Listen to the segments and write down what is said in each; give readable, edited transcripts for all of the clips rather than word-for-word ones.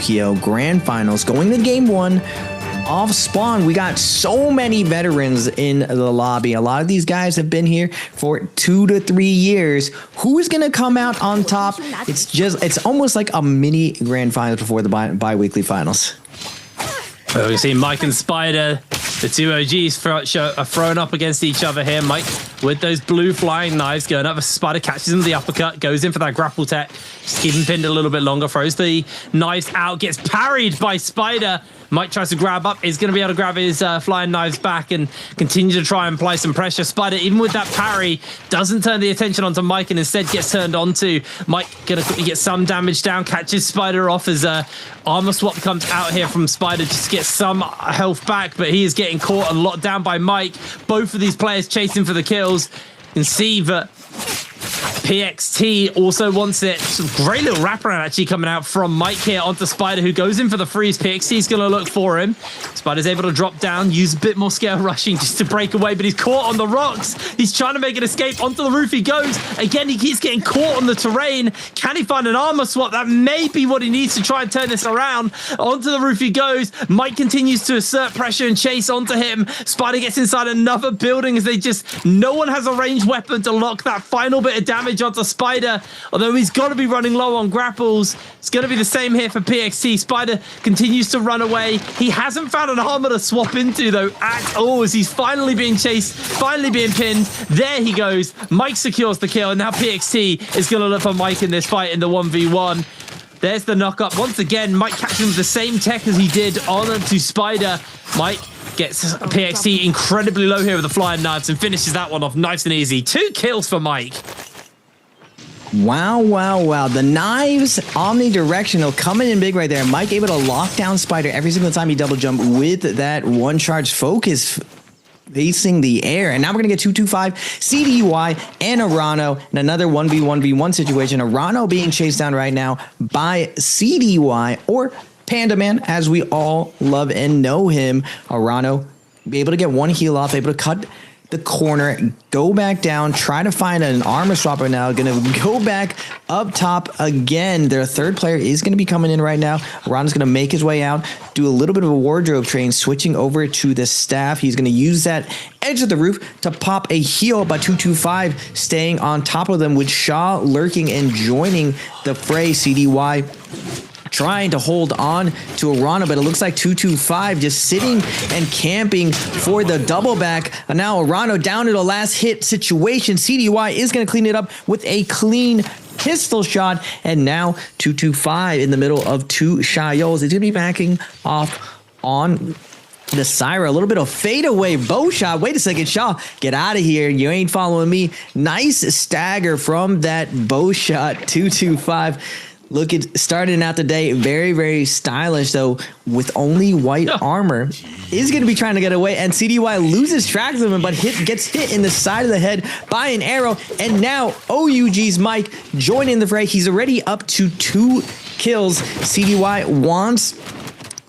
LPL Grand Finals going to game 1. Off spawn, we got so many veterans in the lobby. A lot of these guys have been here for 2 to 3 years. Who is going to come out on top? It's almost like a mini grand finals before the bi-weekly finals. Well, we see Mike and Spider, the two OGs are thrown up against each other here. Mike with those blue flying knives going up. Spider catches him with the uppercut, goes in for that grapple tech. Just keep him pinned a little bit longer, throws the knives out, gets parried by Spider. Mike tries to grab up, is going to be able to grab his flying knives back and continue to try and apply some pressure. Spider, even with that parry, doesn't turn the attention onto Mike and instead gets turned onto. Mike going to quickly get some damage down, catches Spider off as armor swap comes out here from Spider just to get some health back, but he is getting caught and locked down by Mike. Both of these players chasing for the kills. You can see that PXT also wants it. Some great little wraparound actually coming out from Mike here onto Spider, who goes in for the freeze. PXT's going to look for him. Spider's able to drop down, use a bit more scale rushing just to break away, but he's caught on the rocks. He's trying to make an escape. Onto the roof he goes. Again, he keeps getting caught on the terrain. Can he find an armor swap? That may be what he needs to try and turn this around. Onto the roof he goes. Mike continues to assert pressure and chase onto him. Spider gets inside another building as no one has a ranged weapon to lock that final bit of damage onto Spider, although he's got to be running low on grapples. It's going to be the same here for PXT. Spider continues to run away. He hasn't found an armor to swap into though at all, as he's finally being chased, finally being pinned. There he goes. Mike secures the kill, and now PXT is going to look for Mike in this fight in the 1v1. There's the knock up. Once again, Mike catches him with the same tech as he did onto Spider. Mike gets PXT incredibly low here with the flying knives and finishes that one off nice and easy. 2 kills for Mike. Wow, wow, wow. The knives omnidirectional coming in big right there. Mike able to lock down Spider every single time he double jump with that one charge focus facing the air. And now we're going to get 225, CDY, and Arano in another 1v1v1 situation. Arano being chased down right now by CDY, or Panda Man, as we all love and know him. Arano be able to get one heal off, able to cut the corner, go back down, try to find an armor swapper now. Gonna go back up top again. Their third player is going to be coming in right now. Ron's going to make his way out, do a little bit of a wardrobe train, switching over to the staff. He's going to use that edge of the roof to pop a heal by 225, staying on top of them with Shaw lurking and joining the fray. CDY trying to hold on to Arana, but it looks like 225 just sitting and camping for the double back. And now Arano down to the last hit situation. CDY is going to clean it up with a clean pistol shot, and now 225 in the middle of 2 Shayos. It's going to be backing off on the Syra. A little bit of fadeaway bow shot. Wait a second, Shaw, get out of here. You ain't following me. Nice stagger from that bow shot. 225. Look, at starting out the day very, very stylish, though, with only white armor. Is going to be trying to get away, and CDY loses track of him, but gets hit in the side of the head by an arrow. And now OUG's Mike joining the fray. He's already up to 2 kills. CDY wants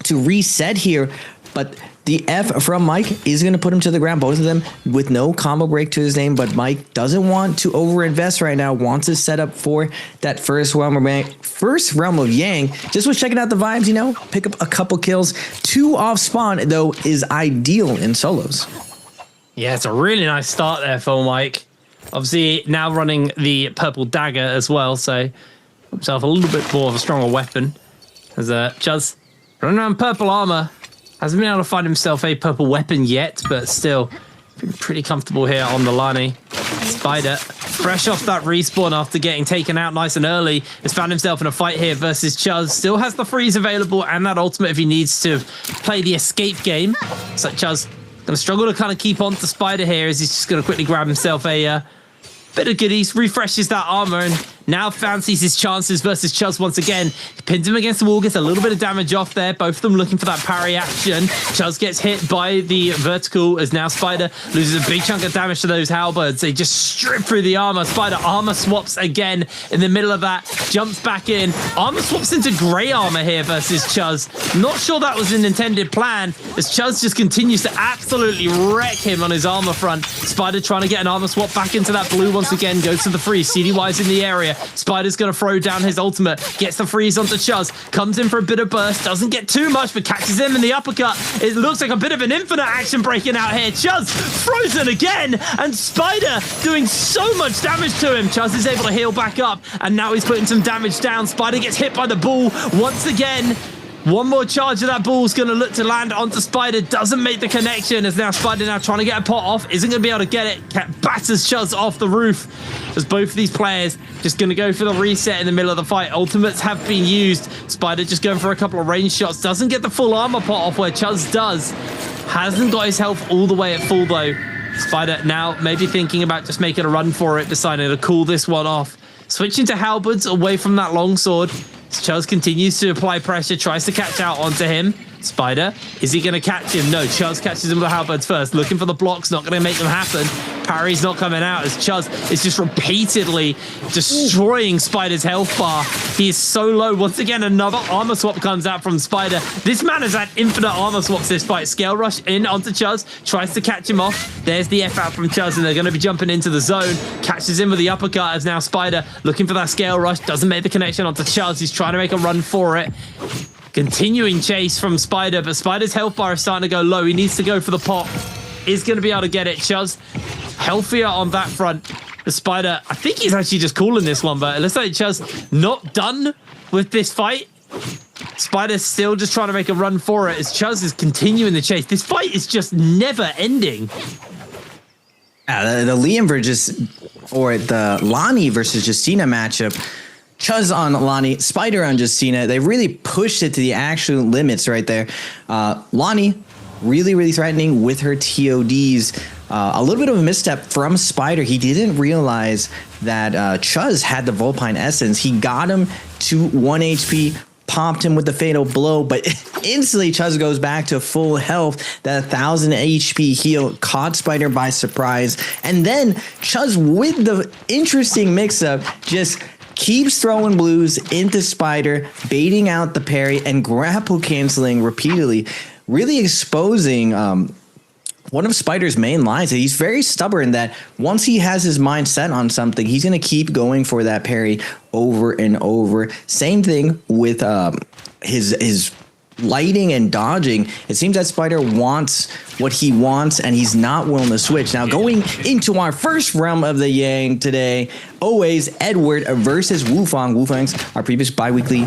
to reset here, but the F from Mike is going to put him to the ground, both of them with no combo break to his name, but Mike doesn't want to overinvest right now, wants to set up for that first realm of Yang. Just was checking out the vibes, you know, pick up a couple kills. 2 off spawn, though, is ideal in solos. Yeah, it's a really nice start there for Mike. Obviously, now running the purple dagger as well, so himself a little bit more of a stronger weapon. As Chuz running around purple armor. Hasn't been able to find himself a purple weapon yet, but still pretty comfortable here on the Lani. Spider, fresh off that respawn after getting taken out nice and early, has found himself in a fight here versus Chuz. Still has the freeze available and that ultimate if he needs to play the escape game. So Chuz going to struggle to kind of keep on to Spider here, as he's just going to quickly grab himself a bit of goodies, refreshes that armor, and now fancies his chances versus Chuz once again. He pins him against the wall, gets a little bit of damage off there. Both of them looking for that parry action. Chuz gets hit by the vertical, as now Spider loses a big chunk of damage to those halberds. They just strip through the armor. Spider armor swaps again in the middle of that, jumps back in. Armor swaps into gray armor here versus Chuz. Not sure that was an intended plan, as Chuz just continues to absolutely wreck him on his armor front. Spider trying to get an armor swap back into that blue once again, goes to the freeze. CDY's in the area. here. Spider's going to throw down his ultimate, gets the freeze onto Chuz, comes in for a bit of burst, doesn't get too much, but catches him in the uppercut. It looks like a bit of an infinite action breaking out here. Chuz frozen again, and Spider doing so much damage to him. Chuz is able to heal back up, and now he's putting some damage down. Spider gets hit by the ball once again. One more charge of that ball is going to look to land onto Spider. Doesn't make the connection. As now Spider now trying to get a pot off. Isn't going to be able to get it. Batters Chuz off the roof. As both of these players just going to go for the reset in the middle of the fight. Ultimates have been used. Spider just going for a couple of range shots. Doesn't get the full armor pot off where Chuz does. Hasn't got his health all the way at full though. Spider now maybe thinking about just making a run for it. Deciding to cool this one off. Switching to halberds away from that longsword. Chuz continues to apply pressure, tries to catch out onto him. Spider, is he going to catch him? No, Chuz catches him with the halberds first, looking for the blocks, not going to make them happen. Parry's not coming out as Chuz is just repeatedly destroying Spider's health bar. He is so low. Once again, another armor swap comes out from Spider. This man has had infinite armor swaps this fight. Scale rush in onto Chuz, tries to catch him off. There's the F out from Chuz, and they're going to be jumping into the zone. Catches him with the uppercut as now Spider looking for that scale rush. Doesn't make the connection onto Chuz. He's trying to make a run for it. Continuing chase from Spider, but Spider's health bar is starting to go low. He needs to go for the pop. Is going to be able to get it. Chuz healthier on that front. The Spider, I think he's actually just calling this one, but it looks like Chuz not done with this fight. Spider's still just trying to make a run for it as Chuz is continuing the chase. This fight is just never ending. The Liam the Lonnie versus Justina matchup. Chuz on Lonnie, Spider on Justina. They really pushed it to the actual limits right there. Lonnie really, really threatening with her TODs. A little bit of a misstep from Spider. He didn't realize that Chuz had the Vulpine Essence. He got him to 1 HP, popped him with the fatal blow, but instantly Chuz goes back to full health. That 1000 HP heal caught Spider by surprise. And then Chuz with the interesting mix-up just keeps throwing blues into Spider, baiting out the parry and grapple canceling repeatedly, really exposing one of Spider's main lines. He's very stubborn that once he has his mind set on something, he's going to keep going for that parry over and over. Same thing with his lighting and dodging. It seems that Spider wants what he wants and he's not willing to switch. Now going into our first realm of the Yang today, always Edward versus Wufang. Wufang's our previous bi-weekly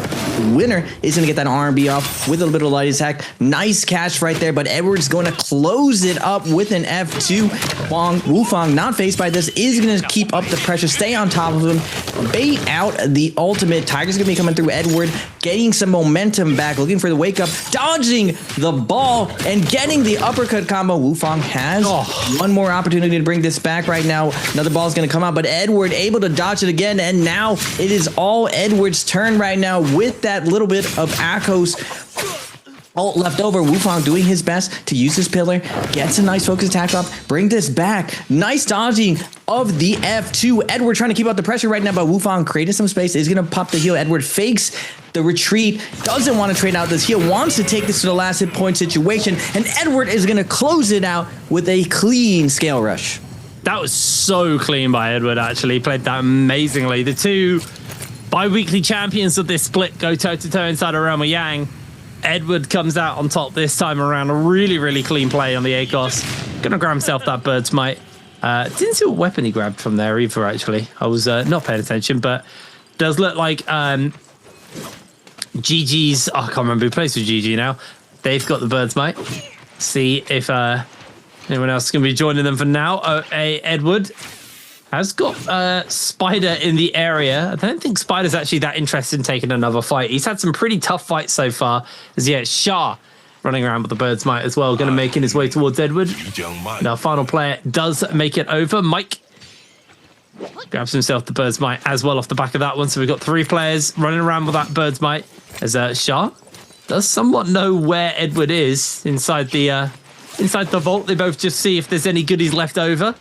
winner is going to get that R&B off with a little bit of light attack. Nice catch right there, but Edward's going to close it up with an F2. Wufang, not faced by this, is going to keep up the pressure, stay on top of him, bait out the ultimate. Tiger's going to be coming through Edward, getting some momentum back, looking for the wake up, dodging the ball, and getting the uppercut combo. Wufang has one more opportunity to bring this back right now. Another ball is going to come out, but Edward able to dodge it again, and now it is all Edward's turn right now with that little bit of Akos ult left over. Wufang doing his best to use his pillar, gets a nice focus attack off, bring this back. Nice dodging of the F2. Edward trying to keep out the pressure right now, but Wufang created some space, is going to pop the heal. Edward fakes the retreat, doesn't want to trade out this heal, wants to take this to the last hit point situation, and Edward is going to close it out with a clean scale rush. That was so clean by Edward, actually. Played that amazingly. The two bi-weekly champions of this split go toe-to-toe inside a realm of Yang. Edward comes out on top this time around. A really, really clean play on the ACOS. Gonna grab himself that bird's mite. Didn't see what weapon he grabbed from there either, actually. I was not paying attention, but does look like GG's... Oh, I can't remember who plays with GG now. They've got the bird's mite. See if anyone else is going to be joining them for now. Edward has got Spider in the area. I don't think Spider's actually that interested in taking another fight. He's had some pretty tough fights so far. As yet, Shah running around with the bird's mite as well, going to make his way towards Edward. And our final player does make it over. Mike grabs himself the bird's mite as well off the back of that one. So we've got three players running around with that bird's mite. As Shah does somewhat know where Edward is inside the vault. They both just see if there's any goodies left over.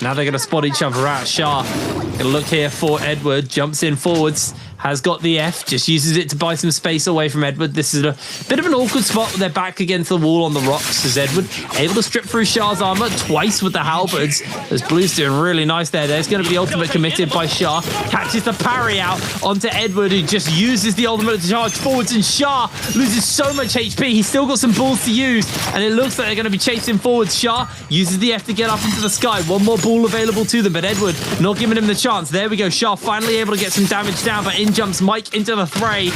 Now they're going to spot each other out. Shah going to look here for Edward. Jumps in forwards. has got the F, just uses it to buy some space away from Edward. This is a bit of an awkward spot with their back against the wall on the rocks as Edward able to strip through Shah's armor twice with the halberds. As Blue's doing really nice there. There's going to be the ultimate committed by Shah. Catches the parry out onto Edward, who just uses the ultimate to charge forwards, and Shah loses so much HP. He's still got some balls to use, and it looks like they're going to be chasing forwards. Shah uses the F to get up into the sky. One more ball available to them, but Edward not giving him the chance. There we go. Shah finally able to get some damage down, but in jumps Mike into the fray.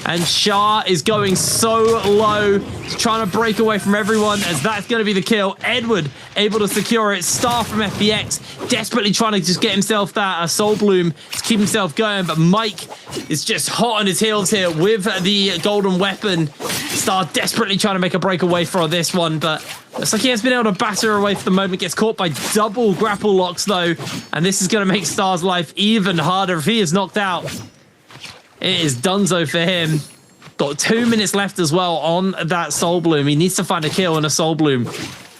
And Shah is going so low. He's trying to break away from everyone, as that's going to be the kill. Edward able to secure it. Star from FBX desperately trying to just get himself that Soul Bloom to keep himself going. But Mike is just hot on his heels here with the golden weapon. Star desperately trying to make a breakaway for this one, but looks like he has been able to batter away for the moment. Gets caught by double grapple locks though, and this is going to make Star's life even harder if he is knocked out. It is donezo for him. Got 2 minutes left as well on that Soul Bloom. He needs to find a kill and a Soul Bloom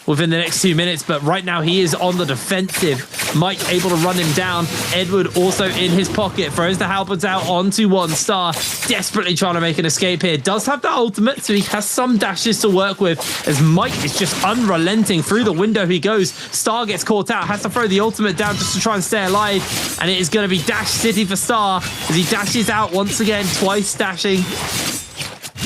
within the next 2 minutes, but right now he is on the defensive. Mike able to run him down. Edward also in his pocket. Throws the halberds out onto one. Star desperately trying to make an escape here. Does have the ultimate, so he has some dashes to work with, as Mike is just unrelenting. Through the window he goes. Star gets caught out. Has to throw the ultimate down just to try and stay alive. And it is going to be Dash City for Star as he dashes out once again, twice dashing.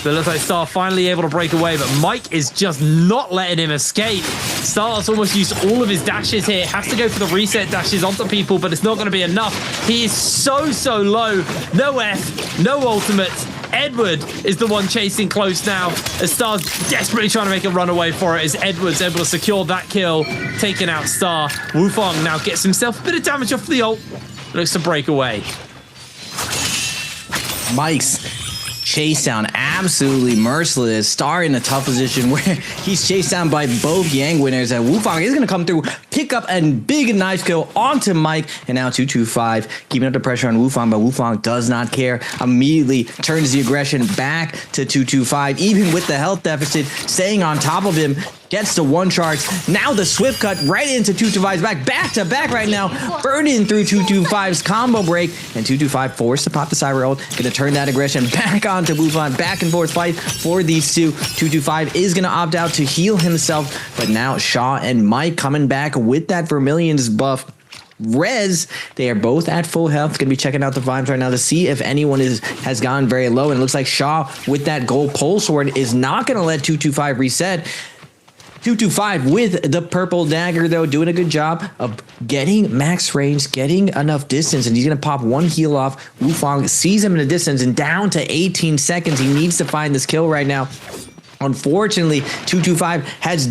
But it looks like Star finally able to break away, but Mike is just not letting him escape. Star's almost used all of his dashes here. Has to go for the reset dashes onto people, but it's not going to be enough. He is so low. No F, no ultimate. Edward is the one chasing close now, as Star's desperately trying to make a run away for it, as Edward's able to secure that kill, taking out Star. Wufong now gets himself a bit of damage off the ult. Looks to break away. Mike's chase down absolutely merciless. Star in a tough position where he's chased down by both Yang winners, and Wufong is going to come through, pick up a big knife kill onto Mike, and now 225 keeping up the pressure on Wufong, but Wufong does not care. Immediately turns the aggression back to 225, even with the health deficit, staying on top of him. Gets the one charge. Now the swift cut right into 225's back to back right now. Burning through 225's combo break. And 225 forced to pop the cyber ult. Gonna turn that aggression back onto Wufong. Back and forth fight for these two. 225 is gonna opt out to heal himself. But now Shah and Mike coming back with that Vermilion's buff. Rez, they are both at full health. Gonna be checking out the vibes right now to see if anyone has gone very low. And it looks like Shah with that gold pole sword is not gonna let 225 reset. 225 with the purple dagger, though, doing a good job of getting max range, getting enough distance, and he's going to pop one heal off. Wufong sees him in the distance, and down to 18 seconds. He needs to find this kill right now. Unfortunately, 225 has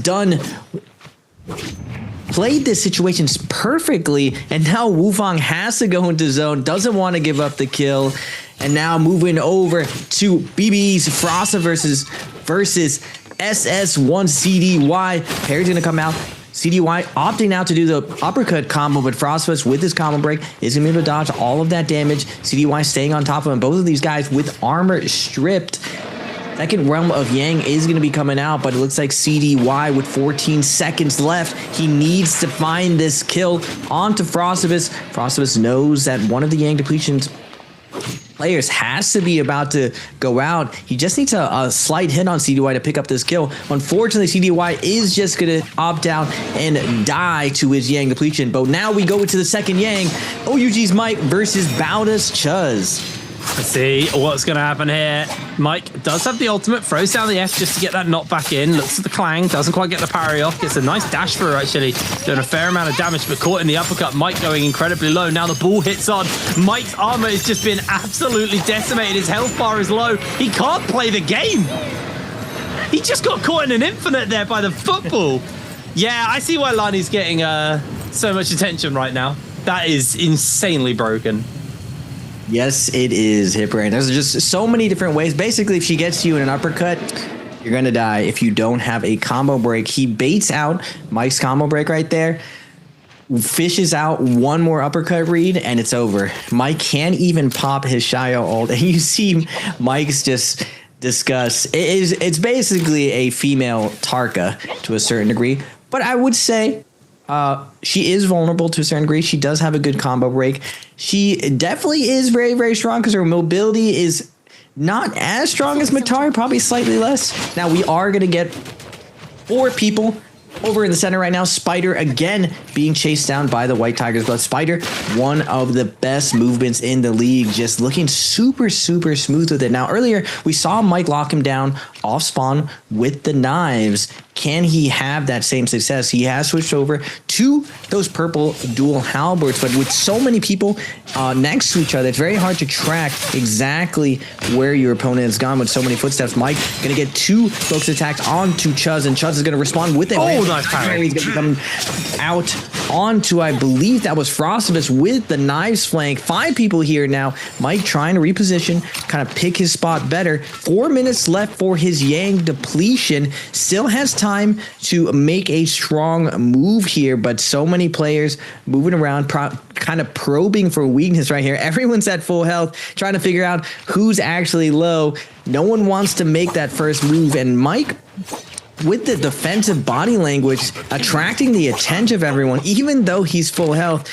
played this situation perfectly, and now Wufong has to go into zone, doesn't want to give up the kill, and now moving over to BB's Frosta versus SS1 CDY. Parry's gonna come out. CDY opting out to do the uppercut combo, but Frostfest with his combo break is gonna be able to dodge all of that damage. CDY staying on top of him. Both of these guys with armor stripped. Second realm of Yang is going to be coming out, but it looks like CDY with 14 seconds left. He needs to find this kill onto Frostivus. Frostivus knows that one of the Yang depletions players has to be about to go out. He just needs a slight hit on CDY to pick up this kill. Unfortunately, CDY is just going to opt out and die to his Yang depletion. But now we go into the second Yang. OUG's Mike versus Bowdus Chuz. Let's see what's going to happen here. Mike does have the ultimate, throws down the F just to get that knock back in. Looks at the clang, doesn't quite get the parry off. Gets a nice dash through, actually. Doing a fair amount of damage, but caught in the uppercut. Mike going incredibly low. Now the ball hits on. Mike's armor has just been absolutely decimated. His health bar is low. He can't play the game. He just got caught in an infinite there by the football. Yeah, I see why Lani's getting so much attention right now. That is insanely broken. Yes, it is, Hipbrain. There's just so many different ways. Basically, if she gets you in an uppercut, you're going to die. If you don't have a combo break, he baits out Mike's combo break right there, fishes out one more uppercut read, and it's over. Mike can't even pop his Shio ult, and you see Mike's just disgust. It's basically a female Tarka to a certain degree, but I would say She is vulnerable to a certain degree. She does have a good combo break. She definitely is very, very strong because her mobility is not as strong as Matari, probably slightly less. Now, we are going to get 4 people over in the center right now. Spider again being chased down by the White Tigers, but Spider, one of the best movements in the league, just looking super, super smooth with it. Now, earlier we saw Mike lock him down off spawn with the knives. Can he have that same success? He has switched over to those purple dual halberds, but with so many people next to each other, it's very hard to track exactly where your opponent has gone with so many footsteps. Mike going to get 2 focus attacks onto Chuz, and Chuz is going to respond with a nice parry. He's going to come out onto, I believe that was Frostibus with the knives flank. 5 people here now. Mike trying to reposition, kind of pick his spot better. 4 minutes left for his Yang depletion. Still has time to make a strong move here, but so many players moving around, kind of probing for weakness right here. Everyone's at full health, trying to figure out who's actually low. No one wants to make that first move, and Mike, with the defensive body language, attracting the attention of everyone, even though he's full health.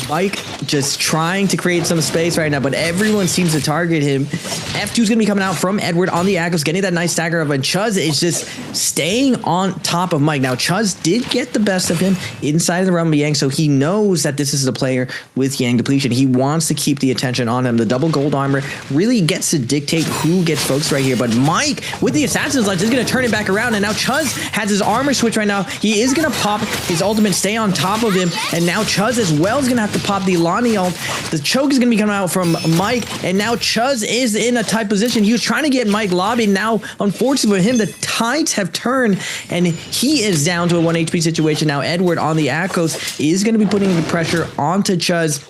Mike just trying to create some space right now, but everyone seems to target him. F2 is going to be coming out from Edward on the Akos, getting that nice stagger of, and Chuz is just staying on top of Mike. Now, Chuz did get the best of him inside of the realm of Yang, so he knows that this is a player with Yang depletion. He wants to keep the attention on him. The double gold armor really gets to dictate who gets focused right here, but Mike, with the Assassin's Lens, is going to turn it back around, and now Chuz has his armor switch right now. He is going to pop his ultimate, stay on top of him, and now Chuz as well is going to have to pop the Lonnie ult. The choke is going to be coming out from Mike, and now Chuz is in a tight position. He was trying to get Mike lobbied. Now, unfortunately for him, the tides have turned, and he is down to a 1 HP situation. Now, Edward on the Akos is going to be putting the pressure onto Chuz.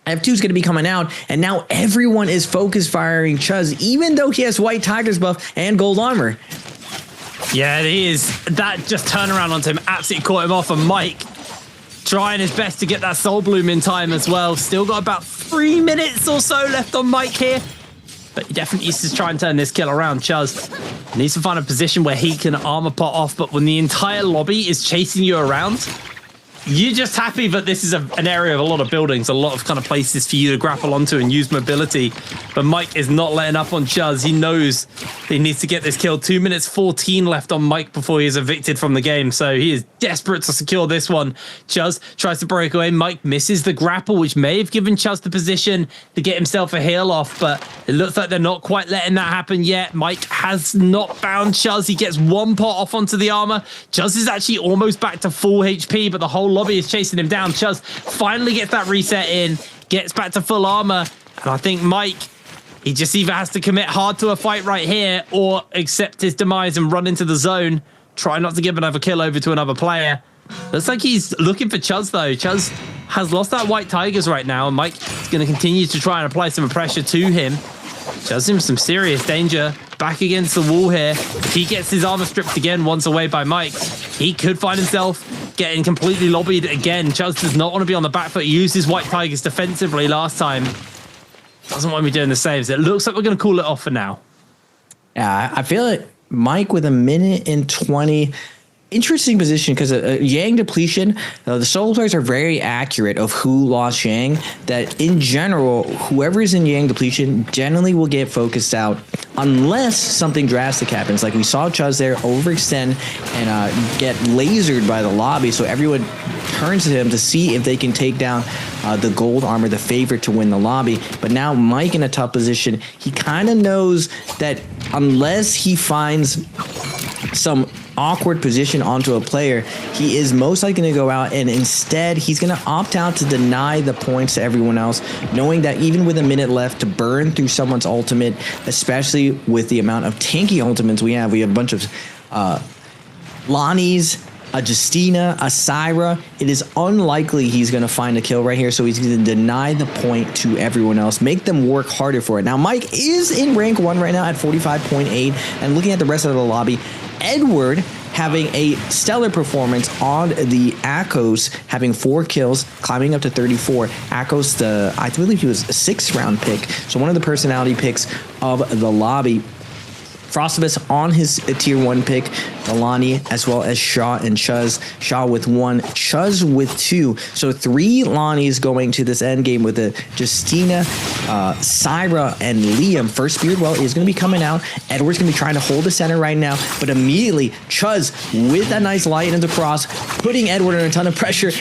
F2 is going to be coming out, and now everyone is focus firing Chuz, even though he has White Tiger's buff and gold armor. Yeah, he is. That just turnaround onto him absolutely caught him off, and Mike trying his best to get that Soul Bloom in time as well. Still got about 3 minutes or so left on Mike here, but he definitely needs to try and turn this kill around. Chuz needs to find a position where he can armor pot off, but when the entire lobby is chasing you around, you're just happy that this is an area of a lot of buildings, a lot of kind of places for you to grapple onto and use mobility. But Mike is not letting up on Chuz. He knows he needs to get this kill. 2 minutes 14 left on Mike before he is evicted from the game. So he is desperate to secure this one. Chuz tries to break away. Mike misses the grapple, which may have given Chuz the position to get himself a heal off, but it looks like they're not quite letting that happen yet. Mike has not found Chuz. He gets 1 pot off onto the armor. Chuz is actually almost back to full HP, but the whole lobby is chasing him down. Chuz finally gets that reset in, gets back to full armor, and I think Mike, he just either has to commit hard to a fight right here or accept his demise and run into the zone. Try not to give another kill over to another player. Looks like he's looking for Chuz though. Chuz has lost that White Tigers right now, and Mike is going to continue to try and apply some pressure to him. Chuz in some serious danger. Back against the wall here. If he gets his armor stripped again once away by Mike, he could find himself getting completely lobbied again. Chuz does not want to be on the back foot. He used his White Tigers defensively last time. Doesn't want to be doing the saves. It looks like we're going to call it off for now. Yeah, I feel like Mike with 1:20. Interesting position because Yang depletion, the solo players are very accurate of who lost Yang. That in general, whoever is in Yang depletion generally will get focused out unless something drastic happens. Like we saw Chuz there overextend and get lasered by the lobby, so everyone turns to him to see if they can take down the gold armor, the favorite to win the lobby. But now Mike in a tough position. He kind of knows that unless he finds some awkward position onto a player, he is most likely going to go out, and instead he's going to opt out to deny the points to everyone else, knowing that even with a minute left to burn through someone's ultimate, especially with the amount of tanky ultimates we have a bunch of Lonnies, a Justina, a Syra. It is unlikely he's going to find a kill right here, so he's going to deny the point to everyone else, make them work harder for it. Now, Mike is in rank 1 right now at 45.8, and looking at the rest of the lobby, Edward having a stellar performance on the Akos, having 4 kills, climbing up to 34. Akos, I believe he was a 6th round pick, so one of the personality picks of the lobby. Frostivus on his tier 1 pick, Alani, as well as Shaw and Chuz. Shaw with 1, Chuz with 2. So 3 Lonnies going to this end game with a Justina, Syra, and Liam. First Spirit Well is going to be coming out. Edward's going to be trying to hold the center right now, but immediately Chuz with that nice light into cross, putting Edward under a ton of pressure,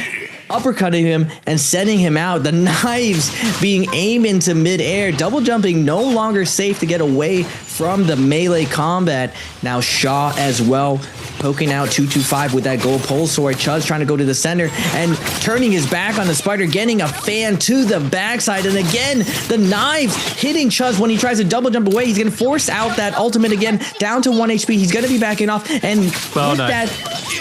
uppercutting him and sending him out. The knives being aimed into midair. Double jumping no longer safe to get away from the melee combat. Now Shaw as well, poking out 225 with that gold pole sword. Chuz trying to go to the center and turning his back on the spider, getting a fan to the backside. And again, the knives hitting Chuz when he tries to double jump away. He's going to force out that ultimate again, down to 1 HP. He's going to be backing off. And with that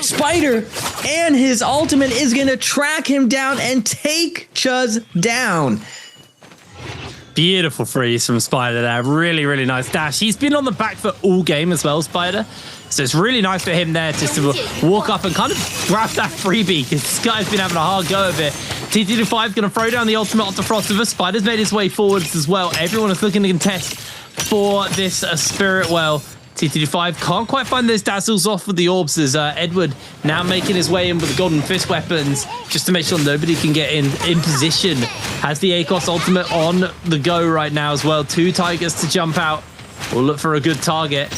spider and his ultimate is going to track him down and take Chuz down. Beautiful freeze from Spider there. Really, really nice dash. He's been on the back foot all game as well, Spider. So it's really nice for him there just to walk up and kind of grab that freebie, because this guy's been having a hard go of it. TT25 going to throw down the ultimate onto Frostivus. Spider's made his way forwards as well. Everyone is looking to contest for this Spirit Well. TT25 can't quite find those dazzles off with the orbs as Edward now making his way in with the golden fist weapons just to make sure nobody can get in position. Has the ACOS ultimate on the go right now as well. 2 Tigers to jump out. We'll look for a good target.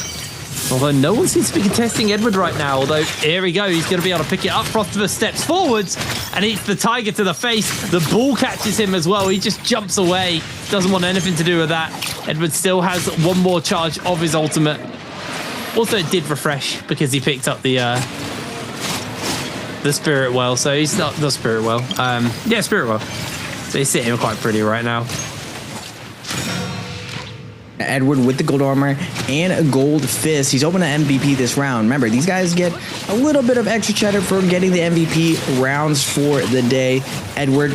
Although no one seems to be contesting Edward right now. Although, here we go. He's going to be able to pick it up. Frostivus steps forwards and eats the Tiger to the face. The ball catches him as well. He just jumps away. Doesn't want anything to do with that. Edward still has 1 more charge of his ultimate. Also, it did refresh because he picked up the Spirit Well. So he's not the Spirit Well. Yeah, Spirit Well. So he's sitting quite pretty right now. Edward with the gold armor and a gold fist. He's open to MVP this round. Remember, these guys get a little bit of extra cheddar for getting the MVP rounds for the day. Edward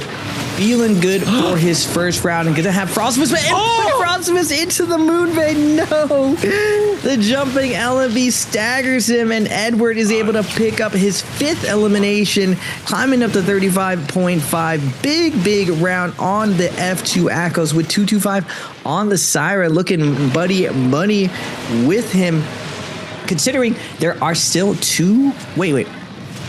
feeling good for his first round and gonna have Frostivus, Frostivus into the moon vein. No, the jumping LMV staggers him, and Edward is able to pick up his 5th elimination, climbing up to 35.5. Big round on the F2 Akos with 225 on the Syra, looking buddy with him. Considering there are still 2. Wait.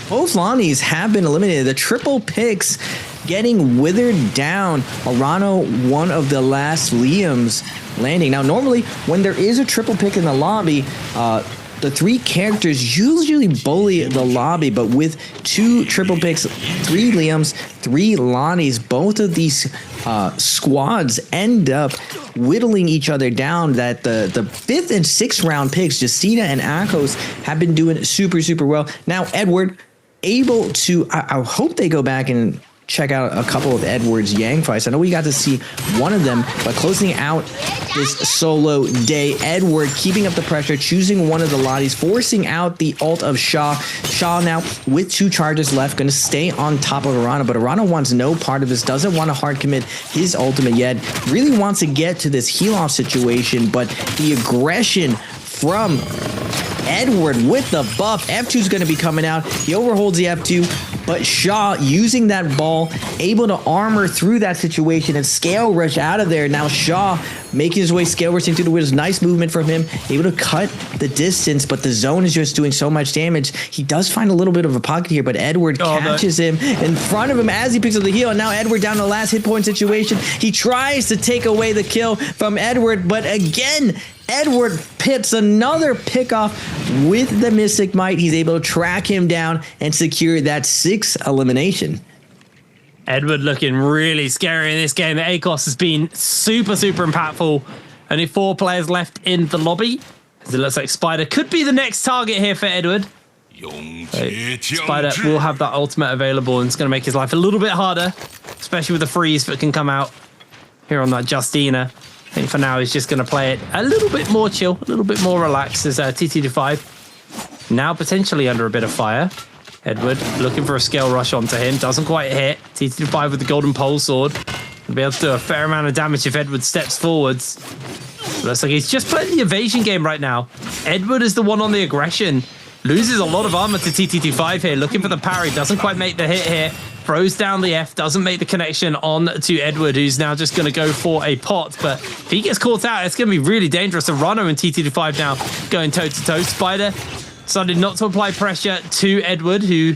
Both Lonnies have been eliminated. The triple picks getting withered down. Arano, one of the last Liams landing. Now, normally, when there is a triple pick in the lobby, the 3 characters usually bully the lobby, but with 2 triple picks, 3 Liams, 3 Lonnies, both of these squads end up whittling each other down. That the 5th and 6th round picks, Justina and Akos, have been doing super well. Now, Edward able to, I hope they go back and check out a couple of Edward's Yang fights. I know we got to see one of them, but closing out this solo day, Edward keeping up the pressure, choosing one of the Lotties, forcing out the ult of Shaw. Shaw now with 2 charges left, going to stay on top of Arana, but Arana wants no part of this, doesn't want to hard commit his ultimate yet, really wants to get to this heal off situation, but the aggression from Edward with the buff. F2 is going to be coming out. He overholds the F2, but Shaw using that ball, able to armor through that situation and scale rush out of there. Now Shaw making his way scale rushing through the windows. Nice movement from him, able to cut the distance, but the zone is just doing so much damage. He does find a little bit of a pocket here, but Edward catches him in front of him as he picks up the heal, and now Edward down to the last hit point situation. He tries to take away the kill from Edward, but again, Edward pits another pickoff with the Mystic Might. He's able to track him down and secure that 6th elimination. Edward looking really scary in this game. The ACOS has been super impactful. Only 4 players left in the lobby, as it looks like Spider could be the next target here for Edward. Spider will have that ultimate available, and it's going to make his life a little bit harder, especially with the freeze that can come out here on that Justina. I think for now he's just going to play it a little bit more chill, a little bit more relaxed, as TT25 now potentially under a bit of fire. Edward looking for a scale rush onto him, doesn't quite hit. TT25 with the golden pole sword will be able to do a fair amount of damage if Edward steps forwards. Looks like he's just playing the evasion game right now. Edward is the one on the aggression. loses a lot of armor to TT25 here, looking for the parry, doesn't quite make the hit here. Throws down the F, doesn't make the connection on to Edward, who's now just going to go for a pot. But if he gets caught out, it's going to be really dangerous. Arano and TT25 now going toe-to-toe. Spider decided not to apply pressure to Edward, who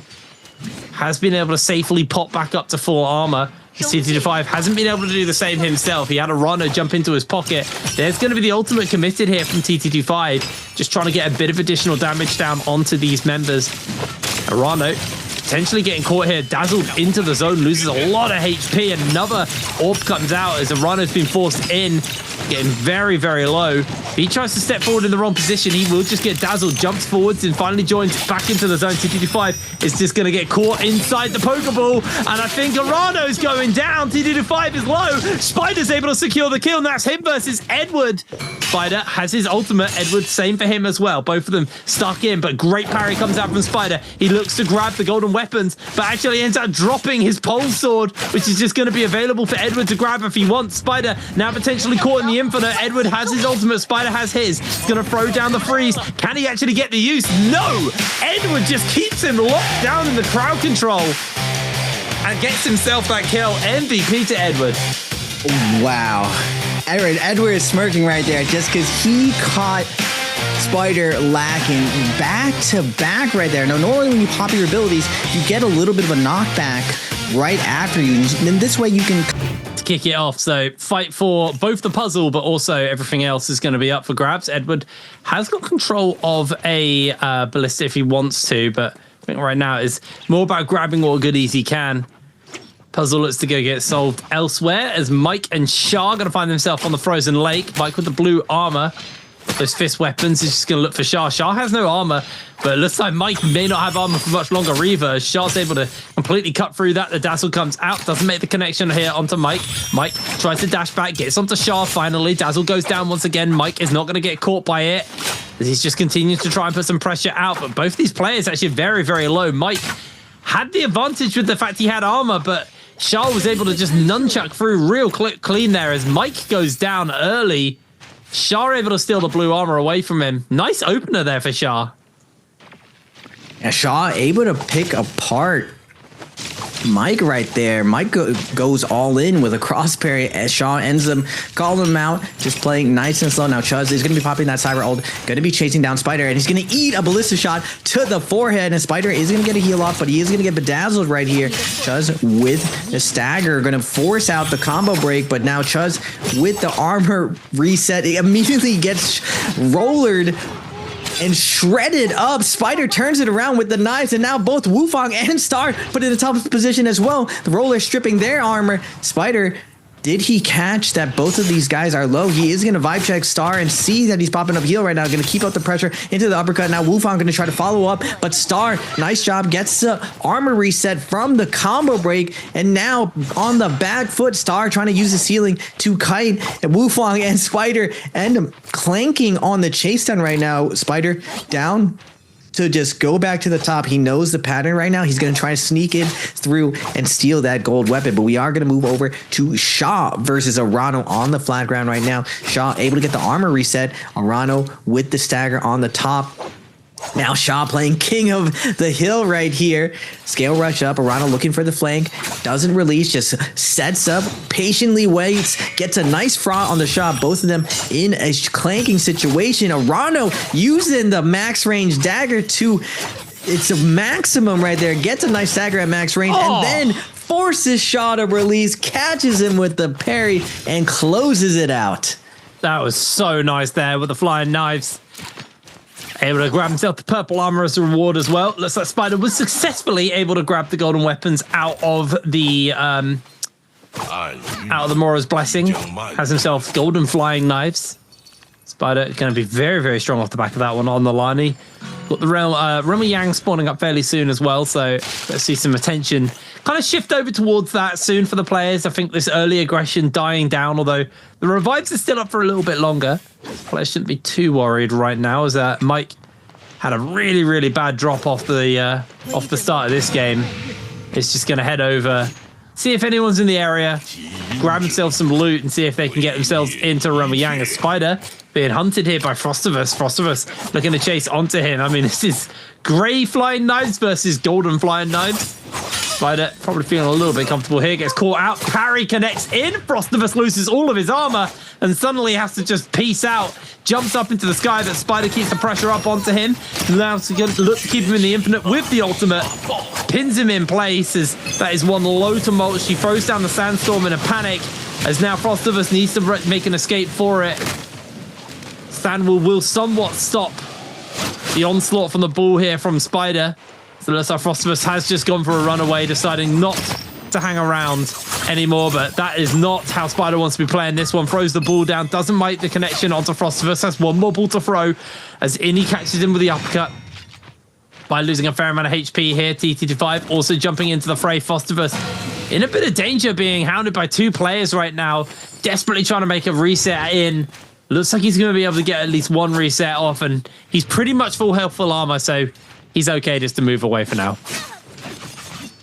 has been able to safely pop back up to full armor. TT25 hasn't been able to do the same himself. He had Arano jump into his pocket. There's going to be the ultimate committed here from TT25, just trying to get a bit of additional damage down onto these members. Arano potentially getting caught here, dazzled into the zone, loses a lot of HP. Another orb comes out as Arano's been forced in, getting very, very low. If he tries to step forward in the wrong position, he will just get dazzled, jumps forwards and finally joins back into the zone. TT25 is just going to get caught inside the Pokeball, and I think Arano's going down. TT25 is low. Spider's able to secure the kill, and that's him versus Edward. Spider has his ultimate. Edward, same for him as well. Both of them stuck in, but great parry comes out from Spider. He looks to grab the golden weapons, but actually ends up dropping his pole sword, which is just going to be available for Edward to grab if he wants. Spider now potentially caught in the infinite. Edward has his ultimate. Spider has his. He's going to throw down the freeze. Can he actually get the use? No! Edward just keeps him locked down in the crowd control and gets himself that kill. MVP to Edward. Wow. Edward is smirking right there just because he caught Spider lacking back to back right there. Now, normally when you pop your abilities, you get a little bit of a knockback right after you. And this way you can kick it off. So fight for both the puzzle, but also everything else is going to be up for grabs. Edward has got control of a ballista if he wants to, but I think right now it's more about grabbing all goodies he can. Puzzle looks to go get solved elsewhere as Mike and Shah are going to find themselves on the frozen lake. Mike with the blue armor. Those fist weapons is just going to look for Shah. Shah has no armor, but it looks like Mike may not have armor for much longer either. Shah's able to completely cut through that. The dazzle comes out, doesn't make the connection here onto Mike. Mike tries to dash back, gets onto Shah finally. Dazzle goes down once again. Mike is not going to get caught by it. He's just continuing to try and put some pressure out, but both these players actually very, very low. Mike had the advantage with the fact he had armor, but Shah was able to just nunchuck through real clean there as Mike goes down early. Shah able to steal the blue armor away from him. Nice opener there for Shah. Yeah, Shah able to pick apart Mike right there. Mike goes all in with a cross parry as Shah ends up calling him out, just playing nice and slow. Now Chuz is going to be popping that cyber ult, going to be chasing down Spider, and he's going to eat a ballista shot to the forehead, and Spider is going to get a heal off, but he is going to get bedazzled right here. Chuz with the stagger going to force out the combo break, but now Chuz with the armor reset, he immediately gets rollered and shredded up. Spider turns it around with the knives, and now both Wufang and Star put in the top position as well. The roller stripping their armor. Spider, did he catch that both of these guys are low? He is going to vibe check Star and see that he's popping up heal right now. Going to keep up the pressure into the uppercut. Now Wufang going to try to follow up, but Star, nice job, gets the armor reset from the combo break, and now on the back foot, Star trying to use the ceiling to kite and Wufang and Spider and clanking on the chase down right now. Spider down to just go back to the top. He knows the pattern right now. He's going to try to sneak in through and steal that gold weapon, but we are going to move over to Shah versus Arano on the flat ground right now. Shah able to get the armor reset. Arano with the stagger on the top. Now Shah playing king of the hill right here. Scale rush up. Arano looking for the flank. Doesn't release. Just sets up. Patiently waits. Gets a nice fraud on the shot. Both of them in a clanking situation. Arano using the max range dagger to it's a maximum right there. Gets a nice dagger at max range. And then forces Shah to release. Catches him with the parry and closes it out. That was so nice there with the flying knives. Able to grab himself the purple armor as a reward as well. Looks like Spider was successfully able to grab the golden weapons out of the Mora's blessing. Has himself golden flying knives. Spider going to be very, very strong off the back of that one on the Lani. Got the Realm Yang spawning up fairly soon as well, so let's see some attention kind of shift over towards that soon for the players. I think this early aggression dying down, although the revives are still up for a little bit longer. Players shouldn't be too worried right now, as Mike had a really, really bad drop off the start of this game. It's just going to head over, see if anyone's in the area, grab themselves some loot, and see if they can get themselves into Realm Yang. A Spider being hunted here by Frostivus. Frostivus looking to chase onto him. I mean, this is grey flying knives versus golden flying knives. Spider probably feeling a little bit comfortable here. Gets caught out. Parry connects in. Frostivus loses all of his armor and suddenly has to just peace out. Jumps up into the sky, but Spider keeps the pressure up onto him. Now to look to keep him in the infinite with the ultimate. Pins him in place as that is one low to mulch. She throws down the sandstorm in a panic as now Frostivus needs to make an escape for it. Sandwall will somewhat stop the onslaught from the bull here from Spider. So it looks like Frostivus has just gone for a runaway, deciding not to hang around anymore, but that is not how Spider wants to be playing this one. Throws the ball down, doesn't make the connection onto Frostivus. Has one more ball to throw as Innie catches him with the uppercut. By losing a fair amount of HP here, TT25 also jumping into the fray. Frostivus in a bit of danger, being hounded by two players right now, desperately trying to make a reset in. Looks like he's going to be able to get at least one reset off, and he's pretty much full health, full armor, so he's okay just to move away for now.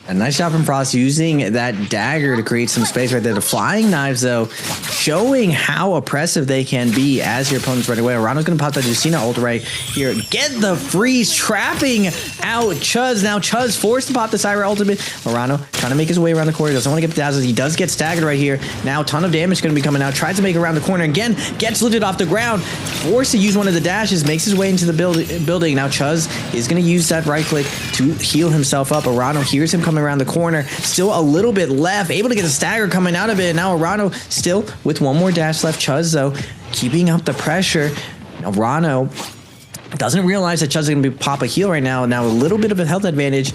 A nice job from Frost using that dagger to create some space right there. The flying knives, though, showing how oppressive they can be as your opponents run away. Arano's going to pop that Justina ult right here. Get the freeze, trapping out Chuz. Now Chuz forced to pop the Syra ultimate. Arano trying to make his way around the corner. Doesn't want to get the dazzles. He does get staggered right here. Now a ton of damage going to be coming out. Tries to make it around the corner again. Gets lifted off the ground. Forced to use one of the dashes. Makes his way into the building. Now Chuz is going to use that right click to heal himself up. Arano hears him coming around the corner. Still a little bit left. Able to get a stagger coming out of it. Now Arano still with one more dash left. Chuz, though, keeping up the pressure. Arano doesn't realize that Chuz is going to pop a heal right now. Now a little bit of a health advantage.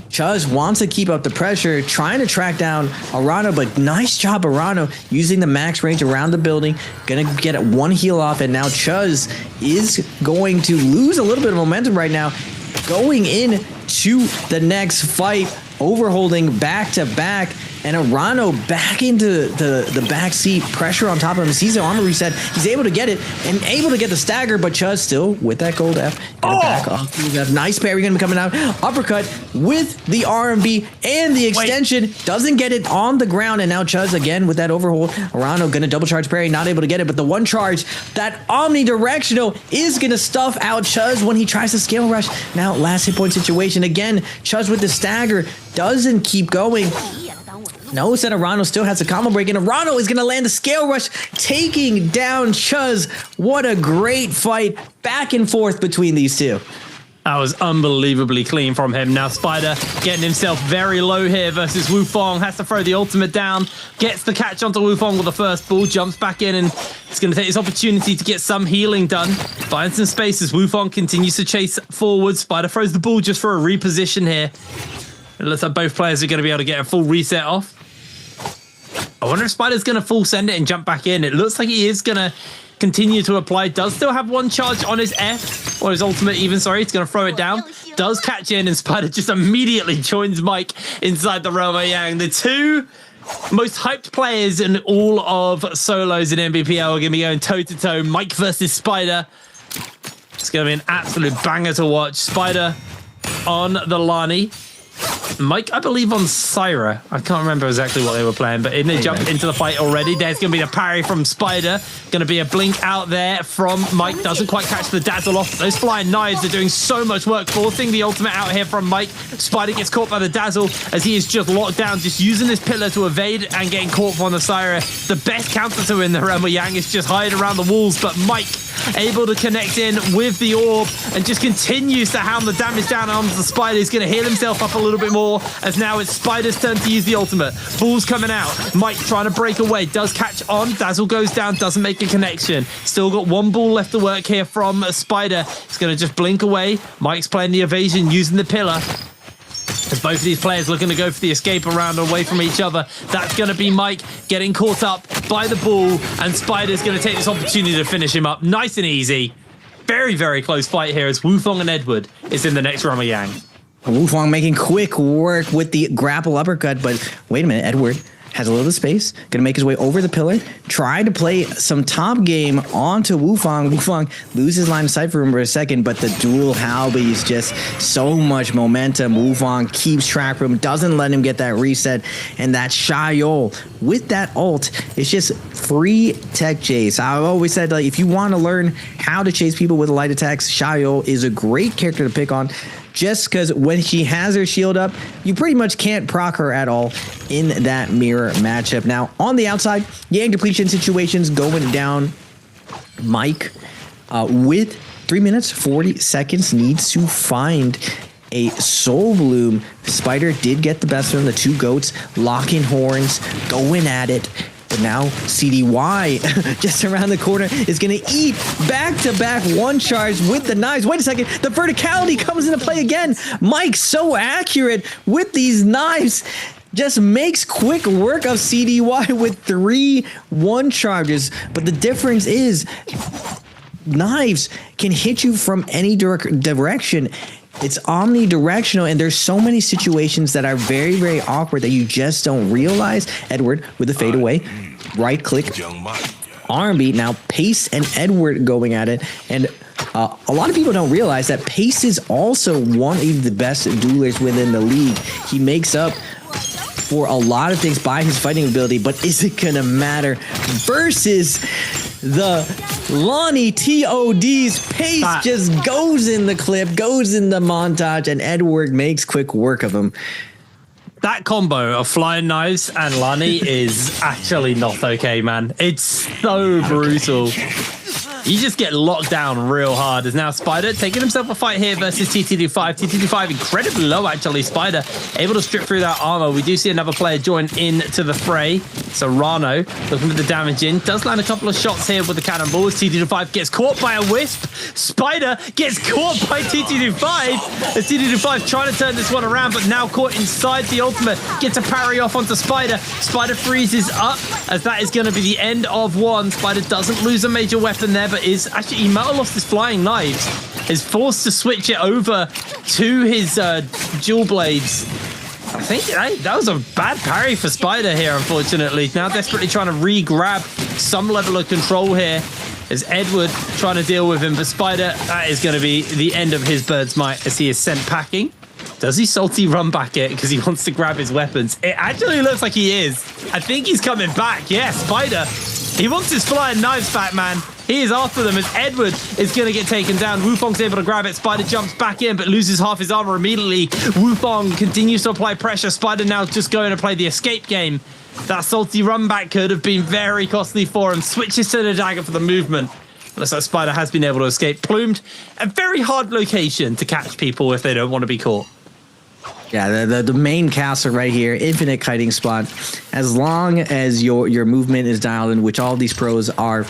Chuz wants to keep up the pressure, trying to track down Arano, but nice job, Arano, using the max range around the building. Gonna get one heal off, and now Chuz is going to lose a little bit of momentum right now. Going in to the next fight, overholding back to back, and Arano back into the back seat, pressure on top of him, sees the armor reset, he's able to get it, and able to get the stagger, but Chuz still with that gold F, gonna back off. Nice parry gonna be coming out, uppercut with the RMB and the extension, doesn't get it on the ground, and now Chuz again with that overhold. Arano gonna double charge parry, not able to get it, but the one charge, that omnidirectional is gonna stuff out Chuz when he tries to scale rush. Now last hit point situation again, Chuz with the stagger, doesn't keep going. Knows that Arano still has a combo break, and Arano is going to land the scale rush, taking down Chuz. What a great fight back and forth between these two. That was unbelievably clean from him. Now Spider getting himself very low here versus Wufong. Has to throw the ultimate down. Gets the catch onto Wufong with the first ball. Jumps back in and it's going to take this opportunity to get some healing done. Finds some space as Wufong continues to chase forward. Spider throws the ball just for a reposition here. It looks like both players are going to be able to get a full reset off. I wonder if Spider's going to full send it and jump back in. It looks like he is going to continue to apply. Does still have one charge on his F, or his ultimate even, sorry. He's going to throw it down. Does catch in, and Spider just immediately joins Mike inside the Realm of Yang. The two most hyped players in all of solos in NBPL are going to be going toe-to-toe. Mike versus Spider. It's going to be an absolute banger to watch. Spider on the Lani. Mike, I believe, on Syra. I can't remember exactly what they were playing, but they jumped into the fight already. There's going to be a parry from Spider. Going to be a blink out there from Mike. Doesn't quite catch the dazzle off. Those flying knives are doing so much work, forcing the ultimate out here from Mike. Spider gets caught by the dazzle as he is just locked down, just using this pillar to evade and getting caught from the Syra. The best counter to in the Realm of Yang is just hide around the walls, but Mike able to connect in with the orb and just continues to hound the damage down onto the Spider. He's going to heal himself up a little bit more as now it's Spider's turn to use the ultimate. Ball's coming out. Mike trying to break away. Does catch on. Dazzle goes down. Doesn't make a connection. Still got one ball left to work here from Spider. He's going to just blink away. Mike's playing the evasion using the pillar. As both of these players looking to go for the escape around away from each other. That's going to be Mike getting caught up by the ball, and Spider's going to take this opportunity to finish him up nice and easy. Very, very close fight here as Wufong and Edward is in the next Realm of Yang. Wufong making quick work with the grapple uppercut, but wait a minute, Edward has a little space, gonna make his way over the pillar, try to play some top game onto Wufang. Wufang loses line of sight for him for a second, but the dual Halby is just so much momentum. Wufang keeps track of him, doesn't let him get that reset, and that Xiaoyou with that ult, it's just free tech chase. I've always said, like, if you want to learn how to chase people with light attacks, Xiaoyou is a great character to pick on, just because when she has her shield up, you pretty much can't proc her at all in that mirror matchup. Now, on the outside, Yang depletion situations going down. Mike, with 3 minutes, 40 seconds, needs to find a Soul Bloom. Spider did get the best of him. The two goats locking horns, going at it. But now CDY just around the corner is going to eat back-to-back one charge with the knives. Wait a second. The verticality comes into play again. Mike so accurate with these knives. Just makes quick work of CDY with 3 one charges. But the difference is knives can hit you from any direction. It's omnidirectional, and there's so many situations that are very, very awkward that you just don't realize. Edward with the fadeaway, right click, arm beat. Now Pace and Edward going at it, and a lot of people don't realize that Pace is also one of the best duelers within the league. He makes up for a lot of things by his fighting ability, but is it gonna matter versus the Lonnie TOD's? Pace just goes in the clip, goes in the montage, and Edward makes quick work of him. That combo of flying knives and Lonnie is actually not okay, man. It's so brutal. You just get locked down real hard. Is now Spider taking himself a fight here versus TTD5. TTD5 incredibly low, actually. Spider able to strip through that armor. We do see another player join into the fray. So Rano looking for the damage in. Does land a couple of shots here with the cannonballs. TTD5 gets caught by a wisp. Spider gets caught by TTD5. As TTD5 trying to turn this one around, but now caught inside the ultimate. Gets a parry off onto Spider. Spider freezes up as that is going to be the end of one. Spider doesn't lose a major weapon there, but is actually, he might have lost his flying knives, is forced to switch it over to his dual blades. I think that was a bad parry for Spider here, unfortunately. Now desperately trying to re-grab some level of control here as Edward trying to deal with him, but Spider, that is going to be the end of his bird's might as he is sent packing. Does he salty run back it because he wants to grab his weapons? It actually looks like he is. I think he's coming back. Yeah, Spider, he wants his flying knives back, man. He is after them as Edward is going to get taken down. Wufong's able to grab it. Spider jumps back in, but loses half his armor immediately. Wufong continues to apply pressure. Spider now just going to play the escape game. That salty run back could have been very costly for him. Switches to the dagger for the movement. Looks like Spider has been able to escape. Plumed, a very hard location to catch people if they don't want to be caught. Yeah, the main castle right here, infinite kiting spot. As long as your movement is dialed in, which all these pros are,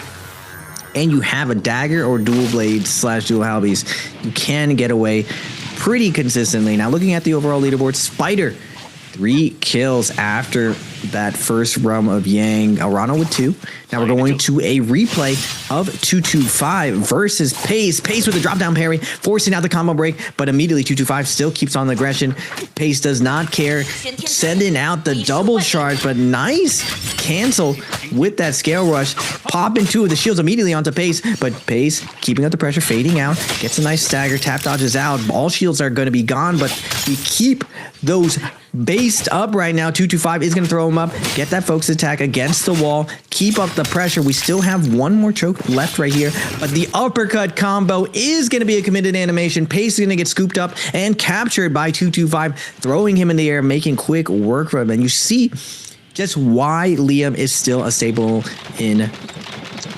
and you have a dagger or dual blades / dual halbies, you can get away pretty consistently. Now looking at the overall leaderboard, Spider 3 kills after that first run of Yang. Arano with 2. Now we're going to a replay of 225 versus Pace. Pace with a drop down parry, forcing out the combo break, but immediately 225 still keeps on the aggression. Pace does not care, sending out the double charge, but nice cancel with that scale rush. Popping 2 of the shields immediately onto Pace, but Pace keeping up the pressure, fading out, gets a nice stagger, tap dodges out. All shields are going to be gone, but we keep those based up right now. 225 is going to throw him up, get that focus attack against the wall, keep up the pressure. We still have one more choke left right here, but the uppercut combo is going to be a committed animation. Pace is going to get scooped up and captured by 225, throwing him in the air, making quick work for him. And you see just why Liam is still a staple in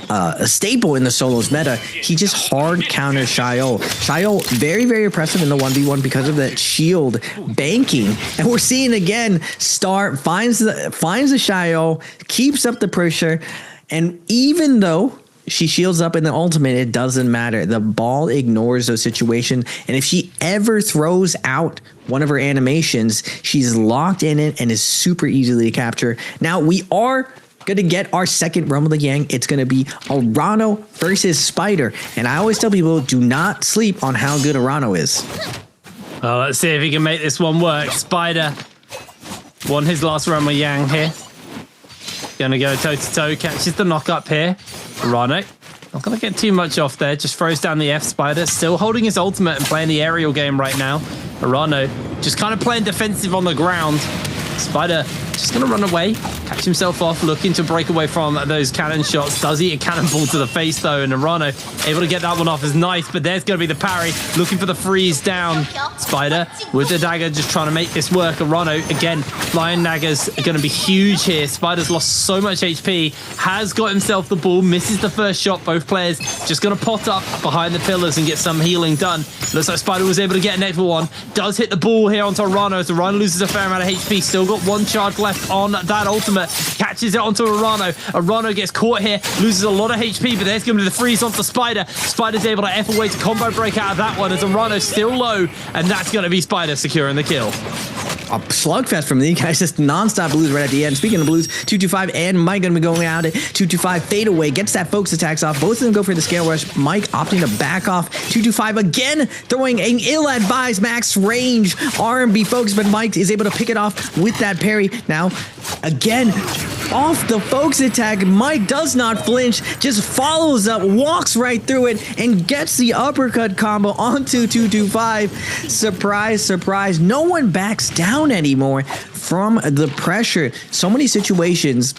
the solos meta. He just hard counters Xiaoyou. Xiaoyou very, very impressive in the 1v1 because of that shield banking. And we're seeing again, Star finds the Xiaoyou, keeps up the pressure, and even though she shields up in the ultimate, it doesn't matter. The ball ignores those situations, and if she ever throws out one of her animations, she's locked in it and is super easily to capture. Now we are going to get our second Rumble of the Yang. It's going to be Arano versus Spider. And I always tell people, do not sleep on how good Arano is. Well, let's see if he can make this one work. Spider won his last Rumble Yang here. Gonna go toe-to-toe, catches the knock-up here. Rano, not gonna get too much off there, just throws down the F. Spider, still holding his ultimate and playing the aerial game right now. Rano just kind of playing defensive on the ground. Spider just going to run away, catch himself off, looking to break away from those cannon shots. Does eat a cannonball to the face, though, and Naraka able to get that one off is nice, but there's going to be the parry, looking for the freeze down. Spider with the dagger, just trying to make this work. Naraka, again, flying daggers are going to be huge here. Spider's lost so much HP, has got himself the ball, misses the first shot. Both players just going to pot up behind the pillars and get some healing done. Looks like Spider was able to get an extra one. Does hit the ball here onto Naraka, as Naraka loses a fair amount of HP. Still got one charge left on that ultimate. Catches it onto Naraka. Naraka gets caught here, loses a lot of HP, but there's going to be the freeze onto Spider. Spider's able to F away to combo break out of that one as Naraka still low, and that's going to be Spider securing the kill. A slugfest from these guys, just non-stop blues right at the end. Speaking of blues, 225 and Mike going to be going out. 225 fade away, gets that focus attacks off. Both of them go for the scale rush. Mike opting to back off. 225 again, throwing an ill-advised max range R&B focus, but Mike is able to pick it off with that parry. Now, again, off the focus attack, Mike does not flinch, just follows up, walks right through it, and gets the uppercut combo onto 225. Surprise, surprise. No one backs down anymore from the pressure. So many situations.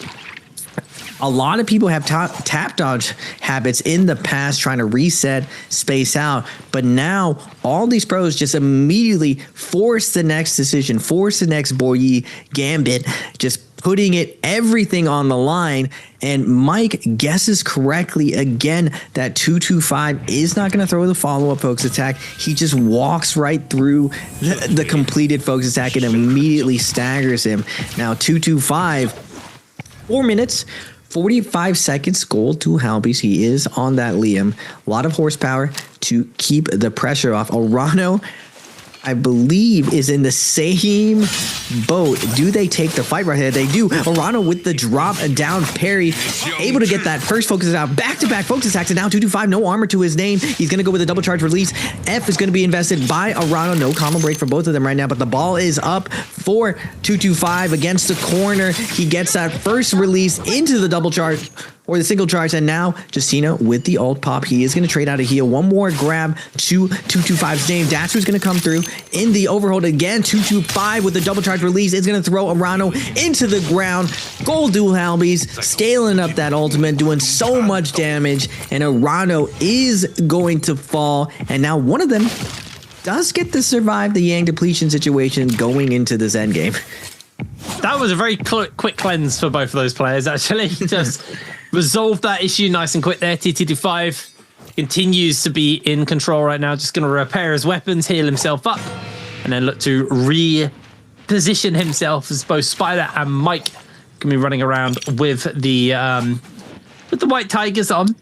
A lot of people have tap dodge habits in the past, trying to reset, space out. But now all these pros just immediately force the next decision, force the next Boyi gambit, just putting everything on the line. And Mike guesses correctly again that 225 is not going to throw the follow-up focus attack. He just walks right through the completed focus attack and immediately staggers him. Now 225, 4 minutes, 45 seconds, gold to Halbies. He is on that Liam. A lot of horsepower to keep the pressure off. Orano, I believe, is in the same boat. Do they take the fight right here? They do. Orano with the drop down parry, able to get that first focus out. Back-to-back focus attacks, and now 225, no armor to his name. He's going to go with a double charge release. F is going to be invested by Orano. No combo break for both of them right now, but the ball is up for 225 against the corner. He gets that first release into the double charge, or the single charge, and now Justina with the ult pop. He is going to trade out a heal. One more grab to 225's name. Datsu's going to come through in the overhold again. 225 with the double charge release is going to throw Orano into the ground. Gold dual Halbies, scaling up that ultimate, doing so much damage, and Orano is going to fall. And now one of them does get to survive the Yang depletion situation going into this endgame. That was a very quick cleanse for both of those players, actually. Just resolved that issue nice and quick there. TT25 continues to be in control right now. Just going to repair his weapons, heal himself up, and then look to reposition himself as both Spider and Mike can be running around with the white tigers on.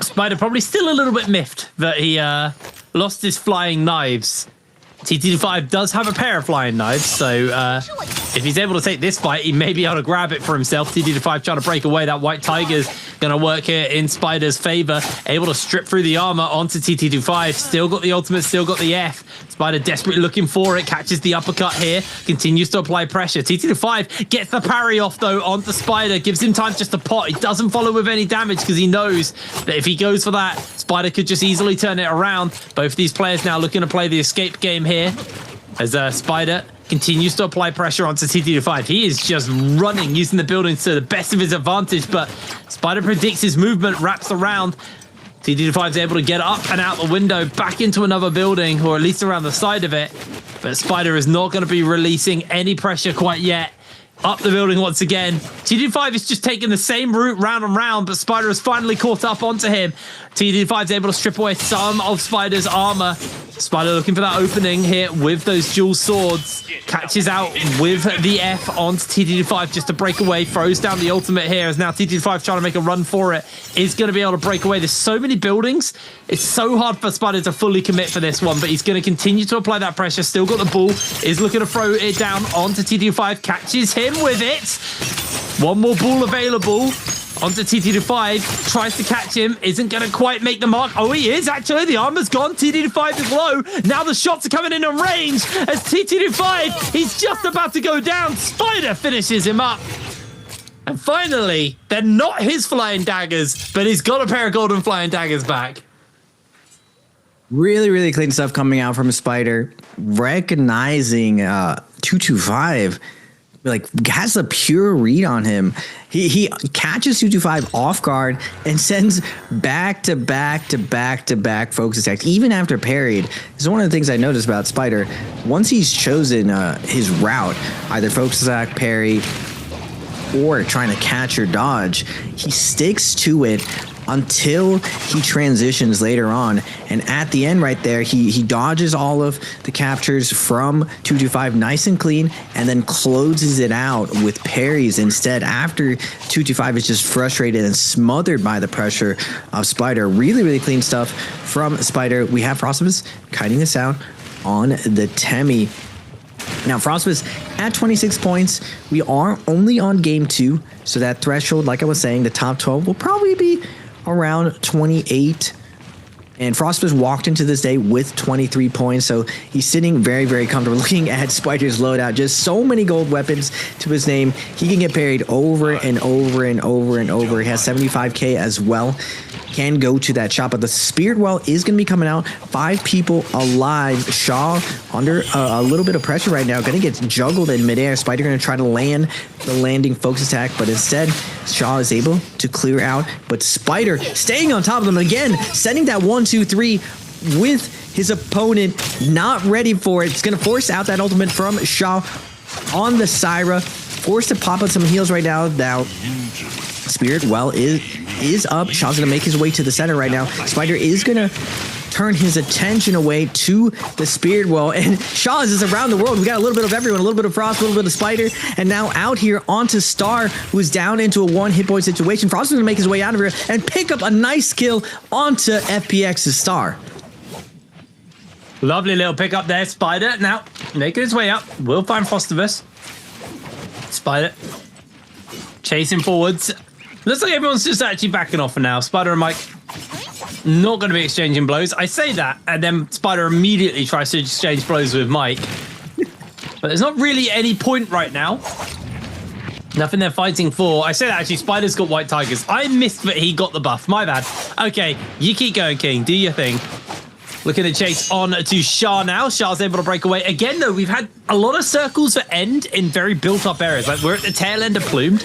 Spider probably still a little bit miffed that he lost his flying knives. TT5 does have a pair of flying knives, so if he's able to take this fight, he may be able to grab it for himself. TT5 trying to break away. That white tiger's going to work here in Spider's favor. Able to strip through the armor onto TT25. Still got the ultimate, still got the F. Spider desperately looking for it. Catches the uppercut here. Continues to apply pressure. TT5 gets the parry off, though, onto Spider. Gives him time just to pot. He doesn't follow with any damage because he knows that if he goes for that, Spider could just easily turn it around. Both of these players now looking to play the escape game here as Spider continues to apply pressure onto TT5. He is just running, using the buildings to the best of his advantage, but Spider predicts his movement, wraps around. TT5 is able to get up and out the window, back into another building, or at least around the side of it, but Spider is not going to be releasing any pressure quite yet. Up the building once again. TT5 is just taking the same route round and round, but Spider has finally caught up onto him. TT5 is able to strip away some of Spider's armor. Spider looking for that opening here with those dual swords. Catches out with the F onto TT5 just to break away. Throws down the ultimate here as now TT5 trying to make a run for it. Is going to be able to break away. There's so many buildings. It's so hard for Spider to fully commit for this one, but he's going to continue to apply that pressure. Still got the ball. Is looking to throw it down onto TT5. Catches him with it. One more ball available. Onto TT5, tries to catch him, isn't going to quite make the mark. Oh, he is, actually. The armor's gone. TT5 is low. Now the shots are coming in on range as TT5, he's just about to go down. Spider finishes him up. And finally, they're not his flying daggers, but he's got a pair of golden flying daggers back. Really, really clean stuff coming out from Spider. Recognizing 225, like, has a pure read on him. He catches 225 off guard and sends back to back to back to back focus attacks, even after parried. This is one of the things I noticed about Spider. Once he's chosen his route, either focus attack, parry, or trying to catch or dodge, he sticks to it until he transitions later on. And at the end right there, he dodges all of the captures from 225 nice and clean, and then closes it out with parries instead after 225 is just frustrated and smothered by the pressure of Spider. Really, really clean stuff from Spider. We have Frostibus kiting this out on the Temi. Now, Frostibus at 26 points. We are only on game 2, so that threshold, like I was saying, the top 12 will probably be around 28. And Frostibus walked into this day with 23 points, so he's sitting very, very comfortable. Looking at Spider's loadout, just so many gold weapons to his name. He can get parried over and over and over and over. He has 75k as well. Can go to that shot, but the Spirit Well is going to be coming out. 5 people alive. Shaw under a little bit of pressure right now. Going to get juggled in midair. Spider going to try to land the landing focus attack, but instead Shaw is able to clear out. But Spider staying on top of them again, sending that 1-2-3 with his opponent not ready for it. It's going to force out that ultimate from Shaw on the Syra. Forced to pop out some heals right now. Now Spirit Well is up. Shaw's going to make his way to the center right now. Spider is going to turn his attention away to the Spirit Well, and Shaw is around the world. We got a little bit of everyone, a little bit of Frost, a little bit of Spider, and now out here onto Star, who's down into a 1 hit point situation. Frost is going to make his way out of here and pick up a nice kill onto FPX's Star. Lovely little pick up there, Spider. Now, making his way up. We'll find Frostibus. Spider chasing forwards. Looks like everyone's just actually backing off for now. Spider and Mike not going to be exchanging blows. I say that, and then Spider immediately tries to exchange blows with Mike. But there's not really any point right now. Nothing they're fighting for. I say that actually, Spider's got white tigers. I missed that he got the buff. My bad. Okay, you keep going, King. Do your thing. Looking to chase on to Shah now. Shah's able to break away. Again, though, we've had a lot of circles for end in very built-up areas. Like, we're at the tail end of Plumed,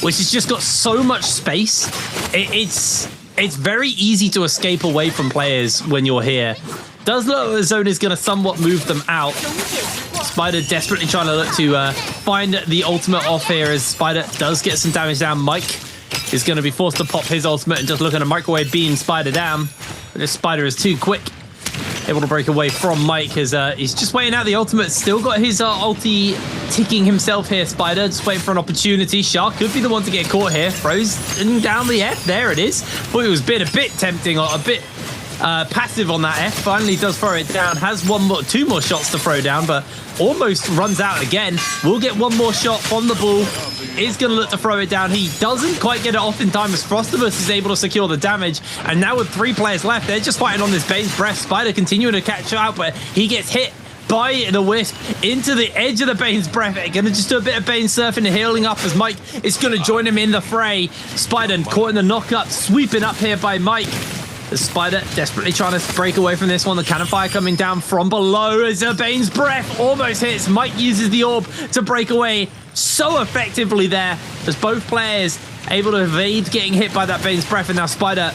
which has just got so much space. It's very easy to escape away from players when you're here. Does look like the zone is going to somewhat move them out. Spider desperately trying to look to find the ultimate off here as Spider does get some damage down. Mike is going to be forced to pop his ultimate and just looking to microwave beam Spider down. But this Spider is too quick. Able to break away from Mike as he's just waiting out the ultimate. Still got his ulti ticking himself here, Spider. Just waiting for an opportunity. Shark could be the one to get caught here. Throws down the F. There it is. Thought it was a bit tempting, or a bit passive on that F. Finally does throw it down. Has 2 more shots to throw down, but almost runs out again. Will get 1 more shot from the ball. Is going to look to throw it down. He doesn't quite get it off in time as Frostibus is able to secure the damage. And now with 3 players left, they're just fighting on this Bane's Breath. Spider continuing to catch out, but he gets hit by the Wisp into the edge of the Bane's Breath. Going to just do a bit of Bane surfing and healing up as Mike is going to join him in the fray. Spider caught in the knock-up, sweeping up here by Mike. The Spider desperately trying to break away from this one. The cannon fire coming down from below as Bane's Breath almost hits. Mike uses the orb to break away so effectively there as both players able to evade getting hit by that Bane's Breath. And now Spider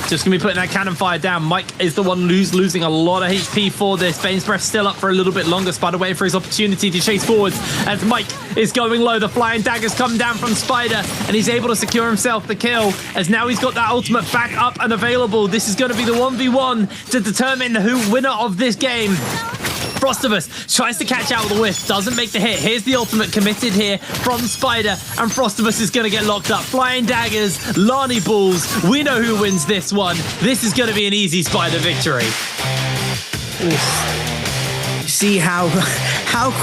just going to be putting that cannon fire down. Mike is the one who's losing a lot of HP for this. Bane's Breath still up for a little bit longer. Spider waiting for his opportunity to chase forwards as Mike is going low. The flying daggers come down from Spider and he's able to secure himself the kill as now he's got that ultimate back up and available. This is going to be the 1v1 to determine who winner of this game. Frostibus tries to catch out with the Wisp, doesn't make the hit. Here's the ultimate committed here from Spider, and Frostibus is going to get locked up. Flying daggers, Lani balls. We know who wins this one. This is going to be an easy Spider victory. Oof. See how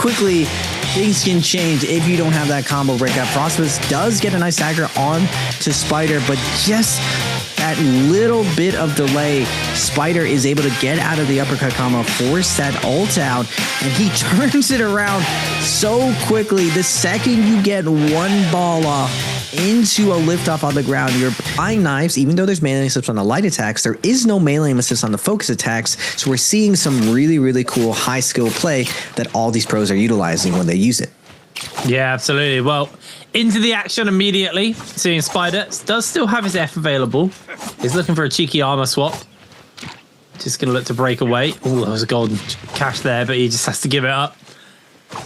quickly things can change if you don't have that combo breakout. Frostibus does get a nice dagger on to Spider, but just that that little bit of delay, Spider is able to get out of the uppercut combo, force that ult out, and he turns it around so quickly. The second you get one ball off into a liftoff on the ground, you're applying knives. Even though there's melee assists on the light attacks, there is no melee assist on the focus attacks. So we're seeing some really, really cool high skill play that all these pros are utilizing when they use it. Yeah, absolutely. Well, into the action immediately. Seeing Spider does still have his F available. He's looking for a cheeky armor swap. Just going to look to break away. Oh, there was a golden cash there, but he just has to give it up.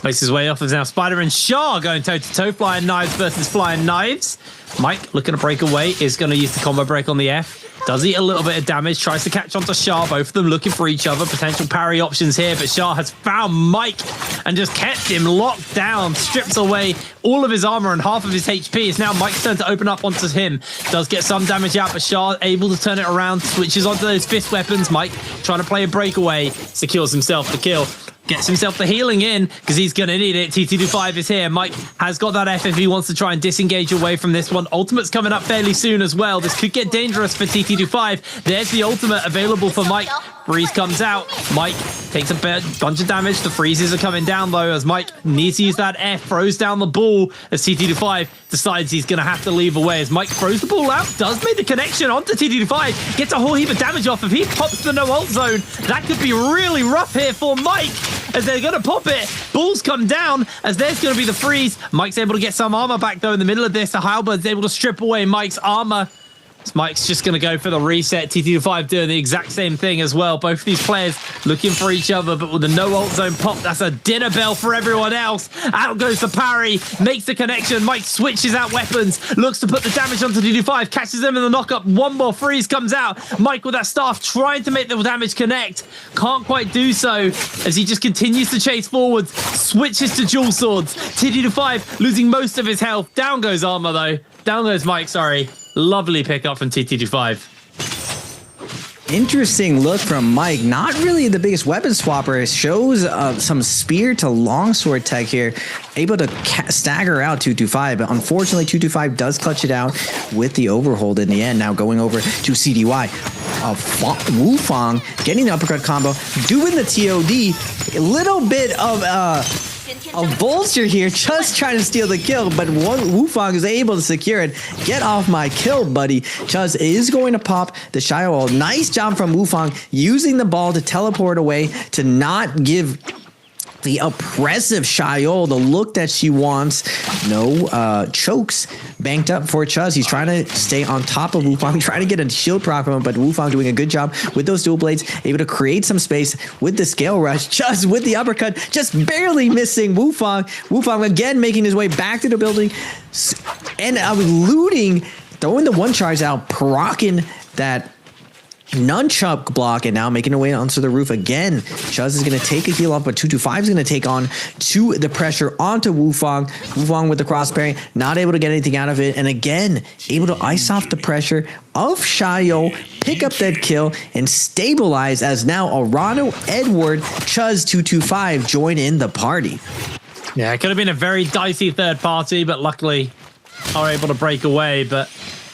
Makes his way off as now Spider and Shah going toe-to-toe. Flying knives versus flying knives. Mike looking to break away. Is going to use the combo break on the F. Does eat a little bit of damage. Tries to catch onto Shah. Both of them looking for each other. Potential parry options here. But Shah has found Mike and just kept him locked down. Strips away all of his armor and half of his HP. It's now Mike's turn to open up onto him. Does get some damage out, but Shah able to turn it around. Switches onto those fist weapons. Mike trying to play a breakaway. Secures himself the kill. Gets himself the healing in because he's going to need it. TT25 is here. Mike has got that F if he wants to try and disengage away from this one. Ultimate's coming up fairly soon as well. This could get dangerous for TT25. There's the ultimate available for Mike. Freeze comes out. Mike takes a bunch of damage. The freezes are coming down though as Mike needs to use that F. Throws down the ball as TT25 decides he's going to have to leave away. As Mike throws the ball out, does make the connection onto TT25. Gets a whole heap of damage off. If he pops the no ult zone, that could be really rough here for Mike. As they're going to pop it. Balls come down as there's going to be the freeze. Mike's able to get some armor back, though, in the middle of this. The Halberd's able to strip away Mike's armor. Mike's just going to go for the reset. TT5 doing the exact same thing as well. Both of these players looking for each other, but with the no ult zone pop, that's a dinner bell for everyone else. Out goes the parry, makes the connection. Mike switches out weapons, looks to put the damage onto TT5, catches them in the knock-up. One more freeze comes out. Mike with that staff trying to make the damage connect. Can't quite do so as he just continues to chase forwards. Switches to dual swords. TT5 losing most of his health. Down goes armor though. Down goes Mike, sorry. Lovely pickup from TT25. Interesting look from Mike. Not really the biggest weapon swapper. Shows some spear to longsword tech here. Able to stagger out 225, but unfortunately 225 does clutch it out with the overhold in the end. Now going over to CDY. Wufang getting the uppercut combo, doing the TOD. A little bit of a vulture here, just trying to steal the kill, but Wufang is able to secure it. Get off my kill, buddy. Chuz is going to pop the Shy Wall. Nice job from Wufang, using the ball to teleport away to not give the oppressive Xiao the look that she wants. No chokes banked up for Chuz. He's trying to stay on top of Wufang, trying to get a shield proc from him, but Wufang doing a good job with those dual blades, able to create some space with the scale rush. Chuz with the uppercut, just barely missing Wufang. Wufang again making his way back to the building and looting, throwing the one charge out, proccing that nunchuck block, and now making her way onto the roof again. Chuz is going to take a heal off, but 225 is going to take on to the pressure onto Wufang. Wufang with the cross parry, not able to get anything out of it, and again able to ice off the pressure of Shayo, pick up that kill, and stabilize as now Arano, Edward, Chuz 225 join in the party. Yeah, it could have been a very dicey third party, but luckily are able to break away. But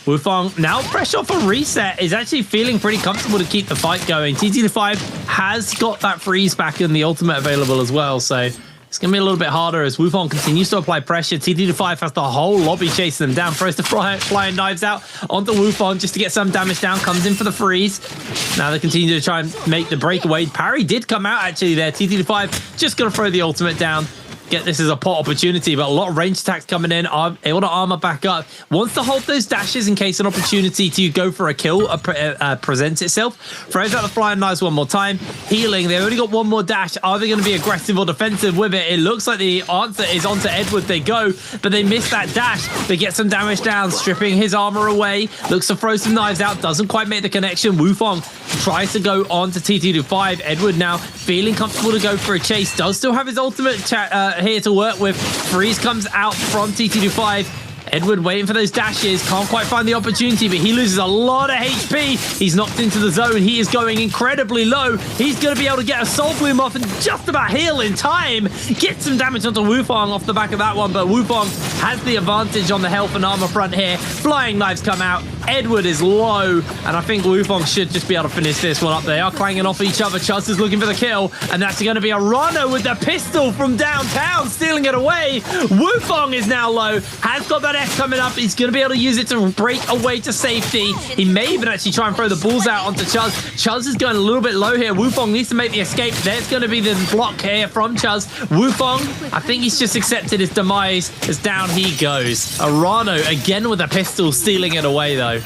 Wufang, now fresh off a reset, is actually feeling pretty comfortable to keep the fight going. TT5 has got that freeze back and the ultimate available as well, so it's going to be a little bit harder as Wufang continues to apply pressure. TT5 has the whole lobby chasing them down, throws the flying knives out onto Wufang just to get some damage down, comes in for the freeze. Now they continue to try and make the breakaway. Parry did come out actually there. TT5 just going to throw the ultimate down. Get this as a pot opportunity, but a lot of range attacks coming in, able to armor back up. Wants to hold those dashes in case an opportunity to go for a kill presents itself. Throws out the flying knives one more time. Healing, they only got one more dash. Are they going to be aggressive or defensive with it? It looks like the answer is onto Edward. They go, but they miss that dash. They get some damage down, stripping his armor away. Looks to throw some knives out, doesn't quite make the connection. Wufang tries to go on to TT5. Edward now feeling comfortable to go for a chase. Does still have his ultimate here to work with. Freeze comes out from TT25. Edward waiting for those dashes. Can't quite find the opportunity, but he loses a lot of HP. He's knocked into the zone. He is going incredibly low. He's going to be able to get a Soul Bloom off and just about heal in time. Get some damage onto Wufong off the back of that one, but Wufong has the advantage on the health and armor front here. Flying Knives come out. Edward is low, and I think Wufong should just be able to finish this one up. They are clanging off each other. Chuz is looking for the kill, and that's going to be a Rano with the pistol from downtown, stealing it away. Wufong is now low, has got that S coming up. He's going to be able to use it to break away to safety. He may even actually try and throw the balls out onto Chuz. Chuz is going a little bit low here. Wufong needs to make the escape. There's going to be the block here from Chuz. Wufong, I think he's just accepted his demise as down he goes. Arano again with a pistol, stealing it away though.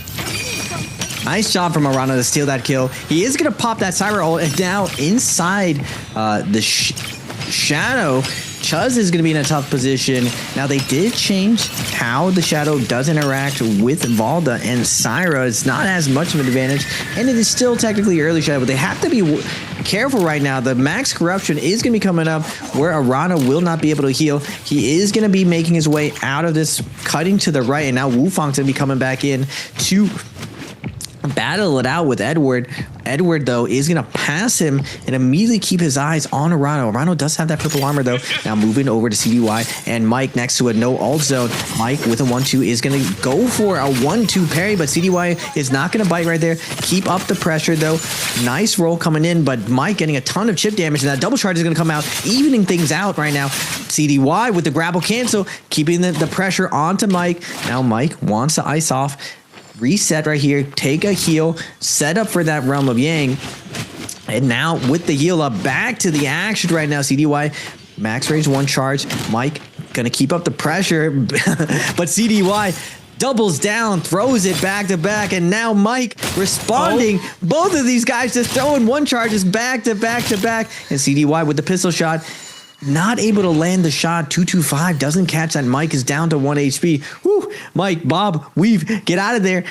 Nice job from Arano to steal that kill. He is going to pop that Cyber ult, and now inside the Shadow, Chuz is going to be in a tough position. Now, they did change how the Shadow does interact with Valda and Syra. It's not as much of an advantage, and it is still technically early Shadow, but they have to be careful right now. The max corruption is going to be coming up where Arano will not be able to heal. He is going to be making his way out of this, cutting to the right, and now Wufong's going to be coming back in to battle it out with Edward. Edward, though, is going to pass him and immediately keep his eyes on Arano. Arano does have that purple armor, though. Now moving over to CDY and Mike next to a no ult zone. Mike with a 1-2 is going to go for a 1-2 parry, but CDY is not going to bite right there. Keep up the pressure, though. Nice roll coming in, but Mike getting a ton of chip damage, and that double charge is going to come out, evening things out right now. CDY with the grapple cancel, keeping the pressure onto Mike. Now Mike wants to ice off. Reset right here, take a heal, set up for that Realm of Yang. And now with the heal up, back to the action right now. CDY, max range 1 charge. Mike gonna keep up the pressure, but CDY doubles down, throws it back to back, and now Mike responding. Both of these guys just throwing 1 charges back to back to back. And CDY with the pistol shot, not able to land the shot. 225 doesn't catch that. Mike is down to 1 HP. Whew. Mike, Bob, Weave, get out of there.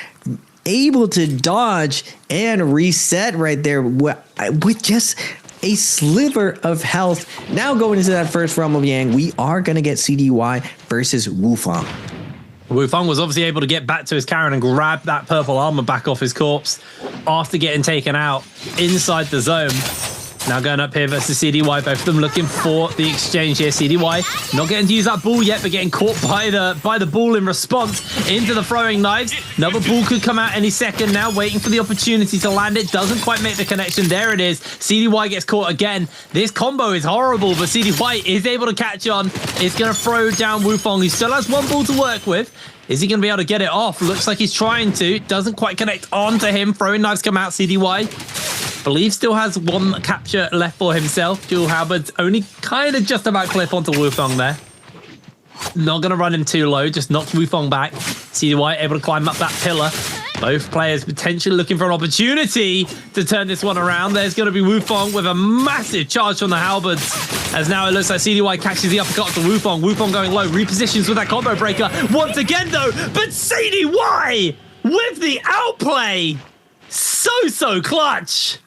Able to dodge and reset right there with just a sliver of health. Now going into that first Realm of Yang, we are going to get CDY versus Wufong. Wufong was obviously able to get back to his Karen and grab that purple armor back off his corpse after getting taken out inside the zone. Now going up here versus CDY, both of them looking for the exchange here. CDY not getting to use that ball yet, but getting caught by the ball in response into the throwing knives. Another ball could come out any second now, waiting for the opportunity to land it. Doesn't quite make the connection. There it is. CDY gets caught again. This combo is horrible, but CDY is able to catch on. It's going to throw down Wufong, who still has 1 ball to work with. Is he going to be able to get it off? Looks like he's trying to. Doesn't quite connect onto him. Throwing knives come out. CDY, believe still has 1 capture left for himself. Dual halberds only kind of just about clip onto Wufong there. Not going to run him too low. Just knocks Wufong back. CDY able to climb up that pillar. Both players potentially looking for an opportunity to turn this one around. There's going to be Wufong with a massive charge from the halberds. As now it looks like CDY catches the uppercut to Wufong. Wufong going low, repositions with that combo breaker. Once again, though, but CDY with the outplay. So clutch.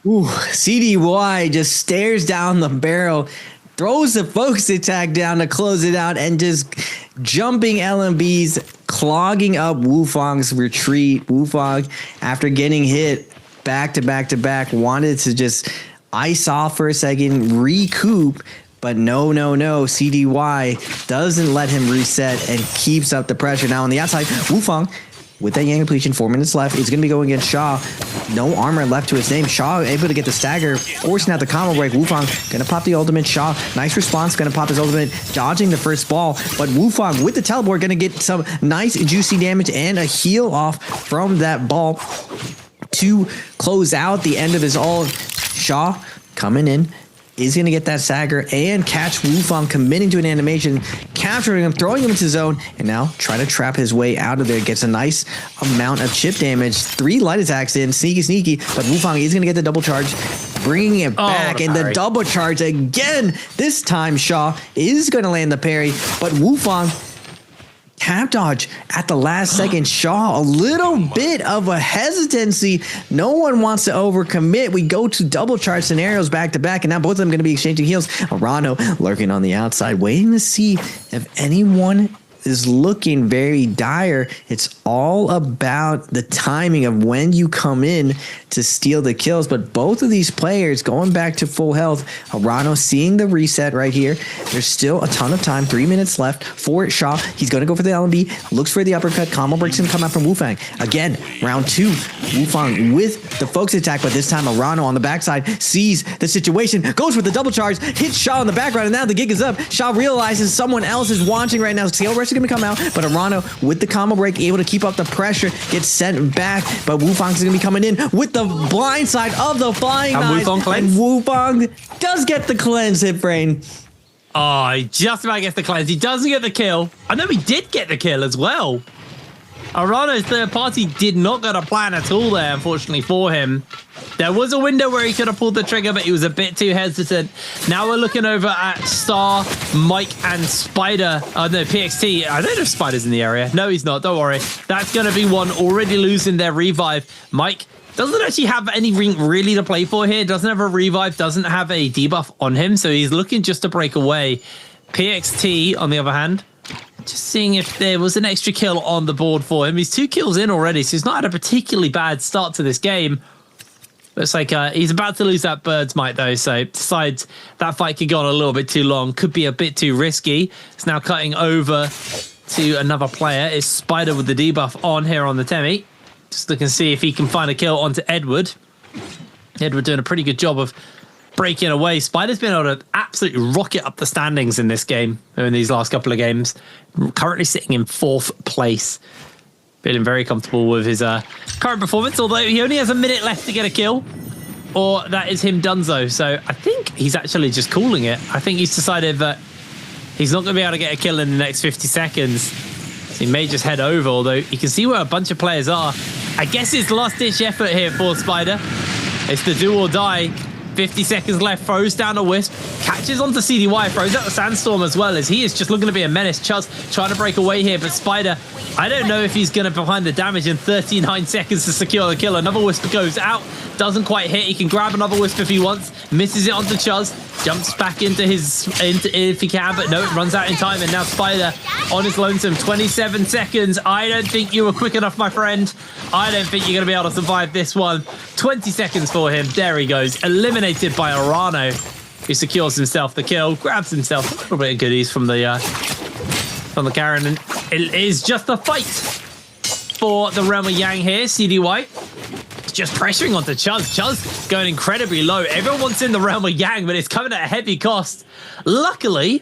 Ooh, CDY just stares down the barrel, throws the focus attack down to close it out, and just jumping LMBs, clogging up Wufong's retreat. Wufong, after getting hit back to back to back, wanted to just ice off for a second, recoup, but no. CDY doesn't let him reset and keeps up the pressure. Now on the outside, Wufong, with that Yang depletion, 4 minutes left, is going to be going against Shaw. No armor left to his name. Shaw able to get the stagger, forcing out the combo break. Wufong going to pop the ultimate. Shaw, nice response, going to pop his ultimate, dodging the first ball. But Wufong with the teleport going to get some nice juicy damage and a heal off from that ball to close out the end of his ult. Shaw coming in, is going to get that stagger and catch Wufong, committing to an animation, capturing him, throwing him into the zone, and now trying to trap his way out of there. Gets a nice amount of chip damage. 3 light attacks in, sneaky, but Wufong is going to get the double charge, bringing it back, and the double charge again. This time Shaw is going to land the parry, but Wufong tap dodge at the last second. Shaw, a little bit of a hesitancy. No one wants to overcommit. We go to double charge scenarios back to back, and now both of them going to be exchanging heals. Arano lurking on the outside, waiting to see if anyone is looking very dire. It's all about the timing of when you come in to steal the kills. But both of these players going back to full health. Arano seeing the reset right here. There's still a ton of time. 3 minutes left for Shaw. He's going to go for the LMB. Looks for the uppercut. Combo breaks going to come out from Wufang. Again, round 2. Wufang with the focus attack, but this time Arano on the backside sees the situation, goes for the double charge, hits Shaw in the background, and now the gig is up. Shaw realizes someone else is watching right now. Scale Rush is going to come out, but Arano with the combo break, able to keep up the pressure, gets sent back, but Wufang is going to be coming in with the blind side of the flying knives, and Wufang does get the cleanse, Hit Brain. Oh, he just about gets the cleanse. He doesn't get the kill. I know he did get the kill as well. Arano's third party did not go to plan at all there, unfortunately for him. There was a window where he could have pulled the trigger, but he was a bit too hesitant. Now we're looking over at Star, Mike, and Spider. Oh, no, PXT. I don't know if Spider's in the area. No, he's not. Don't worry. That's going to be one already losing their revive. Mike doesn't actually have anything really to play for here. Doesn't have a revive, doesn't have a debuff on him, so he's looking just to break away. PXT, on the other hand, just seeing if there was an extra kill on the board for him. He's 2 kills in already, so he's not had a particularly bad start to this game. Looks like he's about to lose that bird's might, though, so decides that fight could go on a little bit too long, could be a bit too risky. It's now cutting over to another player. It's Spider with the debuff on here on the Temi. Just looking to see if he can find a kill onto Edward. Edward doing a pretty good job of breaking away. Spider's been able to absolutely rocket up the standings in this game, in these last couple of games. Currently sitting in 4th place. Feeling very comfortable with his current performance, although he only has a minute left to get a kill, or that is him donezo. So I think he's actually just calling it. I think he's decided that he's not going to be able to get a kill in the next 50 seconds. So he may just head over, although you can see where a bunch of players are. I guess it's last-ditch effort here for Spider. It's the do or die. 50 seconds left, throws down a Wisp, catches onto CDY, throws out the Sandstorm as well, as he is just looking to be a menace. Chuz trying to break away here, but Spider, I don't know if he's going to behind the damage in 39 seconds to secure the kill. Another Wisp goes out, doesn't quite hit. He can grab another Wisp if he wants, misses it onto Chuz, jumps back into if he can, but no, it runs out in time, and now Spider on his lonesome. 27 seconds. I don't think you were quick enough, my friend. I don't think you're going to be able to survive this one. 20 seconds for him. There he goes. Eliminated by Arano, who secures himself the kill, grabs himself a little bit of goodies from the Karen, and it is just a fight for the Realm of Yang here. CDY just pressuring onto Chuz. Chuz going incredibly low. Everyone wants in the Realm of Yang, but it's coming at a heavy cost. Luckily,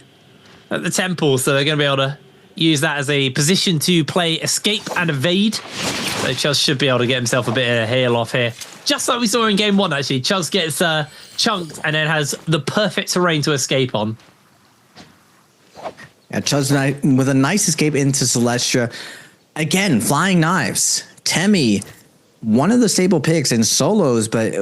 at the temple, so they're going to be able to use that as a position to play escape and evade. So Chuz should be able to get himself a bit of a hail off here. Just like we saw in game 1, actually. Chuz gets chunked and then has the perfect terrain to escape on. Yeah, Chuz with a nice escape into Celestia. Again, flying knives. Temi, one of the stable picks in solos, but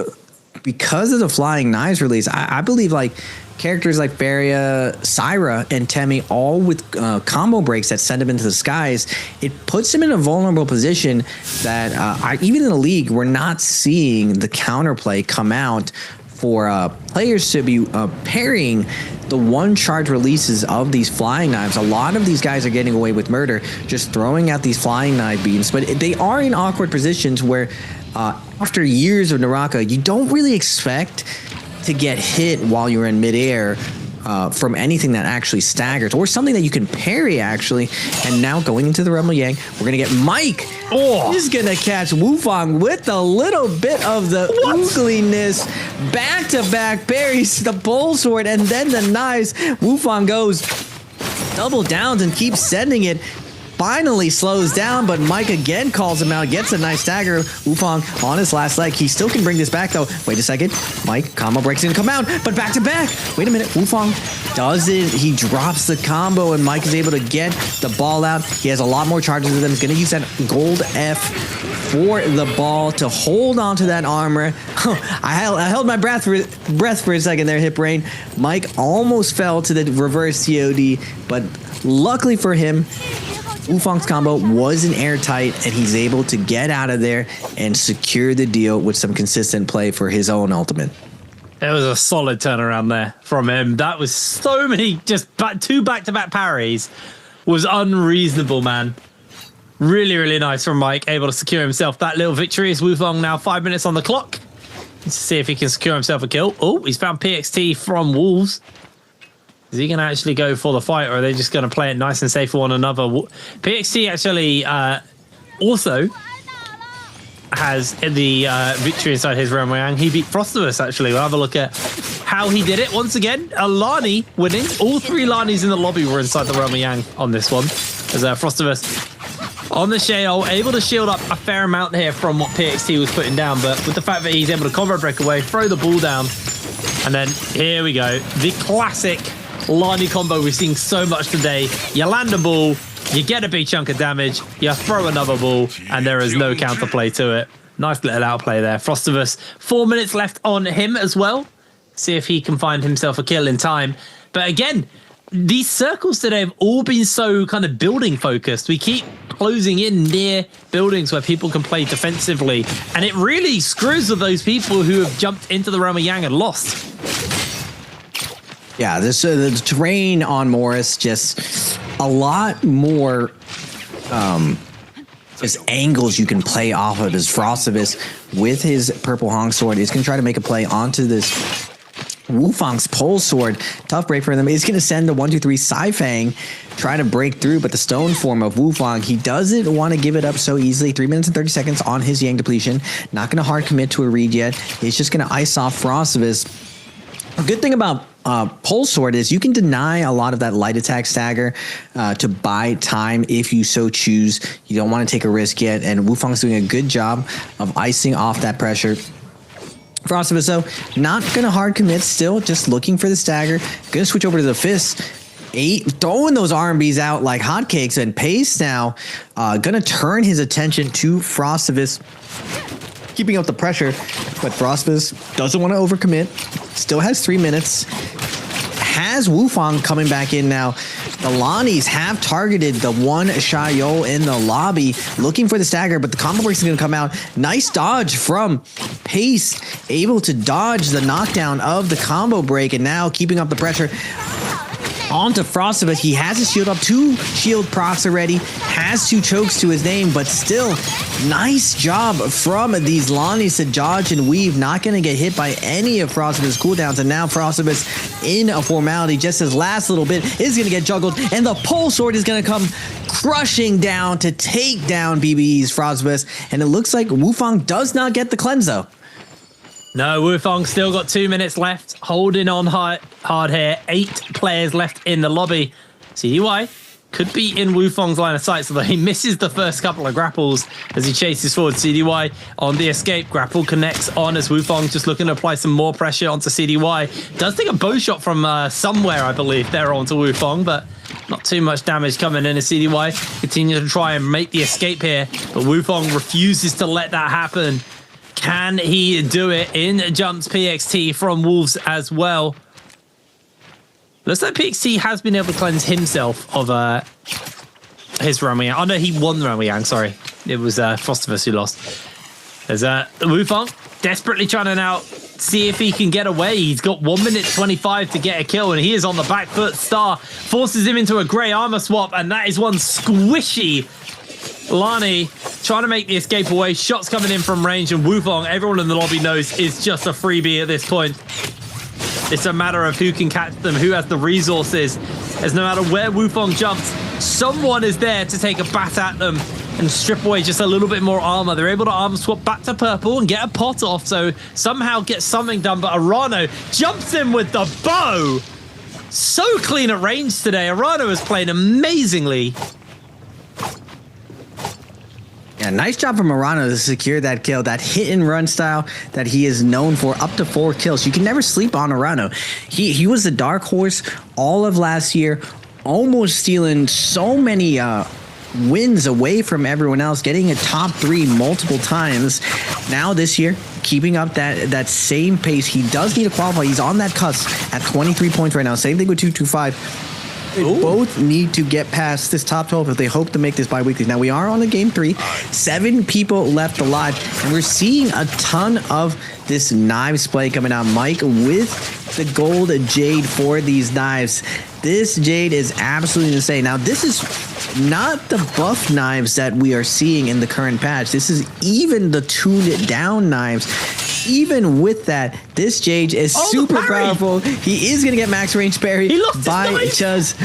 because of the flying knives release, I believe like characters like Faria, Syra, and Temi, all with combo breaks that send him into the skies, it puts him in a vulnerable position that even in the league, we're not seeing the counterplay come out for players to be parrying the one-charge releases of these flying knives. A lot of these guys are getting away with murder, just throwing out these flying knife beams, but they are in awkward positions where after years of Naraka, you don't really expect to get hit while you're in midair from anything that actually staggers or something that you can parry, actually. And now going into the Realm of Yang, we're going to get Mike. Oh, he's going to catch Wufang with a little bit of the oogliness. Back-to-back parries, the pole sword, and then the knives. Wufang goes double downs and keeps sending it. Finally slows down, but Mike again calls him out, gets a nice stagger. Wufang on his last leg. He still can bring this back, though. Wait a second. Mike, combo breaks in, come out, but back to back. Wait a minute. Wufang does it. He drops the combo, and Mike is able to get the ball out. He has a lot more charges with him. He's going to use that gold F for the ball to hold on to that armor. I held my breath for a second there, Hip Brain. Mike almost fell to the reverse COD, but luckily for him, Wufang's combo wasn't airtight, and he's able to get out of there and secure the deal with some consistent play for his own ultimate. It was a solid turnaround there from him. That was so many, just two back-to-back parries. was unreasonable, man. Really, really nice from Mike, able to secure himself that little victory. As Wufong now 5 minutes on the clock. Let's see if he can secure himself a kill. Oh, he's found PXT from Wolves. Is he going to actually go for the fight, or are they just going to play it nice and safe for one another? PXT actually also has the victory inside his realm Yang. He beat Frostivus, actually. We'll have a look at how he did it. Once again, a Lani winning. All three Lanis in the lobby were inside the realm Yang on this one. As Frostivus on the Shale, able to shield up a fair amount here from what PXT was putting down, but with the fact that he's able to combo break away, throw the ball down, and then here we go. The classic Lani combo we've seen so much today. You land a ball, you get a big chunk of damage, you throw another ball, and there is no counterplay to it. Nice little outplay there. Frostivus, 4 minutes left on him as well. See if he can find himself a kill in time. But again, these circles today have all been so kind of building focused. We keep closing in near buildings where people can play defensively, and it really screws with those people who have jumped into the realm of Yang and lost. Yeah, this the terrain on Morris, just a lot more just angles you can play off of. As Frostivus with his purple Hong sword is going to try to make a play onto this Wufang's pole sword. Tough break for them. He's going to send the 1-2-3 Saifang, try to break through, but the stone form of Wufang, he doesn't want to give it up so easily. 3 minutes and 30 seconds on his Yang depletion. Not going to hard commit to a read yet. He's just going to ice off Frostivus. A good thing about pole sword is you can deny a lot of that light attack stagger to buy time if you so choose. You don't want to take a risk yet, and Wufang's doing a good job of icing off that pressure. Frostivus, though, not going to hard commit still, just looking for the stagger. Going to switch over to the fist. Throwing those RMBs out like hotcakes, and Pace now going to turn his attention to Frostivus, keeping up the pressure, but Frostivus doesn't want to overcommit. Still has 3 minutes. Has Wufang coming back in now. The Lanis have targeted the one Shayo in the lobby, looking for the stagger, but the combo break is going to come out. Nice dodge from Pace, able to dodge the knockdown of the combo break, and now keeping up the pressure onto Frostivus. He has his shield up, 2 shield procs already, has 2 chokes to his name, but still, nice job from these Lanis to dodge and weave. Not going to get hit by any of Frostivus' cooldowns, and now Frostivus in a formality, just his last little bit is going to get juggled, and the pole sword is going to come crushing down to take down BBE's Frostivus, and it looks like Wufang does not get the cleanse, though. No, Wufang still got 2 minutes left, holding on hard here. 8 players left in the lobby. CDY could be in Wufang's line of sight, so that he misses the first couple of grapples as he chases forward. CDY on the escape. Grapple connects on as Wufang just looking to apply some more pressure onto CDY. Does take a bow shot from somewhere, I believe, there onto Wufang, but not too much damage coming in as CDY continues to try and make the escape here, but Wufang refuses to let that happen. Can he do it? In jumps PXT from Wolves as well. Looks like PXT has been able to cleanse himself of his realm Yang. Oh no, he won the realm Yang, sorry. It was Frostivus who lost. There's Wufang desperately trying to now see if he can get away. He's got 1 minute 25 to get a kill, and he is on the back foot. Star forces him into a grey armor swap, and that is one squishy Lani trying to make the escape away. Shots coming in from range, and Wufang, everyone in the lobby knows, is just a freebie at this point. It's a matter of who can catch them, who has the resources, as no matter where Wufang jumps, someone is there to take a bat at them and strip away just a little bit more armor. They're able to armor swap back to purple and get a pot off, so somehow get something done, but Arano jumps in with the bow. So clean at range today. Arano is playing amazingly. Yeah, nice job from Arano to secure that kill, that hit and run style that he is known for, up to 4 kills. You can never sleep on Arano. He was the dark horse all of last year, almost stealing so many wins away from everyone else, getting a top 3 multiple times. Now this year, keeping up that same pace. He does need to qualify. He's on that cusp at 23 points right now. Same thing with 225. They both need to get past this top 12 if they hope to make this bi-weekly. Now, we are on a game 3. 7 people left alive, and we're seeing a ton of this knives play coming out. Mike with the gold jade for these knives. This Jade is absolutely insane. Now, this is not the buff knives that we are seeing in the current patch. This is even the tuned down knives. Even with that, this Jade is super powerful. He is going to get max range parry by Chuz.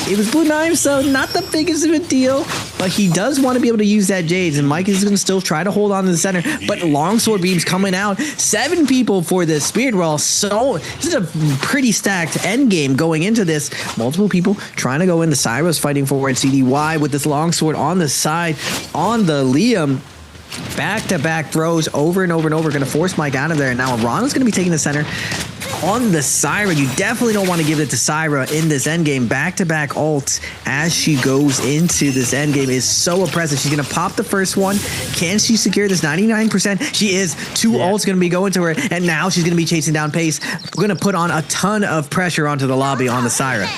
It was blue knives, so not the biggest of a deal, but he does want to be able to use that Jades, and Mike is going to still try to hold on to the center, but longsword beams coming out. 7 people for the Spirit Wall, so this is a pretty stacked end game going into this. Multiple people trying to go in. The Syra's fighting for it. CDY with this longsword on the side, on the Liam. Back-to-back throws over and over and over, going to force Mike out of there, and now Arana's going to be taking the center. On the Syra, you definitely don't want to give it to Syra in this endgame. Back-to-back ults as she goes into this endgame is so oppressive. She's going to pop the first one. Can she secure this 99%? She is. 2 ults going to be going to her, and now she's going to be chasing down Pace. We're going to put on a ton of pressure onto the lobby on the Syra.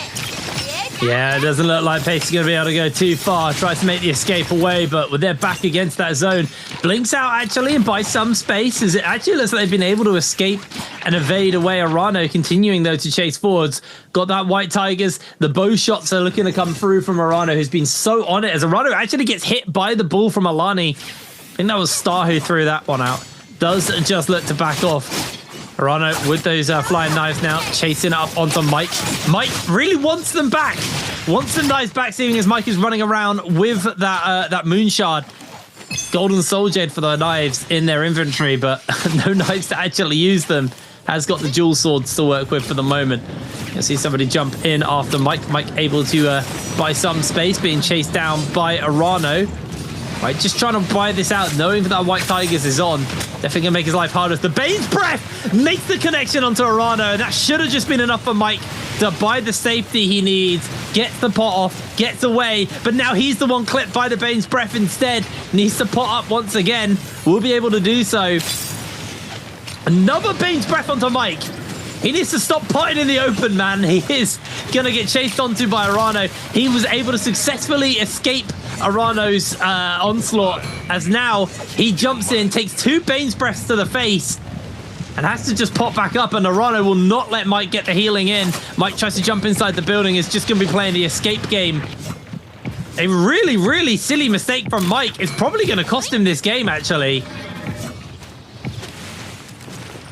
Yeah, it doesn't look like Pace is going to be able to go too far. Tries to make the escape away, but with their back against that zone, blinks out actually and buys some space, as it actually looks like they've been able to escape and evade away. Arano continuing though to chase forwards. Got that White Tigers. The bow shots are looking to come through from Arano, who's been so on it, as Arano actually gets hit by the ball from Alani. I think that was Star who threw that one out. Does just look to back off. Arano with those flying knives now, chasing up onto Mike. Mike really wants them back. Wants the knives back, seeing as Mike is running around with that moon shard. Golden Soul Jade for the knives in their inventory, but no knives to actually use them. Has got the dual swords to work with for the moment. You see somebody jump in after Mike. Mike able to buy some space, being chased down by Arano. Right, just trying to buy this out, knowing that White Tigers is on. Definitely gonna make his life harder. The Bane's Breath makes the connection onto Arano, and that should have just been enough for Mike to buy the safety he needs. Gets the pot off, gets away, but now he's the one clipped by the Bane's Breath instead. Needs to pot up once again. Will be able to do so. Another Bane's Breath onto Mike. He needs to stop potting in the open, man. He is gonna get chased onto by Arano. He was able to successfully escape Arano's onslaught, as now he jumps in, takes 2 Bane's Breaths to the face, and has to just pop back up, and Arano will not let Mike get the healing in. Mike tries to jump inside the building, is just going to be playing the escape game. A really, really silly mistake from Mike is probably going to cost him this game, actually.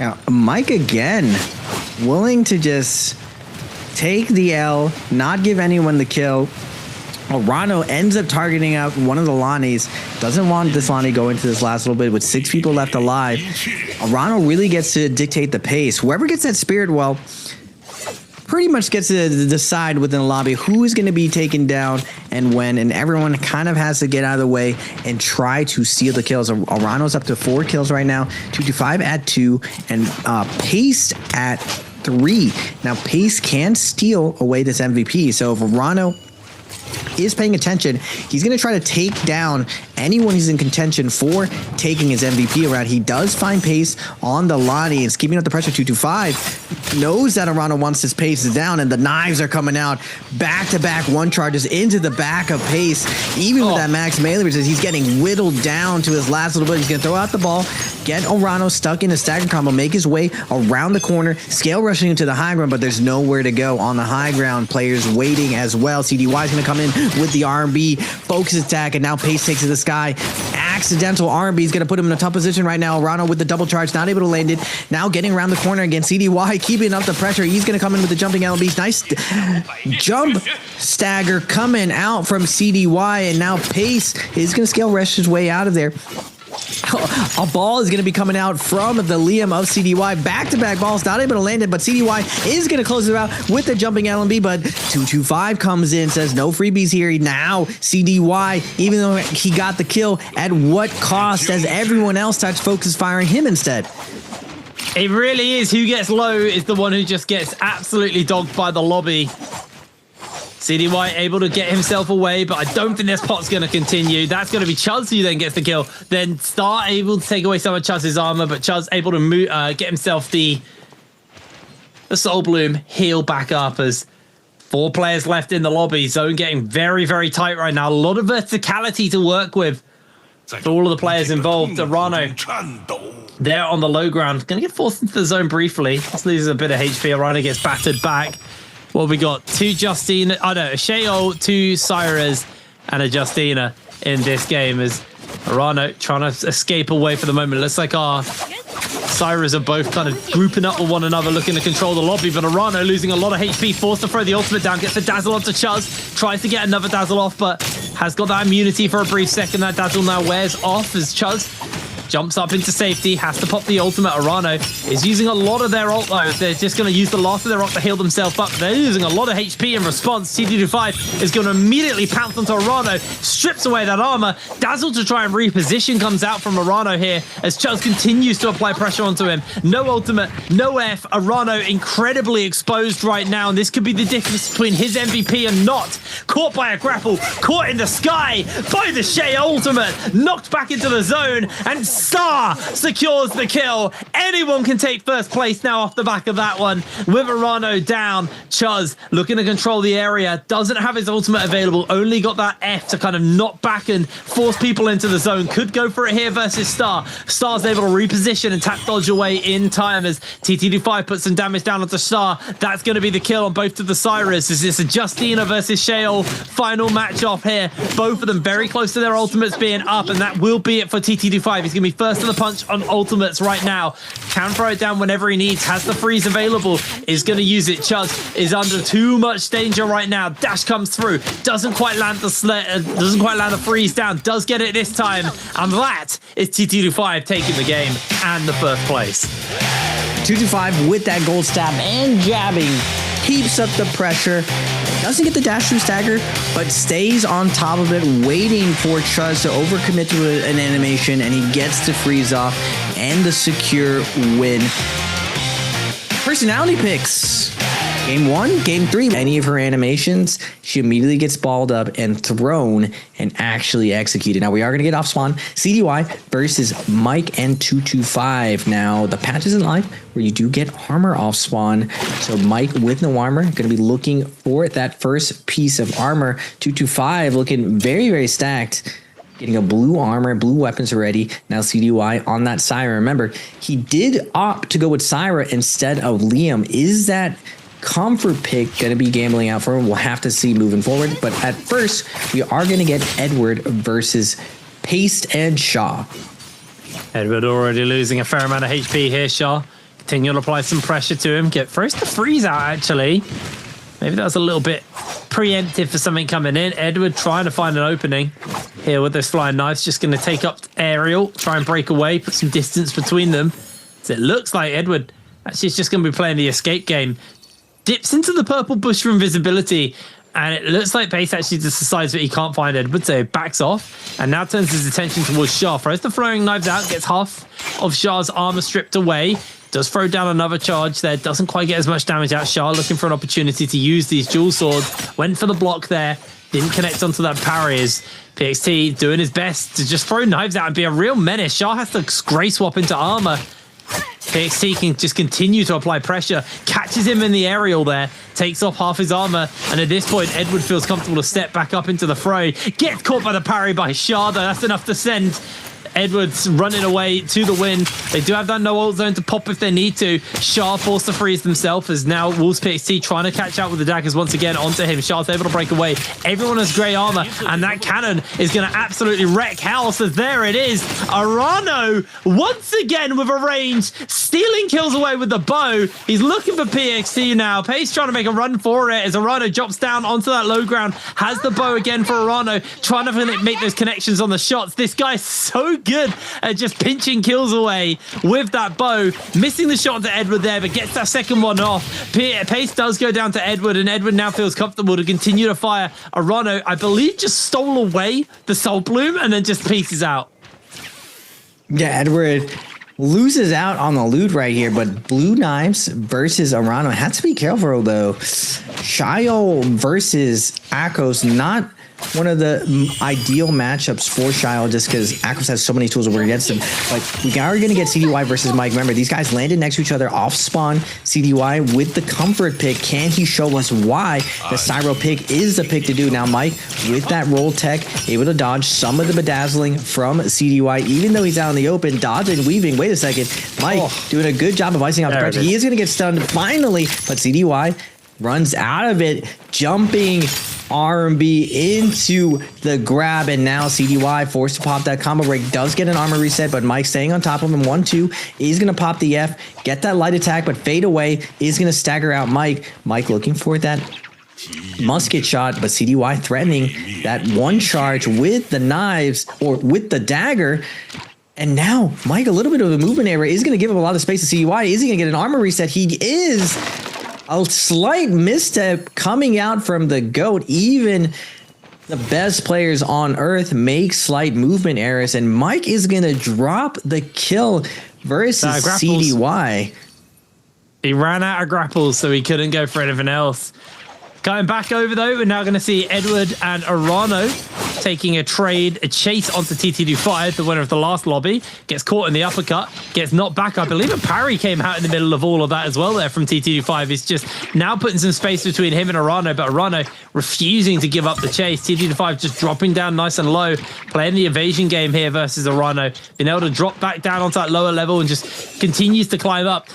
Now, Mike again, willing to just take the L, not give anyone the kill. Arano ends up targeting out one of the Lonnies. Doesn't want this Lonnie go into this last little bit with 6 people left alive. Arano really gets to dictate the pace. Whoever gets that Spirit Well pretty much gets to decide within the lobby who is going to be taken down and when, and everyone kind of has to get out of the way and try to steal the kills. Arano's up to 4 kills right now, 225 at 2, and Pace at 3. Now, Pace can steal away this MVP, so if Arano is paying attention, he's going to try to take down anyone he's in contention for taking his MVP around. He does find Pace on the Lonnie. It's keeping up the pressure. 225 knows that Arano wants his Pace down, and the knives are coming out. Back-to-back one charges into the back of Pace. Even with that max melee resist, he's getting whittled down to his last little bit. He's going to throw out the ball, get Arano stuck in a stagger combo, make his way around the corner, scale rushing into the high ground, but there's nowhere to go on the high ground. Players waiting as well. CDY is going to come in with the R&B focus attack, and now Pace takes to the sky. Accidental R&B is going to put him in a tough position right now. Arano with the double charge, not able to land it. Now getting around the corner again. CDY keeping up the pressure. He's going to come in with the jumping LBs. Nice jump stagger coming out from CDY, and now Pace is going to scale rush his way out of there. A ball is going to be coming out from the Liam of CDY. Back-to-back balls, not able to land it, but CDY is going to close it out with the jumping LMB, but 225 comes in, says no freebies here. Now, CDY, even though he got the kill, at what cost, as everyone else starts focus firing him instead? It really is. Who gets low is the one who just gets absolutely dogged by the lobby. CDY able to get himself away, but I don't think this pot's going to continue. That's going to be Chuz who then gets the kill. Then Star able to take away some of Chuz's armor, but Chuz able to get himself the Soul Bloom heal back up, as 4 players left in the lobby. Zone getting very, very tight right now. A lot of verticality to work with for all of the players involved. Arano there on the low ground. Going to get forced into the zone briefly. This loses a bit of HP. Arano gets battered back. Well, we got two Justina, a Sheol, two Cyrus, and a Justina in this game as Arano trying to escape away for the moment. Looks like our Cyrus are both kind of grouping up with one another, looking to control the lobby, but Arano losing a lot of HP, forced to throw the ultimate down, gets the dazzle onto Chuz, tries to get another dazzle off, but has got that immunity for a brief second. That dazzle now wears off as Chuz jumps up into safety, has to pop the ultimate. Arano is using a lot of their ult though. They're just going to use the last of their ult to heal themselves up. They're using a lot of HP in response. TT25 is going to immediately pounce onto Arano, strips away that armor. Dazzle to try and reposition comes out from Arano here as Chuz continues to apply pressure onto him. No ultimate, no F. Arano incredibly exposed right now, and this could be the difference between his MVP and not. Caught by a grapple, caught in the sky by the Shay ultimate, knocked back into the zone, and Star secures the kill. Anyone can take first place now off the back of that one. With Arano down, Chuz looking to control the area, doesn't have his ultimate available, only got that F to kind of knock back and force people into the zone. Could go for it here versus Star. Star's able to reposition and tap dodge away in time as TTD5 puts some damage down onto Star. That's going to be the kill on both of the Cyrus. Is this a Justina versus Sheol final match off here? Both of them very close to their ultimates being up, and that will be it for TTD5. He's going to be first to the punch on ultimates right now. Can throw it down whenever he needs. Has the freeze available. Is going to use it. Chuz is under too much danger right now. Dash comes through. Doesn't quite land the freeze down. Does get it this time. And that is TT25 taking the game and the first place. 225 with that gold stab and jabbing. Keeps up the pressure. Doesn't get the dash through stagger, but stays on top of it, waiting for Chuz to overcommit to an animation, and he gets to freeze off and the secure win. Personality picks. Game 1, Game 3, any of her animations, she immediately gets balled up and thrown and actually executed. Now, we are going to get off spawn. CDY versus Mike and 225. Now, the patch isn't live where you do get armor off spawn. So, Mike with no armor, going to be looking for that first piece of armor. 225 looking very, very stacked. Getting a blue armor, blue weapons already. Now CDY on that Syra. Remember, he did opt to go with Syra instead of Liam. Is that comfort pick going to be gambling out for him? We'll have to see moving forward. But at first, we are going to get Edward versus Paste and Shaw. Edward already losing a fair amount of HP here. Shaw continue to apply some pressure to him. Throws the freeze out, actually. Maybe that was a little bit preemptive for something coming in. Edward trying to find an opening here with those flying knives. Just going to take up Aerial, try and break away, put some distance between them. So it looks like Edward actually is just going to be playing the escape game. Dips into the purple bush for invisibility, and it looks like Pace actually just decides that he can't find Edward, so backs off, and now turns his attention towards Shah. Throws the throwing knives out, gets half of Shah's armor stripped away, does throw down another charge there, doesn't quite get as much damage out. Shah looking for an opportunity to use these dual swords, went for the block there, didn't connect onto that parry. As PXT doing his best to just throw knives out and be a real menace. Shah has to gray swap into armor. PXT can just continue to apply pressure, catches him in the aerial there, takes off half his armor, and at this point, Edward feels comfortable to step back up into the fray. Gets caught by the parry by Shah, though. That's enough to send Edwards running away to the win. They do have that no ult zone to pop if they need to. Shah forced to freeze themselves as now Wolves PXT trying to catch up with the daggers once again onto him. Shah's able to break away. Everyone has grey armor, and that cannon is going to absolutely wreck house as there it is. Arano once again with a range, stealing kills away with the bow. He's looking for PXT now. Pace trying to make a run for it as Arano drops down onto that low ground. Has the bow again for Arano, trying to make those connections on the shots. This guy's so good at just pinching kills away with that bow. Missing the shot to Edward there, but gets that second one off. Pace does go down to Edward, and Edward now feels comfortable to continue to fire. Arano, I believe, just stole away the Soul Bloom and then just pieces out. Yeah, Edward loses out on the loot right here, but Blue Knives versus Arano. Had to be careful, though. Shio versus Akos, not one of the ideal matchups for Shio, just because Akos has so many tools to work against him. But we are going to get CDY versus Mike. Remember, these guys landed next to each other off spawn. CDY with the comfort pick. Can he show us why the Cyro pick is the pick to do? Now, Mike, with that roll tech, able to dodge some of the bedazzling from CDY, even though he's out in the open, dodging, weaving. Wait a second. Mike doing a good job of icing out the party. He is going to get stunned finally, but CDY runs out of it, jumping R&B into the grab, and now CDY forced to pop that combo break, does get an armor reset, but Mike staying on top of him. 1-2 is going to pop the F, get that light attack, but fade away is going to stagger out Mike. Mike looking for that musket shot, but CDY threatening that one charge with the knives or with the dagger. And now Mike, a little bit of a movement error is going to give him a lot of space to CDY. Is he going to get an armor reset? He is. A slight misstep coming out from the GOAT. Even the best players on earth make slight movement errors, and Mike is going to drop the kill versus CDY. He ran out of grapples, so he couldn't go for anything else. Going back over, though, we're now going to see Edward and Arano taking a chase onto TT25, the winner of the last lobby. Gets caught in the uppercut, gets knocked back. I believe a parry came out in the middle of all of that as well there from TT25. It's just now putting some space between him and Arano, but Arano refusing to give up the chase. TT25 just dropping down nice and low, playing the evasion game here versus Arano. Being able to drop back down onto that lower level and just continues to climb up.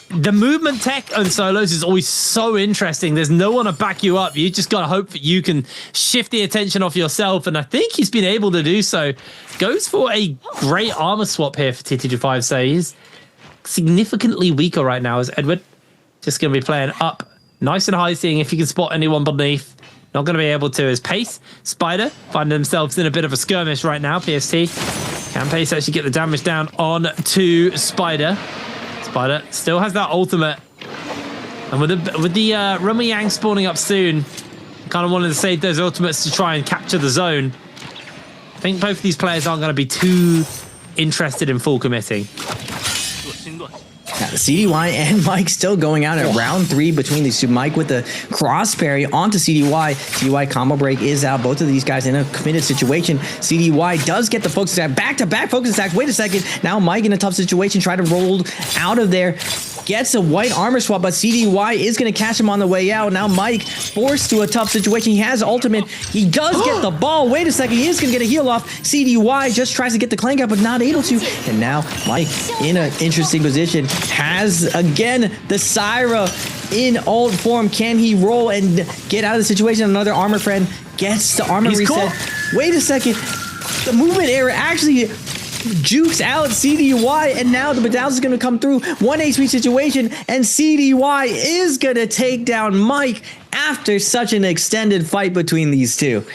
The movement tech on solos is always so interesting. There's no one to back you up. You just got to hope that you can shift the attention off yourself, and I think he's been able to do so. Goes for a great armor swap here for TT25, so he's significantly weaker right now as Edward. Just going to be playing up nice and high, seeing if he can spot anyone beneath. Not going to be able to as Pace, Spider find themselves in a bit of a skirmish right now. PST, can Pace actually get the damage down on to Spider? Spider still has that ultimate, and with the Rummy Yang spawning up soon, kind of wanted to save those ultimates to try and capture the zone. I think both of these players aren't going to be too interested in full committing. CDY and Mike still going out at round 3 between these two. Mike with the cross parry onto CDY. CDY combo break is out. Both of these guys in a committed situation. CDY does get the focus attack. Back-to-back focus attacks. Wait a second. Now Mike in a tough situation. Try to roll out of there. Gets a white armor swap, but CDY is going to catch him on the way out. Now Mike forced to a tough situation. He has ultimate. He does get the ball. Wait a second. He is going to get a heal off. CDY just tries to get the clank out, but not able to. And now Mike in an interesting position. Has, again, the Syra in ult form. Can he roll and get out of the situation? Another armor friend gets the armor reset. Caught. Wait a second. The movement error actually jukes out CDY, and now the Badals is going to come through. 1 HP situation, and CDY is going to take down Mike after such an extended fight between these two.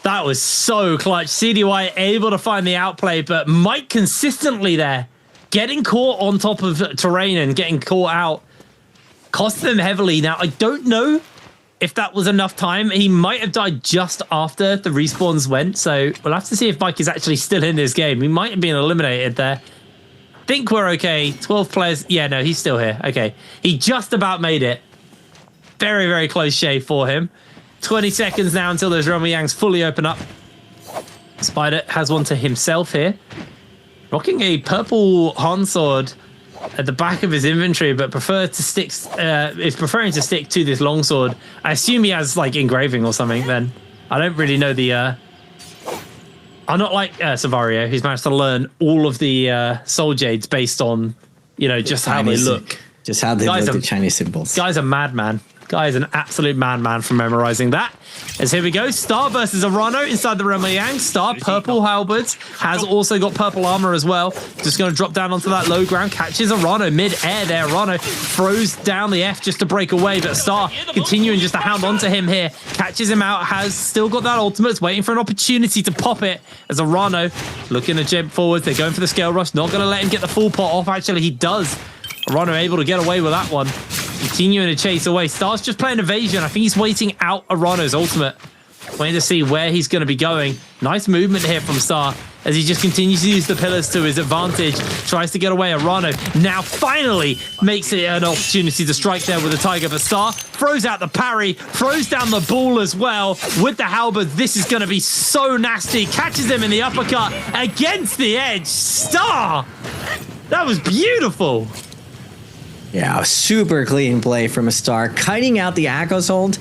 That was so clutch. CDY able to find the outplay, but Mike consistently there. Getting caught on top of terrain and getting caught out cost them heavily. Now, I don't know if that was enough time. He might have died just after the respawns went, so we'll have to see if Mike is actually still in this game. He might have been eliminated there. I think we're okay. 12 players. Yeah, no, he's still here. Okay. He just about made it. Very, very close shave for him. 20 seconds now until those Rummy Yangs fully open up. Spider has one to himself here. Rocking a purple Han sword at the back of his inventory, but is preferring to stick to this longsword. I assume he has like engraving or something then. I don't really know the... I'm not like Savario, who's managed to learn all of the soul jades based on, just how they look. Just how they look, the Chinese symbols. Guy's a madman. Guy is an absolute madman for memorizing that. As here we go, Star versus Arano inside the realm of Yang. Star, purple halberds, has also got purple armor as well. Just going to drop down onto that low ground, catches Arano mid-air there. Arano throws down the F just to break away, but Star continuing just to hound onto him here. Catches him out, has still got that ultimate, is waiting for an opportunity to pop it as Arano looking to jump forwards. They're going for the scale rush, not going to let him get the full pot off. Actually, he does. Arano able to get away with that one. Continuing to chase away. Star's just playing evasion. I think he's waiting out Arano's ultimate. Waiting to see where he's going to be going. Nice movement here from Star as he just continues to use the pillars to his advantage. Tries to get away. Arano now finally makes it an opportunity to strike there with the Tiger. But Star throws out the parry, throws down the ball as well with the halberd. This is going to be so nasty. Catches him in the uppercut against the edge. Star! That was beautiful. Yeah, super clean play from a Star, cutting out the Akos hold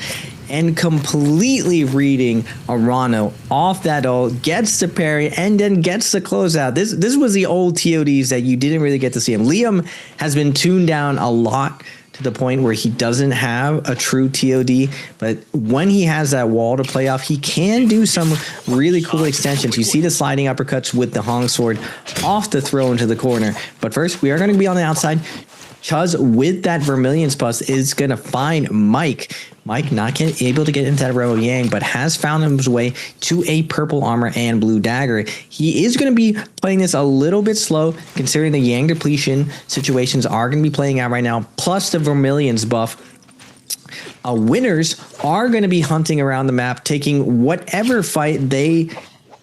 and completely reading Arano off that ult, gets the parry, and then gets the closeout. This was the old TODs that you didn't really get to see him. Liam has been tuned down a lot to the point where he doesn't have a true TOD, but when he has that wall to play off, he can do some really cool extensions. You see the sliding uppercuts with the Hong Sword off the throw into the corner. But first, we are going to be on the outside. Chuz with that Vermilion's Plus is going to find Mike. Mike not able to get into that Rebel Yang, but has found his way to a purple armor and blue dagger. He is going to be playing this a little bit slow, considering the Yang depletion situations are going to be playing out right now, plus the Vermilion's buff. Winners are going to be hunting around the map, taking whatever fight they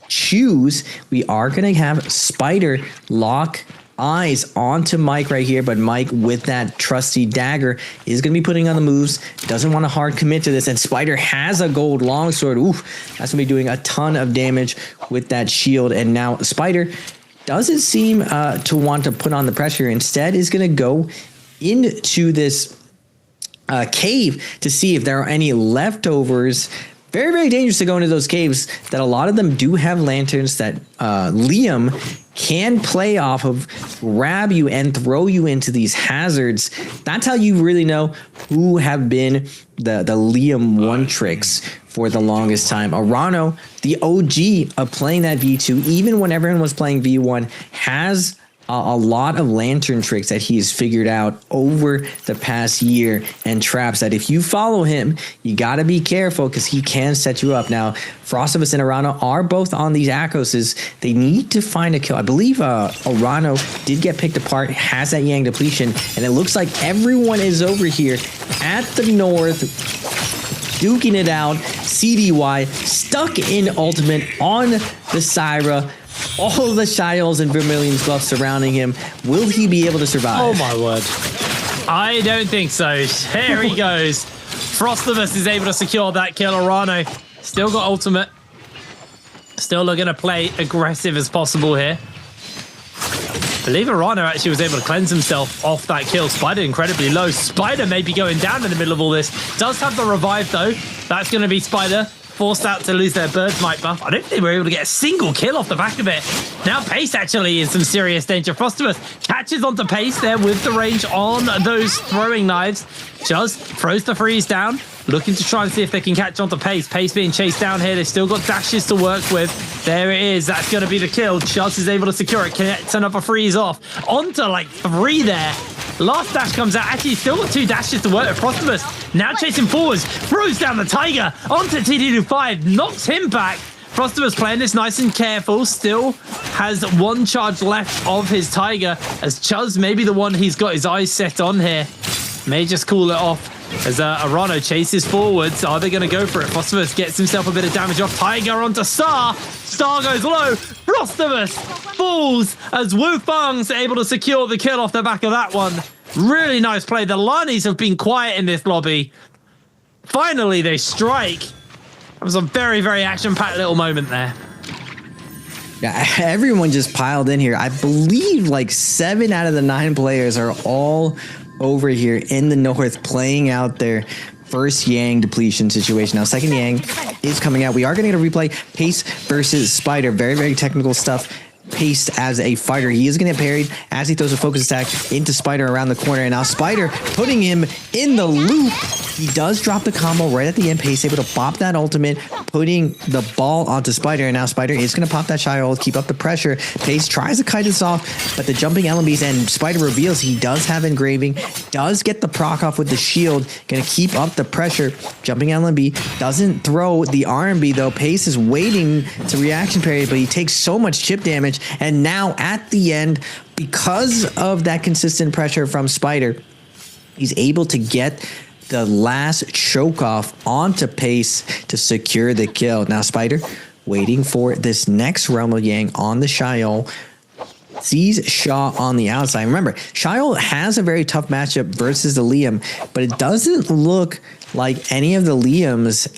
choose. We are going to have Spider lock eyes onto Mike right here, but Mike with that trusty dagger is going to be putting on the moves, doesn't want to hard commit to this, and Spider has a gold longsword. Oof, that's going to be doing a ton of damage with that shield, and now Spider doesn't seem to want to put on the pressure. Instead is going to go into this cave to see if there are any leftovers. Very, very dangerous to go into those caves that a lot of them do have lanterns that Liam can play off of, grab you and throw you into these hazards. That's how you really know who have been the Liam one tricks for the longest time. Arano, the OG of playing that V2, even when everyone was playing V1, has a lot of lantern tricks that he's figured out over the past year, and traps that if you follow him, you got to be careful because he can set you up. Now, Frostivus and Arano are both on these Akoses. They need to find a kill. I believe Arano did get picked apart, has that Yang depletion, and it looks like everyone is over here at the north, duking it out. CDY stuck in ultimate on the Syra. All the Shiles and Vermilion's buffs surrounding him. Will he be able to survive? Oh my word. I don't think so. Here he goes. Frostivus is able to secure that kill. Arano still got ultimate. Still looking to play aggressive as possible here. I believe Arano actually was able to cleanse himself off that kill. Spider incredibly low. Spider may be going down in the middle of all this. Does have the revive though. That's going to be Spider forced out to lose their Bird's Might buff. I don't think they were able to get a single kill off the back of it. Now Pace actually in some serious danger. Frostivus catches onto Pace there with the range on those throwing knives. Just throws the freeze down, looking to try and see if they can catch onto Pace. Pace being chased down here. They've still got dashes to work with. There it is. That's going to be the kill. Chuz is able to secure it. Connects another freeze off. Onto like 3 there. Last dash comes out. Actually, still got 2 dashes to work with. Frostivus now chasing forwards. Throws down the Tiger. Onto TD25. Knocks him back. Frostivus playing this nice and careful. Still has 1 charge left of his Tiger. As Chuz may be the one he's got his eyes set on here. May just cool it off. As Arano chases forwards. Are they going to go for it? Frostivus gets himself a bit of damage off. Tiger onto Star. Star goes low. Frostivus falls as Wu Fang's able to secure the kill off the back of that one. Really nice play. The Lanis have been quiet in this lobby. Finally, they strike. That was a very, very action-packed little moment there. Yeah, everyone just piled in here. I believe like 7 out of the 9 players are all over here in the north playing out their first Yang depletion situation. Now, second Yang is coming out. We are going to get a replay. Pace versus Spider. Very, very technical stuff. Pace as a fighter. He is going to get parried as he throws a focus attack into Spider around the corner. And now Spider putting him in the loop. He does drop the combo right at the end. Pace able to pop that ultimate, putting the ball onto Spider. And now Spider is going to pop that shy ult, keep up the pressure. Pace tries to kite this off, but the jumping LMBs, and Spider reveals he does have engraving, does get the proc off with the shield, going to keep up the pressure. Jumping LMB doesn't throw the RMB though. Pace is waiting to reaction parry, but he takes so much chip damage. And now at the end, because of that consistent pressure from Spider, he's able to get the last choke off onto Pace to secure the kill. Now Spider waiting for this next Realm of Yang on the Shiol. Sees Shaw on the outside. Remember, Shiol has a very tough matchup versus the Liam, but it doesn't look like any of the Liams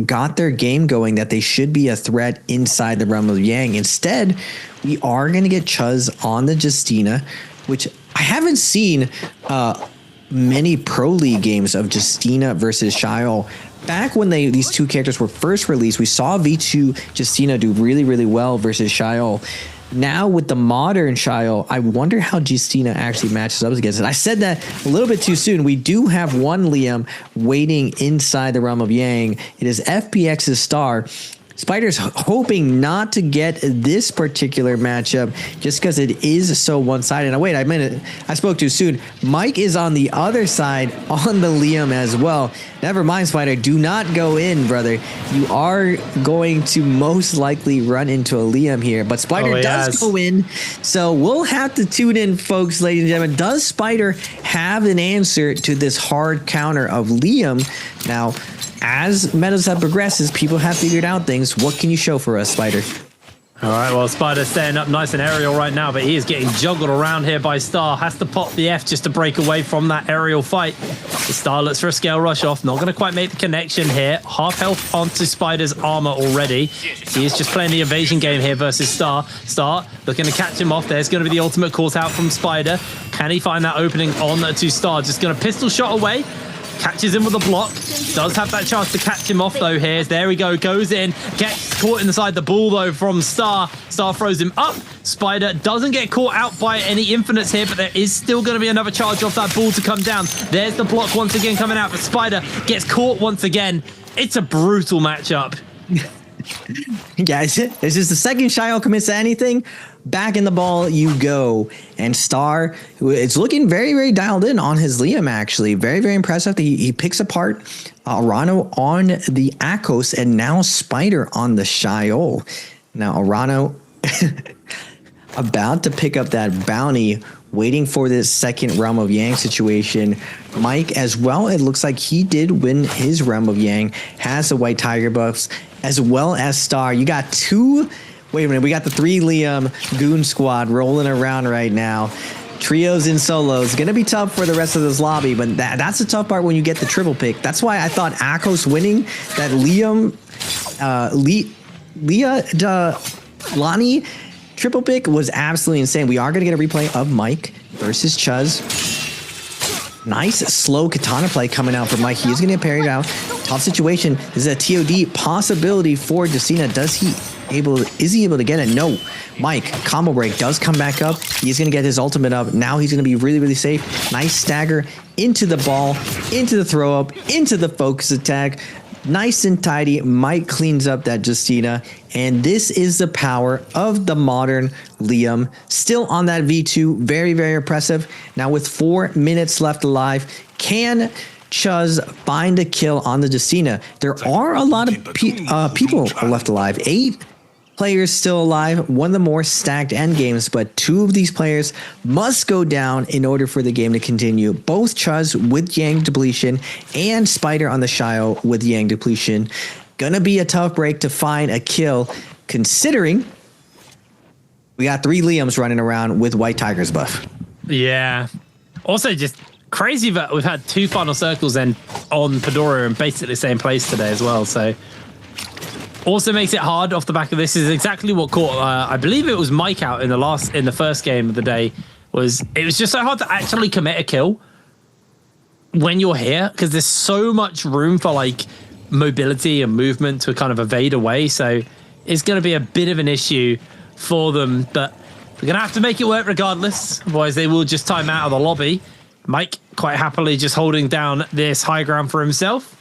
got their game going that they should be a threat inside the Realm of Yang. Instead, we are going to get Chuz on the Justina, which I haven't seen many Pro League games of Justina versus Shiol. Back when these two characters were first released, we saw V2 Justina do really, really well versus Shiol. Now with the modern Shio, I wonder how Justina actually matches up against it. I said that a little bit too soon. We do have one Liam waiting inside the realm of Yang. It is FPX's Star. Spider's hoping not to get this particular matchup just because it is so one-sided. Now, wait, I spoke too soon. Mike is on the other side on the Liam as well. Never mind, Spider. Do not go in, brother. You are going to most likely run into a Liam here, but Spider does go in. So we'll have to tune in, folks, ladies and gentlemen. Does Spider have an answer to this hard counter of Liam? Now, as metas have progresses, people have figured out things. What can you show for us, Spider? All right, well, Spider's staying up nice and aerial right now, but he is getting juggled around here by Star. Has to pop the F just to break away from that aerial fight. The Star looks for a scale rush off. Not going to quite make the connection here. Half health onto Spider's armor already. He is just playing the evasion game here versus Star. Star looking to catch him off. There's going to be the ultimate caught out from Spider. Can he find that opening on to Star? Just going to pistol shot away. Catches him with a block. Does have that chance to catch him off, though, here. There we go. Goes in. Gets caught inside the ball, though, from Star. Star throws him up. Spider doesn't get caught out by any infinites here, but there is still going to be another charge off that ball to come down. There's the block once again coming out, but Spider gets caught once again. It's a brutal matchup. Guys, this is the second Shio commits to anything. Back in the ball you go. And Star, it's looking very, very dialed in on his Liam, actually. Very, very impressive. He picks apart Arano on the Akos and now Spider on the Shio. Now Arano about to pick up that bounty, waiting for this second Realm of Yang situation. Mike, as well, it looks like he did win his Realm of Yang, has the White Tiger buffs, as well as Star. You got two... Wait a minute, we got the 3 Liam Goon Squad rolling around right now. Trios and solos. Going to be tough for the rest of this lobby, but that's the tough part when you get the triple pick. That's why I thought Akos winning that Liam, Lonnie triple pick was absolutely insane. We are going to get a replay of Mike versus Chuz. Nice slow katana play coming out for Mike. He is going to get parried out. Tough situation. This is a TOD possibility for Justina. Is he able to get it? No. Mike, combo break does come back up. He's going to get his ultimate up. Now he's going to be really, really safe. Nice stagger into the ball, into the throw up, into the focus attack. Nice and tidy. Mike cleans up that Justina. And this is the power of the modern Liam. Still on that V2. Very, very impressive. Now with 4 minutes left alive, can Chuz find a kill on the Justina? There are a lot of people left alive. 8 players still alive, one of the more stacked end games, but 2 of these players must go down in order for the game to continue. Both Chuz with Yang depletion and Spider on the Shio with Yang depletion. Gonna be a tough break to find a kill, considering we got 3 Liams running around with White Tiger's buff. Yeah. Also, just crazy that we've had 2 final circles and on Pedora in basically the same place today as well, so also makes it hard off the back of this. Is exactly what caught I believe it was Mike out in the first game of the day. It was just so hard to actually commit a kill when you're here, because there's so much room for like mobility and movement to kind of evade away, so it's going to be a bit of an issue for them, but they're going to have to make it work regardless, otherwise they will just time out of the lobby. Mike quite happily just holding down this high ground for himself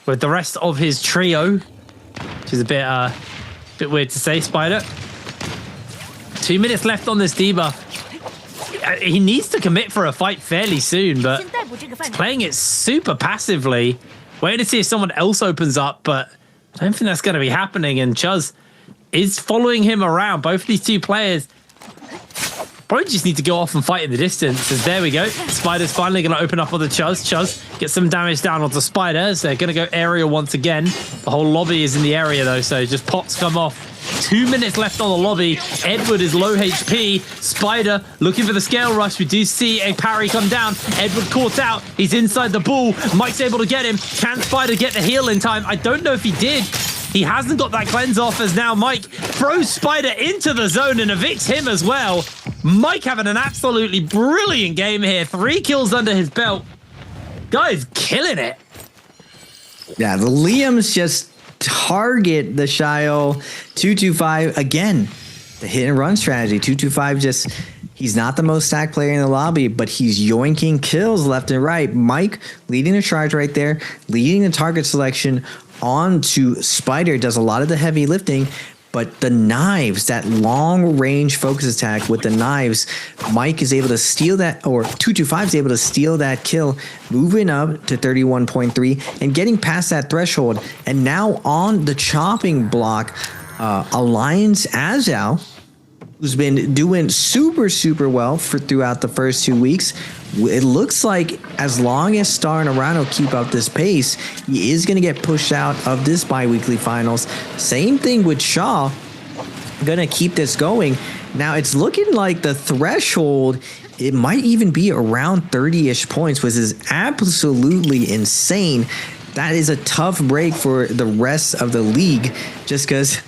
with the rest of his trio, which is a bit weird to say. Spider, 2 minutes left on this debuff. He needs to commit for a fight fairly soon, but he's playing it super passively, waiting to see if someone else opens up, but I don't think that's going to be happening, and Chuz is following him around. Both of these 2 players probably just need to go off and fight in the distance. As there we go. Spider's finally going to open up on the Chuz. Chuz gets some damage down onto Spider. So they're going to go aerial once again. The whole lobby is in the area, though, so just pots come off. 2 minutes left on the lobby. Edward is low HP. Spider looking for the scale rush. We do see a parry come down. Edward caught out. He's inside the ball. Mike's able to get him. Can Spider get the heal in time? I don't know if he did. He hasn't got that cleanse off, as now Mike throws Spider into the zone and evicts him as well. Mike having an absolutely brilliant game here. 3 kills under his belt. Guy's killing it. Yeah, the Liams just target the Shio 225 again. The hit and run strategy. 225 just, he's not the most stacked player in the lobby, but he's yoinking kills left and right. Mike leading the charge right there, leading the target selection on to Spider, does a lot of the heavy lifting. But the knives, that long range focus attack with the knives, Mike is able to steal that, or 225 is able to steal that kill, moving up to 31.3 and getting past that threshold. And now on the chopping block, Alliance Azal, who's been doing super well for throughout the first 2 weeks. It looks like as long as Star and Arano keep up this pace, he is going to get pushed out of this bi-weekly finals. Same thing with Shaw. Going to keep this going. Now it's looking like the threshold, it might even be around 30-ish points, which is absolutely insane. That is a tough break for the rest of the league, just because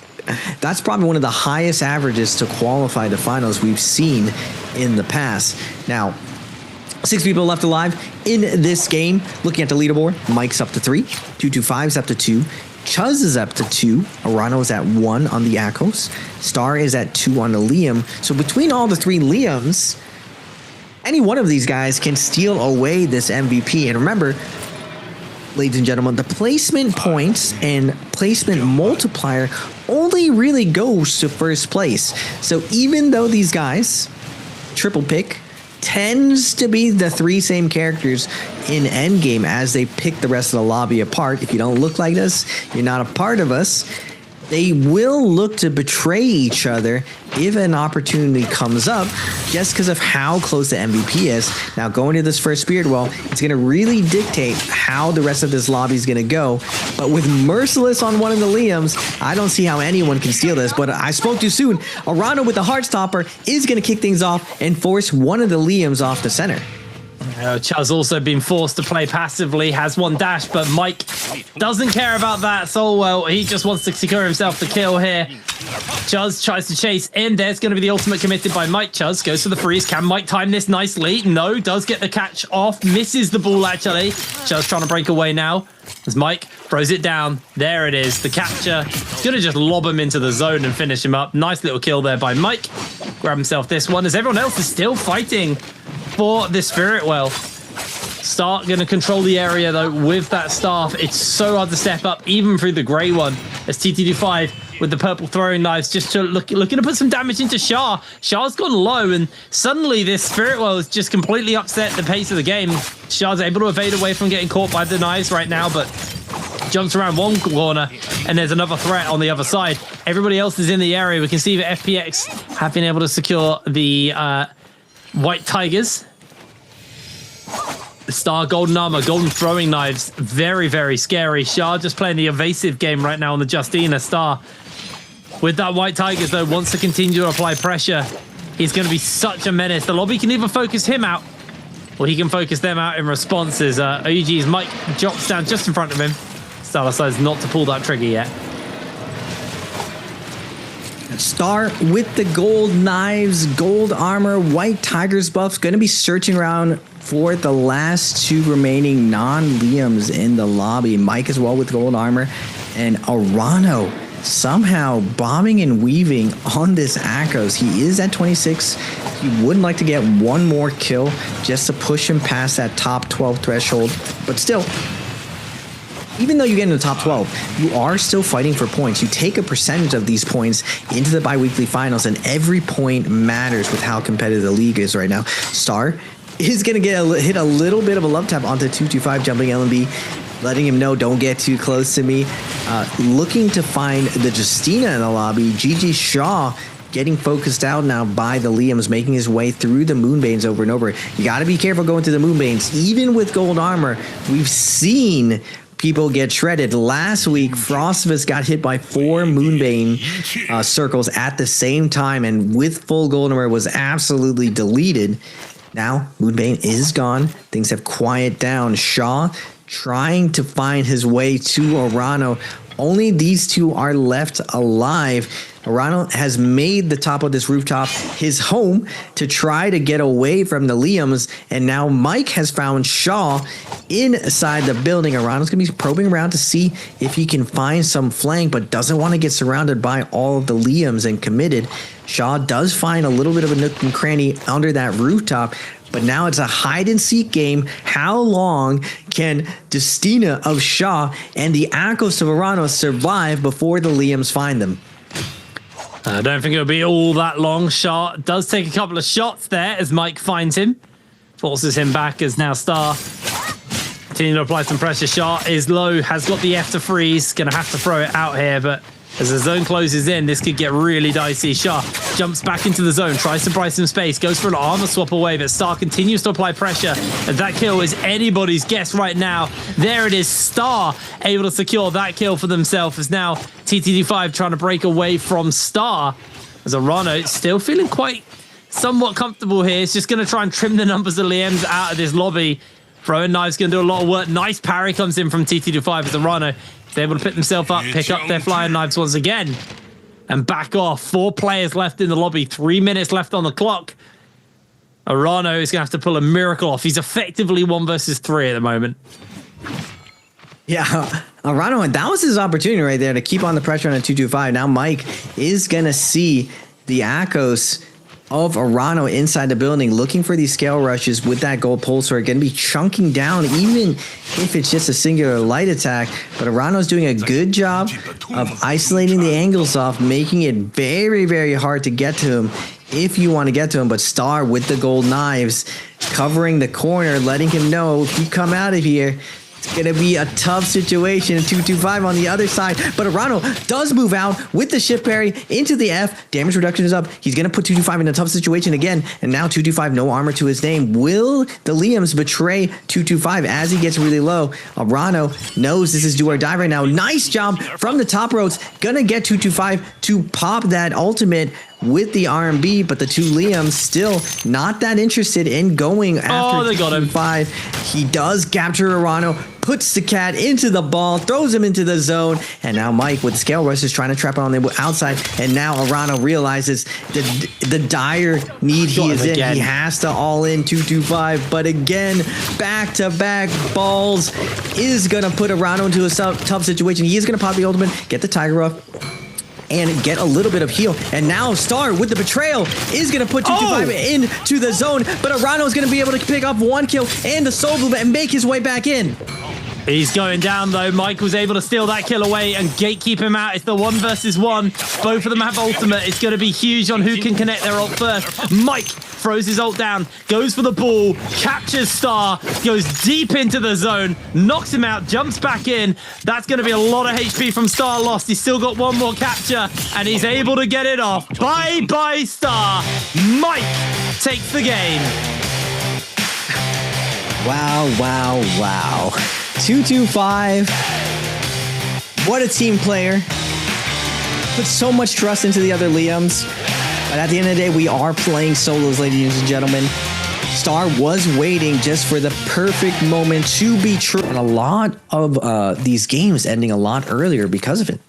that's probably one of the highest averages to qualify the finals we've seen in the past. Now, 6 people left alive in this game. Looking at the leaderboard, Mike's up to 3, 225's up to 2, Chuz is up to 2, Arano is at 1 on the Akos, Star is at 2 on the Liam. So between all the 3 Liams, any one of these guys can steal away this MVP. And remember, ladies and gentlemen, the placement points and placement multiplier only really goes to first place. So even though these guys, triple pick, tends to be the 3 same characters in endgame as they pick the rest of the lobby apart. If you don't look like us, you're not a part of us. They will look to betray each other if an opportunity comes up, just because of how close the MVP is. Now, going to this first Spirit Well, it's going to really dictate how the rest of this lobby is going to go. But with Merciless on one of the Liams, I don't see how anyone can steal this. But I spoke too soon. Arano with the Heartstopper is going to kick things off and force one of the Liams off the center. Chuz also been forced to play passively, has 1 dash, but Mike doesn't care about that so well. He just wants to secure himself the kill here. Chuz tries to chase in. There's going to be the ultimate committed by Mike. Chuz goes for the freeze. Can Mike time this nicely? No, does get the catch off. Misses the ball, actually. Chuz trying to break away now as Mike throws it down. There it is. The capture. He's going to just lob him into the zone and finish him up. Nice little kill there by Mike. Grab himself this one as everyone else is still fighting for the Spirit Well. Start going to control the area though with that staff. It's so hard to step up even through the grey one as TTD5 with the purple throwing knives just to looking to put some damage into Shah. Shah's gone low and suddenly this Spirit Well has just completely upset the pace of the game. Shah's able to evade away from getting caught by the knives right now, but jumps around one corner and there's another threat on the other side. Everybody else is in the area. We can see that FPX have been able to secure the White Tigers. Star golden armor, golden throwing knives, very scary. Shah just playing the evasive game right now on the Justina. Star with that White Tigers though wants to continue to apply pressure. He's going to be such a menace. The lobby can either focus him out or he can focus them out in responses. OUG's Mike drops down just in front of him. Star decides not to pull that trigger yet. Star with the gold knives, gold armor, White Tigers buffs, going to be searching around for the last 2 remaining non-Liams in the lobby. Mike as well with gold armor, and Arano somehow bobbing and weaving on this Akos. He is at 26. He would like to get 1 more kill just to push him past that top 12 threshold, but still, even though you get in the top 12, you are still fighting for points. You take a percentage of these points into the bi-weekly finals, and every point matters with how competitive the league is right now. Star is going to hit a little bit of a love tap onto 225 jumping LMB, letting him know, don't get too close to me. Looking to find the Justina in the lobby. GG Shaw getting focused out now by the Liams, making his way through the Moonbanes over and over. You got to be careful going through the Moonbanes. Even with gold armor, we've seen people get shredded. Last week, Frostvus got hit by 4 Moonbane circles at the same time, and with full gold armor was absolutely deleted. Now, Moonbane is gone. Things have quieted down. Shaw trying to find his way to Arano. Only these 2 are left alive. Arano has made the top of this rooftop his home to try to get away from the Liams, and now Mike has found Shaw inside the building. Arano's going to be probing around to see if he can find some flank, but doesn't want to get surrounded by all of the Liams and committed. Shaw does find a little bit of a nook and cranny under that rooftop, but now it's a hide and seek game. How long can Destina of Shaw and the Akos of Arano survive before the Liams find them? I don't think it'll be all that long. Shaw does take a couple of shots there as Mike finds him. Forces him back as now Star continuing to apply some pressure. Shaw is low, has got the F to freeze. Going to have to throw it out here, but as the zone closes in, this could get really dicey. Shaw jumps back into the zone, tries to buy some space, goes for an armor swap away, but Star continues to apply pressure. And that kill is anybody's guess right now. There it is, Star able to secure that kill for themselves. As now TTD5 trying to break away from Star. As Arano still feeling quite somewhat comfortable here. It's just going to try and trim the numbers of Liams out of this lobby. Throwing knives going to do a lot of work. Nice parry comes in from TTD5 as Arano is able to pick themselves up, pick up their flying knives once again, and back off. 4 players left in the lobby, 3 minutes left on the clock. Arano is going to have to pull a miracle off. He's effectively 1 versus 3 at the moment. Yeah, Arano, and that was his opportunity right there to keep on the pressure on a 2-2-5. Now Mike is going to see the Akos of Arano inside the building, looking for these scale rushes with that gold pulsar. Going to be chunking down, even if it's just a singular light attack. But Arano's doing a good job of isolating the angles off, making it very, very hard to get to him if you want to get to him. But Star with the gold knives, covering the corner, letting him know if you come out of here, it's going to be a tough situation. 2-2-5 on the other side. But Arano does move out with the shift parry into the F. Damage reduction is up. He's going to put 2-2-5 in a tough situation again. And now 2-2-5, no armor to his name. Will the Liams betray 2-2-5 as he gets really low? Arano knows this is do or die right now. Nice job from the top ropes. Going to get 2-2-5 to pop that ultimate with the RMB, but the 2 Liams still not that interested in going after they got him. 5. He does capture Arano, puts the cat into the ball, throws him into the zone, and now Mike with scale rush is trying to trap it on the outside, and now Arano realizes the dire need he is in. He has to all in 2-2-5, but again, back-to-back balls is going to put Arano into a tough situation. He is going to pop the ultimate, get the Tiger Ruff, and get a little bit of heal. And now Star with the betrayal is going to put 2-2-5 into the zone, but Arano is going to be able to pick up 1 kill and the soul movement and make his way back in. He's going down though. Mike was able to steal that kill away and gatekeep him out. It's the 1 versus 1. Both of them have ultimate. It's going to be huge on who can connect their ult first. Mike throws his ult down, goes for the ball, captures Star, goes deep into the zone, knocks him out, jumps back in. That's going to be a lot of HP from Star lost. He's still got 1 more capture, and he's able to get it off. Bye-bye, Star. Mike takes the game. Wow, wow, wow. 2-2-5. What a team player. Put so much trust into the other Liams. But at the end of the day, we are playing solos, ladies and gentlemen. Star was waiting just for the perfect moment to be true. And a lot of these games ending a lot earlier because of it.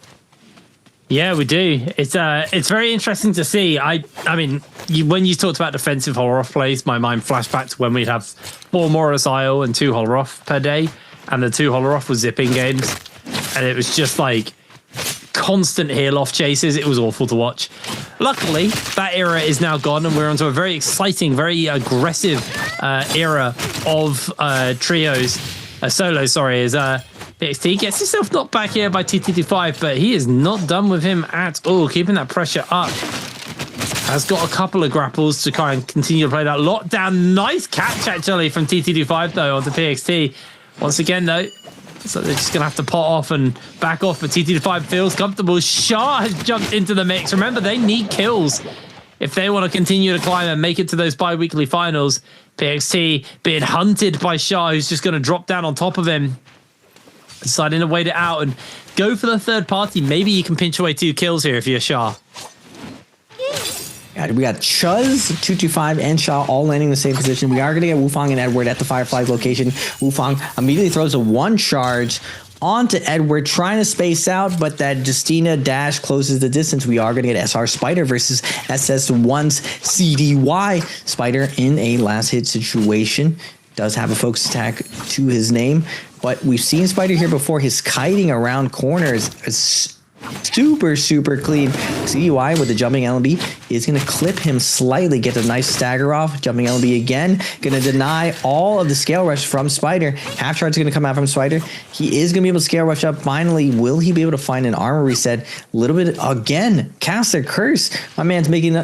Yeah, we do. It's very interesting to see. I mean, when you talked about defensive Holoroth plays, my mind flashed back to when we'd have 4 Morris Isle and 2 Holoroth per day, and the 2 Holoroth was zipping games, and it was just like constant heal off chases. It was awful to watch. Luckily, that era is now gone, and we're onto a very exciting, very aggressive era of trios. Solos, sorry, is PXT gets himself knocked back here by TTD5, but he is not done with him at all, keeping that pressure up. Has got a couple of grapples to try and continue to play that lockdown. Nice catch, actually, from TTD5, though, onto PXT. Once again, though, so they're just going to have to pot off and back off, but TTD5 feels comfortable. Shah has jumped into the mix. Remember, they need kills if they want to continue to climb and make it to those bi-weekly finals. PXT being hunted by Shah, who's just going to drop down on top of him, deciding to wait it out and go for the third party. Maybe you can pinch away 2 kills here if you're Shah. We got Chuz, 2-2-5, and Shaw all landing in the same position. We are going to get Wufang and Edward at the Firefly location. Wufang immediately throws a 1 charge onto Edward, trying to space out, but that Justina dash closes the distance. We are going to get SR Spider versus SS1's CDY. Spider in a last hit situation. Does have a focus attack to his name, but we've seen Spider here before. His kiting around corners is Super clean. CDY with the jumping LB is going to clip him slightly, get a nice stagger off. Jumping LB again, going to deny all of the scale rush from Spider. Half charge is going to come out from Spider. He is going to be able to scale rush up. Finally, will he be able to find an armor reset? A little bit again, cast a curse. My man's making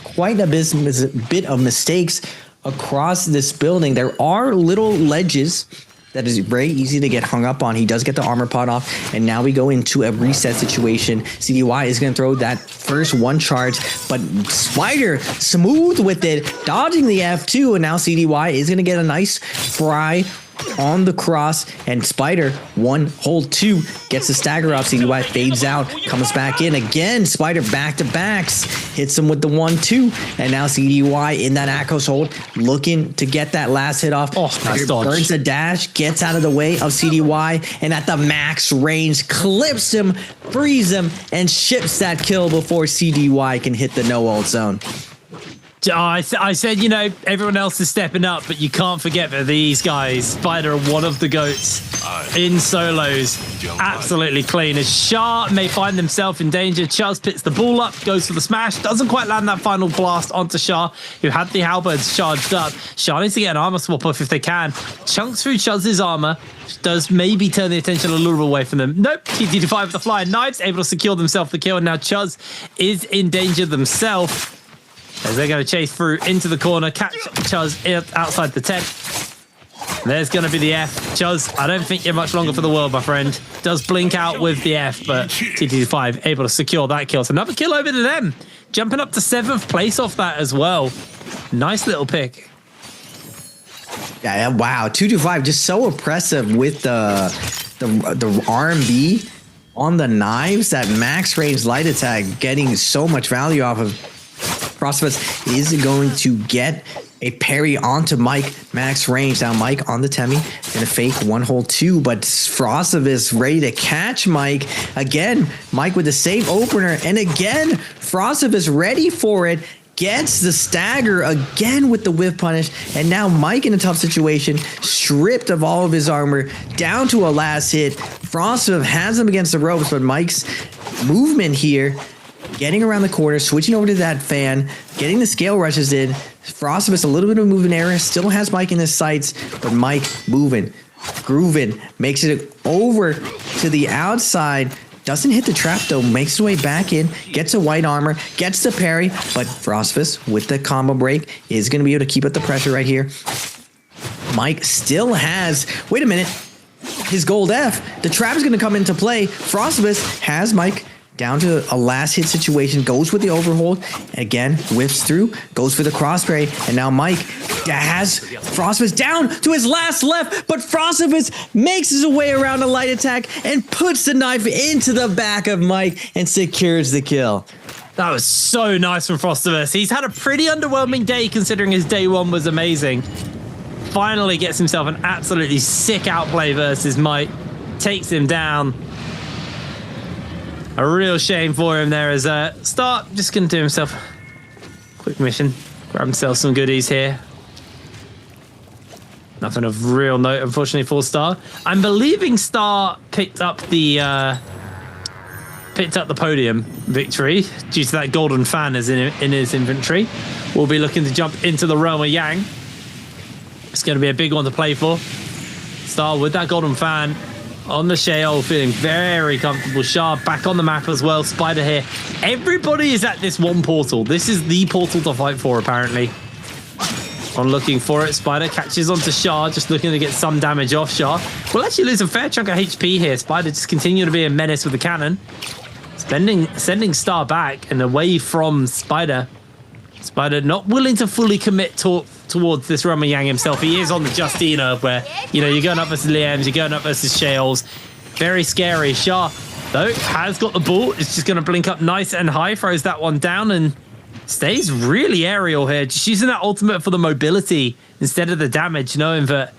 quite a bit of mistakes across this building. There are little ledges that is very easy to get hung up on. He does get the armor pot off, and now we go into a reset situation. CDY is going to throw that first one charge, but Spider smooth with it, dodging the F2, and now CDY is going to get a nice fry on the cross, and Spider, one hold two, gets the stagger off. CDY fades out, comes back in again. Spider back to backs, hits him with the 1-2, and now CDY in that Akos hold, looking to get that last hit off. Oh, nice dodge. Burns the dash, gets out of the way of CDY, and at the max range, clips him, frees him, and ships that kill before CDY can hit the no ult zone. I said, you know, everyone else is stepping up, but you can't forget that these guys, Spider, are one of the GOATs in solos. Absolutely clean. As Shah may find himself in danger, Chuz picks the ball up, goes for the smash, doesn't quite land that final blast onto Shah, who had the halberds charged up. Shah needs to get an armor swap off if they can. Chunks through Chuz's armor, does maybe turn the attention a little bit away from them. Nope, TT5 with the flying knives, able to secure themselves the kill, and now Chuz is in danger themselves, as they're going to chase through into the corner, catch Chuz outside the tent. There's going to be the F. Chuz, I don't think you're much longer for the world, my friend. Does blink out with the F, but TT5 able to secure that kill. So another kill over to them. Jumping up to 7th place off that as well. Nice little pick. Yeah, wow. 225, just so oppressive with the RMB on the knives. That max range light attack getting so much value off of. Frostivus is going to get a parry onto Mike, max range. Now Mike on the Temi, gonna fake one hold two, but Frostivus ready to catch Mike. Again, Mike with the save opener, and again, Frostivus ready for it. Gets the stagger again with the whiff punish, and now Mike in a tough situation, stripped of all of his armor, down to a last hit. Frostivus has him against the ropes, but Mike's movement here, getting around the corner, switching over to that fan, getting the scale rushes in. Frostivus a little bit of movement error, still has Mike in his sights, but Mike moving, grooving, makes it over to the outside. Doesn't hit the trap though, makes his way back in, gets a white armor, gets the parry, but Frostivus with the combo break is going to be able to keep up the pressure right here. Mike still has, wait a minute, his gold F. The trap is going to come into play. Frostivus has Mike down to a last hit situation, goes with the overhold, again, whips through, goes for the crossberry, and now Mike has Frostivus down to his last left, but Frostivus makes his way around a light attack and puts the knife into the back of Mike and secures the kill. That was so nice from Frostivus. He's had a pretty underwhelming day considering his day one was amazing. Finally gets himself an absolutely sick outplay versus Mike, takes him down. A real shame for him there as Star just going to do himself a quick mission. Grab himself some goodies here. Nothing of real note, unfortunately, for Star. I'm believing Star picked up the podium victory due to that golden fan is in his inventory. We'll be looking to jump into the realm of Yang. It's going to be a big one to play for. Star with that golden fan on the shale, feeling very comfortable. Shah back on the map as well. Spider here. Everybody is at this one portal. This is the portal to fight for, apparently. On looking for it, Spider catches onto Shah, just looking to get some damage off Shah. We'll actually lose a fair chunk of HP here. Spider just continue to be a menace with the cannon. Sending Star back and away from Spider. Spider not willing to fully commit towards this Rama Yang himself. He is on the Justina where, you know, you're going up versus Liams, you're going up versus Shales. Very scary. Shah, though, has got the ball. It's just going to blink up nice and high, throws that one down and stays really aerial here. Just using that ultimate for the mobility instead of the damage, knowing that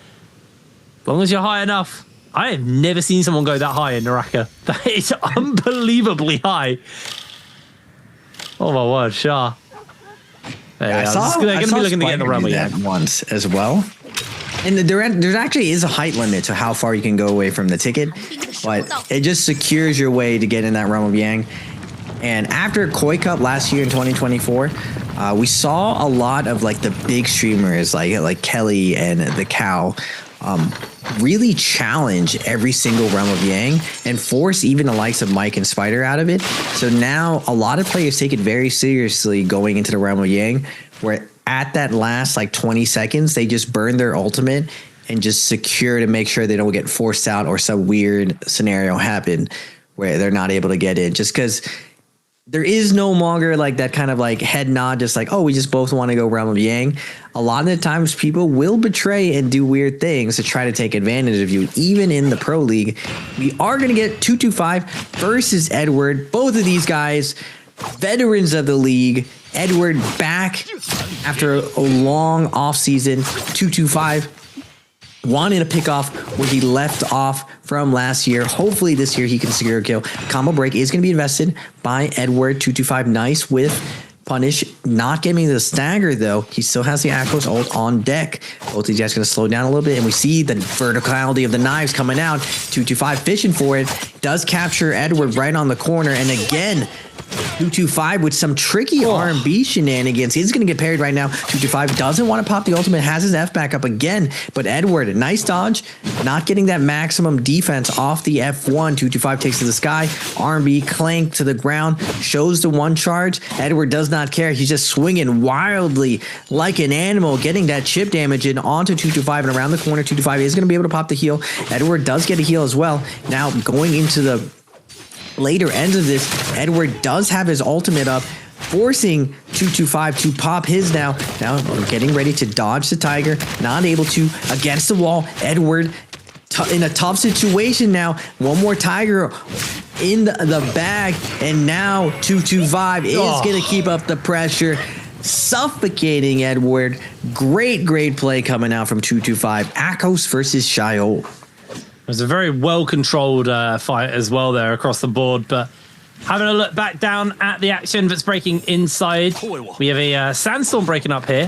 as long as you're high enough. I have never seen someone go that high in Naraka. That is unbelievably high. Oh my word, Shah. They're going to be looking to get in the realm again once as well. And there actually is a height limit to how far you can go away from the ticket, but it just secures your way to get in that realm of Yang. And after Koi Cup last year in 2024, we saw a lot of like the big streamers like Kelly and the Cow really challenge every single realm of Yang and force even the likes of Mike and Spider out of it. So now a lot of players take it very seriously going into the realm of Yang, where at that last like 20 seconds, they just burn their ultimate and just secure to make sure they don't get forced out or some weird scenario happen where they're not able to get in, just because there is no longer like that kind of like head nod, just like, oh, we just both want to go realm of Yang. A lot of the times people will betray and do weird things to try to take advantage of you, even in the pro league. We are going to get 225 versus Edward. Both of these guys, veterans of the league. Edward back after a long off season. 225 wanting to pick off where he left off from last year. Hopefully this year he can secure a kill. Combo break is going to be invested by Edward. 225 nice with punish. Not getting the stagger though. He still has the Akos ult on deck. Both these guys going to slow down a little bit, and we see the verticality of the knives coming out. 225 fishing for it. Does capture Edward right on the corner, and again 225 with some tricky R&B shenanigans. He's going to get parried right now. 225 doesn't want to pop the ultimate, has his F back up again, but Edward, nice dodge, not getting that maximum defense off the F1. 225 takes to the sky, R&B clank to the ground, shows the one charge. Edward does not care. He's just swinging wildly like an animal, getting that chip damage in onto 225 and around the corner. 225 is going to be able to pop the heal. Edward does get a heal as well. Now going into the later ends of this, Edward does have his ultimate up, forcing 225 to pop his now. Now getting ready to dodge the Tiger, not able to, against the wall. Edward in a tough situation now. One more Tiger in the bag, and now 225 is going to keep up the pressure, suffocating Edward. Great play coming out from 225. Akos versus Shayo. It was a very well-controlled fight as well there across the board, but having a look back down at the action that's breaking inside, we have a sandstorm breaking up here,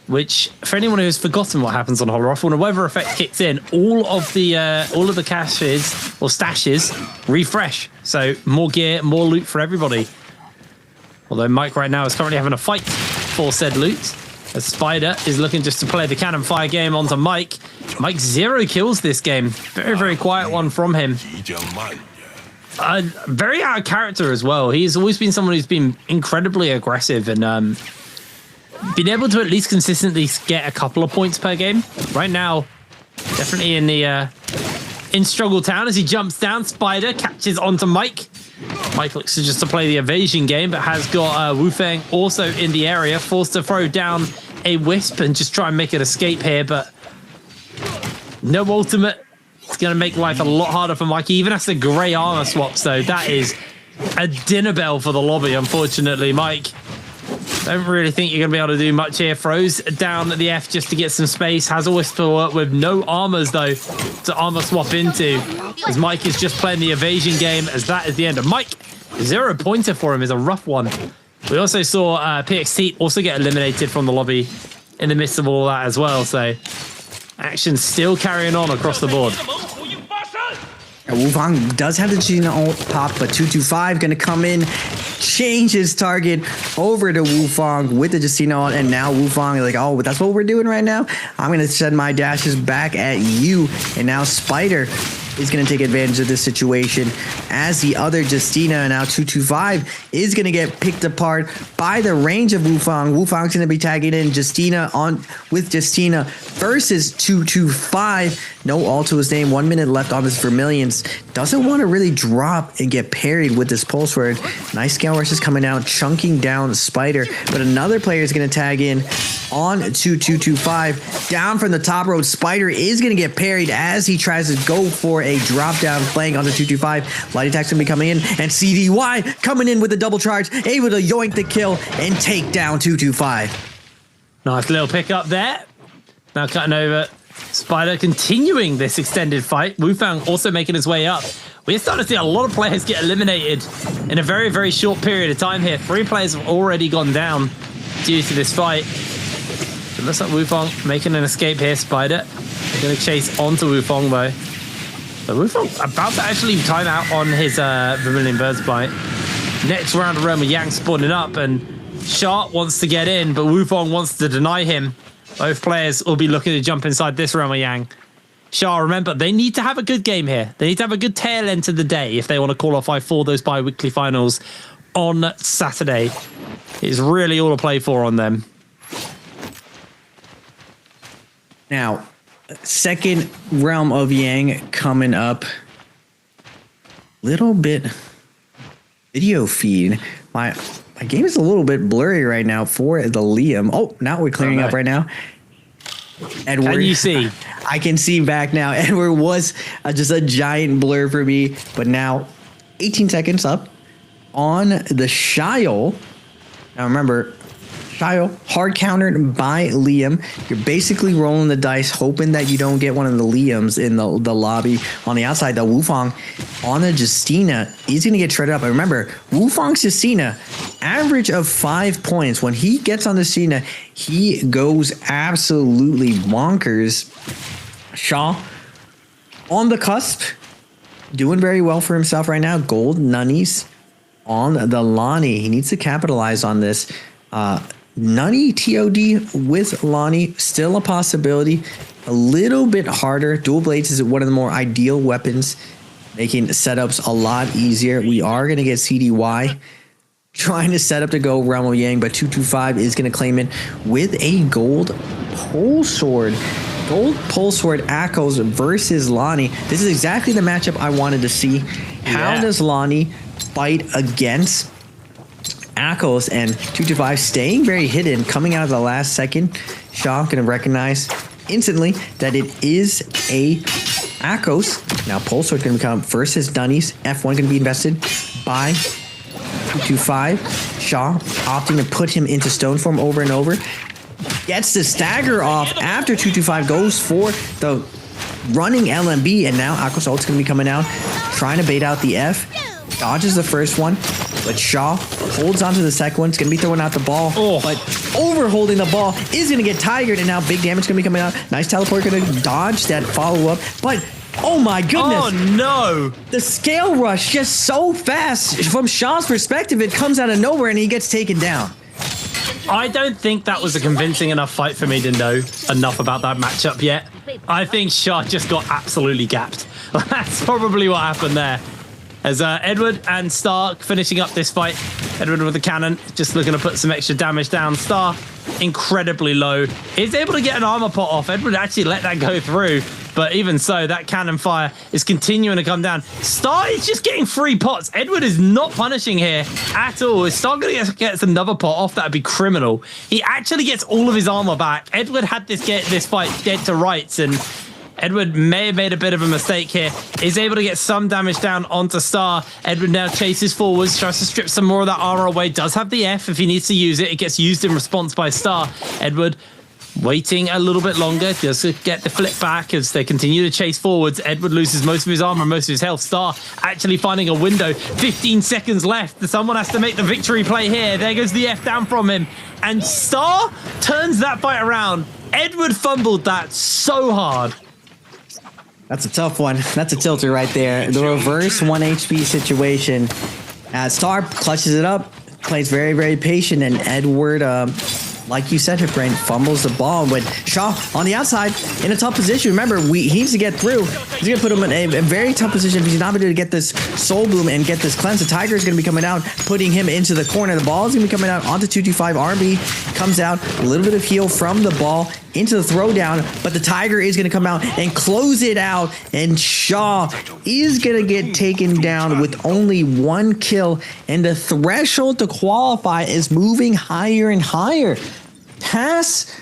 which, for anyone who's forgotten what happens on Holoroth, when a weather effect kicks in, all of the caches or stashes refresh. So more gear, more loot for everybody. Although Mike right now is currently having a fight for said loot, as Spider is looking just to play the cannon fire game onto Mike. Mike 0 kills this game. Very quiet one from him. Very out of character as well. He's always been someone who's been incredibly aggressive and been able to at least consistently get a couple of points per game. Right now, definitely in Struggle Town as he jumps down. Spider catches onto Mike. Mike looks to just to play the evasion game, but has got Wu Feng also in the area, forced to throw down a Wisp and just try and make an escape here, but no ultimate. It's going to make life a lot harder for Mike. He even has the grey armor swap, so that is a dinner bell for the lobby, unfortunately. Mike, don't really think you're going to be able to do much here. Throws down the F just to get some space. Has a Wisp to work with. No armors, though, to armor swap into, as Mike is just playing the evasion game, as that is the end of Mike. 0 pointer for him is a rough one. We also saw PXT also get eliminated from the lobby in the midst of all that as well, so action still carrying on across the board. Wu Fang does have the Gina ult pop, but 225 going to come in, change his target over to Wu Fang with the Justina ult, and now Wu Fang is like, oh, that's what we're doing right now? I'm going to send my dashes back at you, and now Spider is going to take advantage of this situation as the other Justina, and now 225 is going to get picked apart by the range of Wu Fang. Wu Fang's going to be tagging in Justina on with Justina versus 225. No ult to his name. 1 minute left on this Vermilions. Doesn't want to really drop and get parried with this Pulse Word. Nice scale rush is coming out, chunking down Spider, but another player is going to tag in on 225. Down from the top road, Spider is going to get parried as he tries to go for a drop down flank on the 225. Light attack's going to be coming in, and CDY coming in with a double charge, able to yoink the kill and take down 225. Nice little pick up there. Now cutting over. Spider continuing this extended fight. Wu Fang also making his way up. We're starting to see a lot of players get eliminated in a very short period of time here. 3 players have already gone down due to this fight. looks like Wufong making an escape here. Spider. They're going to chase onto Wufong though. So Wufong about to actually time out on his Vermilion Bird's Bite. Next round of Realm of Yang spawning up, and Sharp wants to get in, but Wufong wants to deny him. Both players will be looking to jump inside this Realm of Yang. Shah, remember, they need to have a good game here. They need to have a good tail end to the day if they want to qualify for those bi-weekly finals on Saturday. It's really all to play for on them. Now, second Realm of Yang coming up. Little bit video feed. My game is a little bit blurry right now for the Liam. Oh, now we're clearing up right now. Edward, can you see? I can see back now. Edward was just a giant blur for me, but now 18 seconds up on the Shile. Now remember, Shile hard countered by Liam. You're basically rolling the dice, hoping that you don't get one of the Liams in the lobby. On the outside, the Wufong on the Justina is going to get shredded up. And remember, Wufong's Justina, average of 5 points. When he gets on the Justina, he goes absolutely bonkers. Shaw on the cusp, doing very well for himself right now. Gold Nunnies on the Lonnie. He needs to capitalize on this. Nunny TOD with Lonnie, still a possibility. A little bit harder. Dual Blades is one of the more ideal weapons, making setups a lot easier. We are going to get CDY trying to set up to go Realm of Yang, but 225 is going to claim it with a gold pole sword. Gold pole sword Akos versus Lonnie. This is exactly the matchup I wanted to see. How does Lonnie fight against Akos? And 225 staying very hidden, coming out of the last second. Shaw going to recognize instantly that it is a Akos. Now pole sword going to become versus Dunnies. F1 going to be invested by 225. Shaw opting to put him into stone form over and over. Gets the stagger off after 225 goes for the running LMB, and now Akos ult's going to be coming out, trying to bait out the F. Dodges the first one, but Shaw holds on to the second one. It's going to be throwing out the ball, but over holding the ball is going to get tigered, and now big damage going to be coming out. Nice teleport, going to dodge that follow-up, but oh my goodness. Oh no. The scale rush just so fast. From Shaw's perspective, it comes out of nowhere, and he gets taken down. I don't think that was a convincing enough fight for me to know enough about that matchup yet. I think Shaw just got absolutely gapped. That's probably what happened there. As Edward and Star finishing up this fight. Edward with the cannon, just looking to put some extra damage down. Star, incredibly low. Is able to get an armor pot off. Edward actually let that go through. But even so, that cannon fire is continuing to come down. Star is just getting free pots. Edward is not punishing here at all. Is Star going to get another pot off? That would be criminal. He actually gets all of his armor back. Edward had this fight dead to rights, and Edward may have made a bit of a mistake here. Is able to get some damage down onto Star. Edward now chases forwards, tries to strip some more of that armor away. Does have the F if he needs to use it. It gets used in response by Star. Edward waiting a little bit longer, just to get the flip back as they continue to chase forwards. Edward loses most of his armor, most of his health. Star actually finding a window. 15 seconds left. Someone has to make the victory play here. There goes the F down from him. And Star turns that fight around. Edward fumbled that so hard. That's a tough one. That's a tilter right there. The reverse 1 HP situation. Star clutches it up, plays very, very patient, and Edward, like you said, Hipbrain fumbles the ball. But Shaw on the outside in a tough position. Remember, he needs to get through. He's going to put him in a very tough position if he's not able to get this Soul Bloom and get this cleanse. The Tiger is going to be coming out, putting him into the corner. The ball is going to be coming out onto 225. RB comes out, a little bit of heal from the ball into the throwdown, but the Tiger is going to come out and close it out, and Shaw is going to get taken down with only 1 kill, and the threshold to qualify is moving higher and higher. Past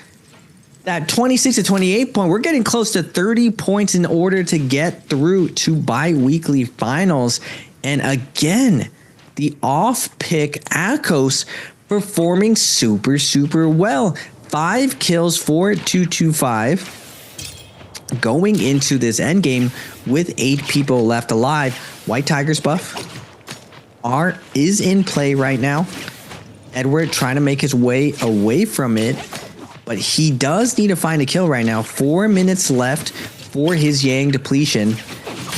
that 26 to 28 point, we're getting close to 30 points in order to get through to bi-weekly finals. And again, the off-pick Akos performing super, super well. 5 kills for 225 going into this endgame with 8 people left alive. White Tiger's buff is in play right now. Edward trying to make his way away from it, but he does need to find a kill right now. 4 minutes left for his Yang depletion.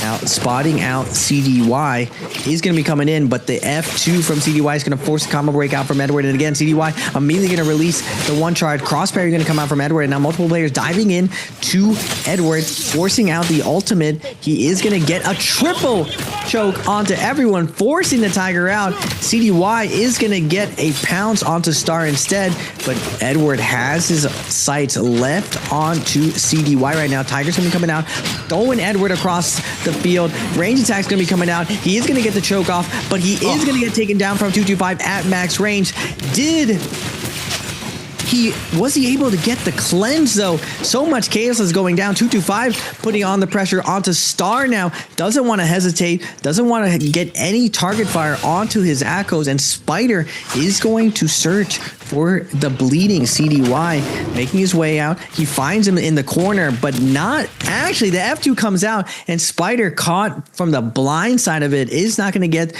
Now, spotting out CDY is going to be coming in, but the F2 from CDY is going to force a combo breakout from Edward. And again, CDY immediately going to release the one charge. Crossparry going to come out from Edward. And now multiple players diving in to Edward, forcing out the ultimate. He is going to get a triple choke onto everyone, forcing the Tiger out. CDY is going to get a pounce onto Star instead, but Edward has his sights left onto CDY right now. Tiger's going to be coming out, throwing Edward across the field. Range attack's going to be coming out. He is going to get the choke off, but he is going to get taken down from 225 at max range. Was he able to get the cleanse though? So much chaos is going down. 225 putting on the pressure onto Star now. Doesn't want to hesitate. Doesn't want to get any target fire onto his Akos. And Spider is going to search for the bleeding CDY, making his way out. He finds him in the corner, but not actually. The F2 comes out, and Spider, caught from the blind side of it, is not going to get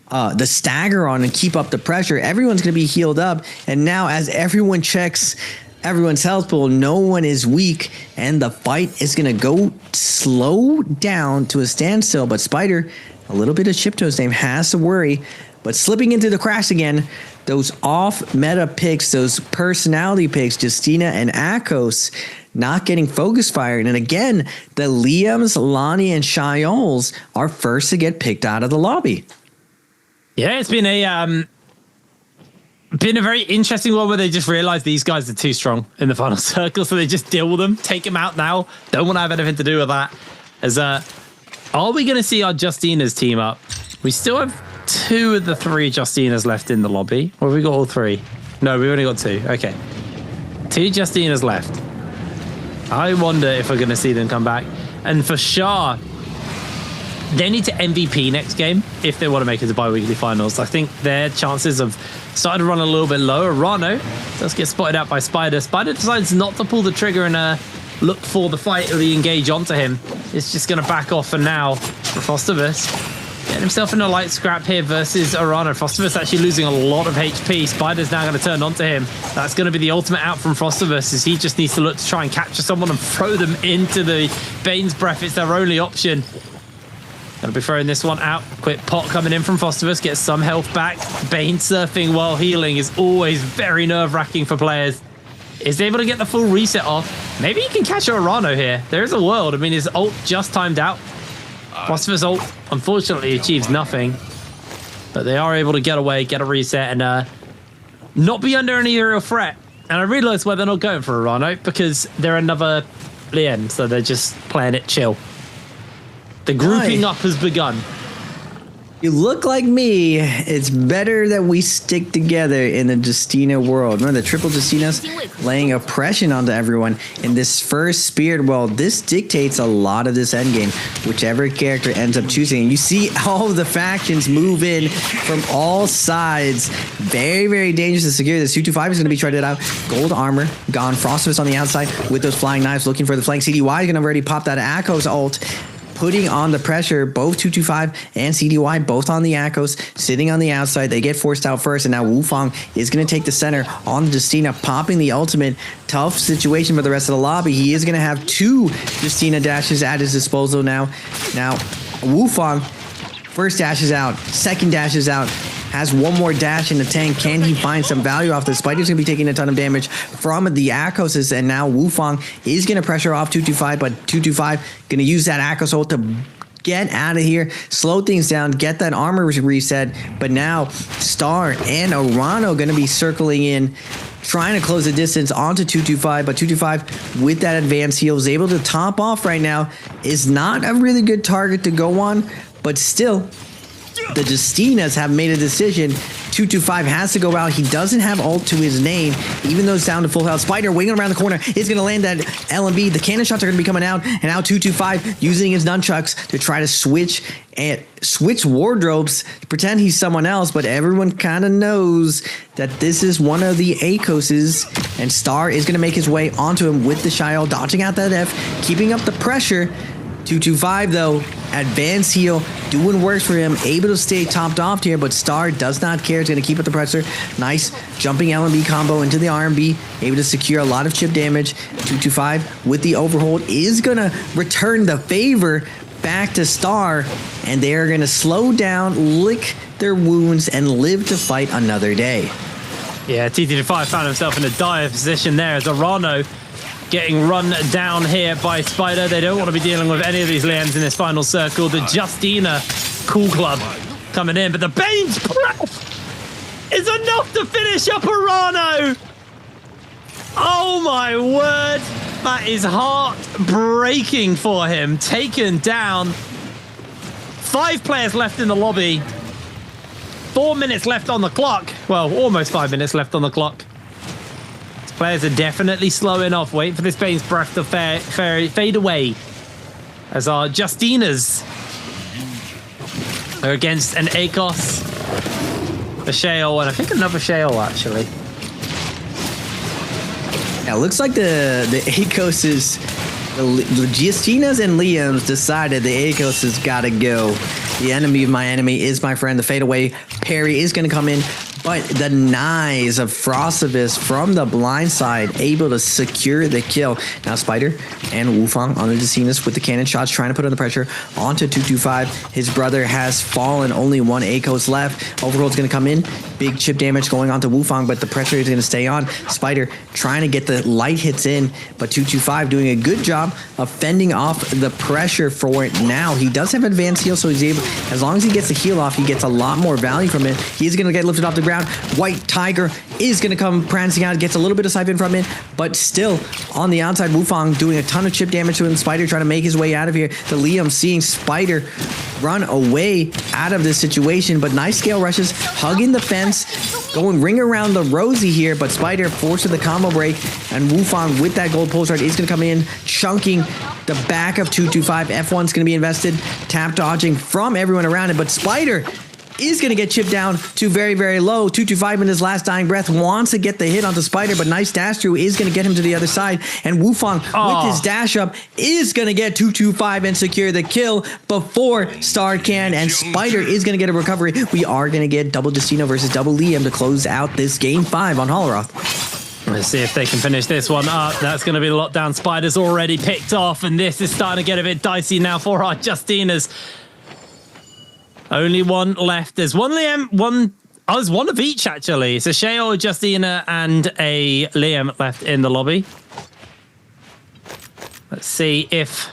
the stagger on and keep up the pressure. Everyone's going to be healed up. And now as everyone checks everyone's health pool, no one is weak. And the fight is going to go slow down to a standstill. But Spider, a little bit of chip to his name, has to worry. But slipping into the cracks again, those off-meta picks, those personality picks, Justina and Akos, not getting focus fired. And again, the Liams, Lonnie, and Shyols are first to get picked out of the lobby. Yeah, it's been a very interesting one where they just realize these guys are too strong in the final circle, so they just deal with them, take them out now. Don't want to have anything to do with that. Are we going to see our Justinas team up? We still have 2 of the 3 Justinas left in the lobby. Or have we got all 3? No, we've only got 2. Okay. 2 Justinas left. I wonder if we're going to see them come back. And for Shah, they need to MVP next game if they want to make it to bi-weekly finals. I think their chances have started to run a little bit lower. Rano does get spotted out by Spider. Spider decides not to pull the trigger and look for the fight or the engage onto him. It's just going to back off for now. Frostivus getting himself in a light scrap here versus Arano. Frostivus actually losing a lot of HP. Spider's now going to turn onto him. That's going to be the ultimate out from Frostivus, as he just needs to look to try and capture someone and throw them into the Bane's Breath. It's their only option. Gonna be throwing this one out. Quick pot coming in from Frostivus, gets some health back. Bane surfing while healing is always very nerve-wracking for players. Is able to get the full reset off. Maybe he can catch Arano here. There is a world. I mean, his ult just timed out. Frostivus' ult, unfortunately, achieves nothing. But they are able to get away, get a reset, and not be under any real threat. And I realize why they're not going for Arano, because they're another Lien, so they're just playing it chill. The grouping up has begun. You look like me. It's better that we stick together in the Justina world. Remember the triple Justinas laying oppression onto everyone in this first Spirit world. This dictates a lot of this endgame, whichever character ends up choosing. And you see all of the factions move in from all sides. Very, very dangerous to secure. This 225 is going to be traded out. Gold armor gone. Frostivus on the outside with those flying knives looking for the flank. CDY is going to already pop that Akos ult, putting on the pressure. Both 225 and CDY both on the Akos, sitting on the outside. They get forced out first, and now Wufang is going to take the center on the Justina, popping the ultimate. Tough situation for the rest of the lobby. He is going to have 2 Justina dashes at his disposal now. Now, Wufang, first dash is out, second dash is out, has one more dash in the tank. Can he find some value off this? Spider's going to be taking a ton of damage from the Akos, and now Wufang is going to pressure off 225, but 225 going to use that Akos ult to get out of here, slow things down, get that armor reset. But now Star and Arano going to be circling in, trying to close the distance onto 225, but 225 with that advanced heal is able to top off right now. Is not a really good target to go on, but still, the Justinas have made a decision. 225 has to go out. He doesn't have ult to his name, even though it's down to full health. Spider winging around the corner is going to land that LMB. The cannon shots are going to be coming out, and now 225 using his nunchucks to try to switch wardrobes, to pretend he's someone else, but everyone kind of knows that this is one of the Akoses, and Star is going to make his way onto him with the Shyle, dodging out that F, keeping up the pressure. 225, though, Advanced heal, doing works for him, able to stay topped off here, but Star does not care. It's going to keep up the pressure. Nice jumping L&B combo into the R&B, able to secure a lot of chip damage. 225 with the overhold is going to return the favor back to Star, and they are going to slow down, lick their wounds, and live to fight another day. Yeah, TT5 found himself in a dire position there as Arano getting run down here by Spider. They don't want to be dealing with any of these Liams in this final circle. The Justina Cool Club coming in, but the Bane's breath is enough to finish up Arano. Oh my word. That is heartbreaking for him. Taken down. 5 players left in the lobby. 4 minutes left on the clock. Well, almost 5 minutes left on the clock. Players are definitely slowing off. Wait for this Bane's breath to fade away. As our Justinas are against an Akos, a Shale, and I think another Shale actually. Yeah, it looks like the Akos is the Justinas and Liams decided the Akos has got to go. The enemy of my enemy is my friend. The fadeaway parry is going to come in, but the knives of Frostivus from the blind side able to secure the kill. Now Spider and Wufang on the Justinas with the cannon shots trying to put on the pressure onto 225. His brother has fallen. Only one Akos left. Overhold's going to come in. Big chip damage going on to Wufang, but the pressure is going to stay on. Spider trying to get the light hits in, but 225 doing a good job of fending off the pressure for it now. He does have advanced heal, so he's able, as long as he gets the heal off, he gets a lot more value from it. He's going to get lifted off the ground. White Tiger is going to come prancing out, gets a little bit of siphon from it, but still on the outside, Wufang doing a ton of chip damage to him. Spider trying to make his way out of here. The Liam seeing Spider run away out of this situation, but nice scale rushes, hugging the fence, going ring around the Rosie here, but Spider forcing the combo break, and Wufang with that gold pulse rod is going to come in, chunking the back of 225. F1's going to be invested, tap dodging from everyone around it, but Spider is going to get chipped down to very, very low. 225 in his last dying breath wants to get the hit onto Spider, but nice dash through is going to get him to the other side. And Wufang with his dash up is going to get 225 and secure the kill before Star can. And Spider is going to get a recovery. We are going to get double Destino versus double Liam to close out this game 5 on Holoroth. Let's see if they can finish this one up. That's going to be the lockdown. Spider's already picked off, and this is starting to get a bit dicey now for our Justinas. Only one left. There's one Liam, one... Oh, there's one of each, actually. It's a Sheo, a Justina, and a Liam left in the lobby. Let's see if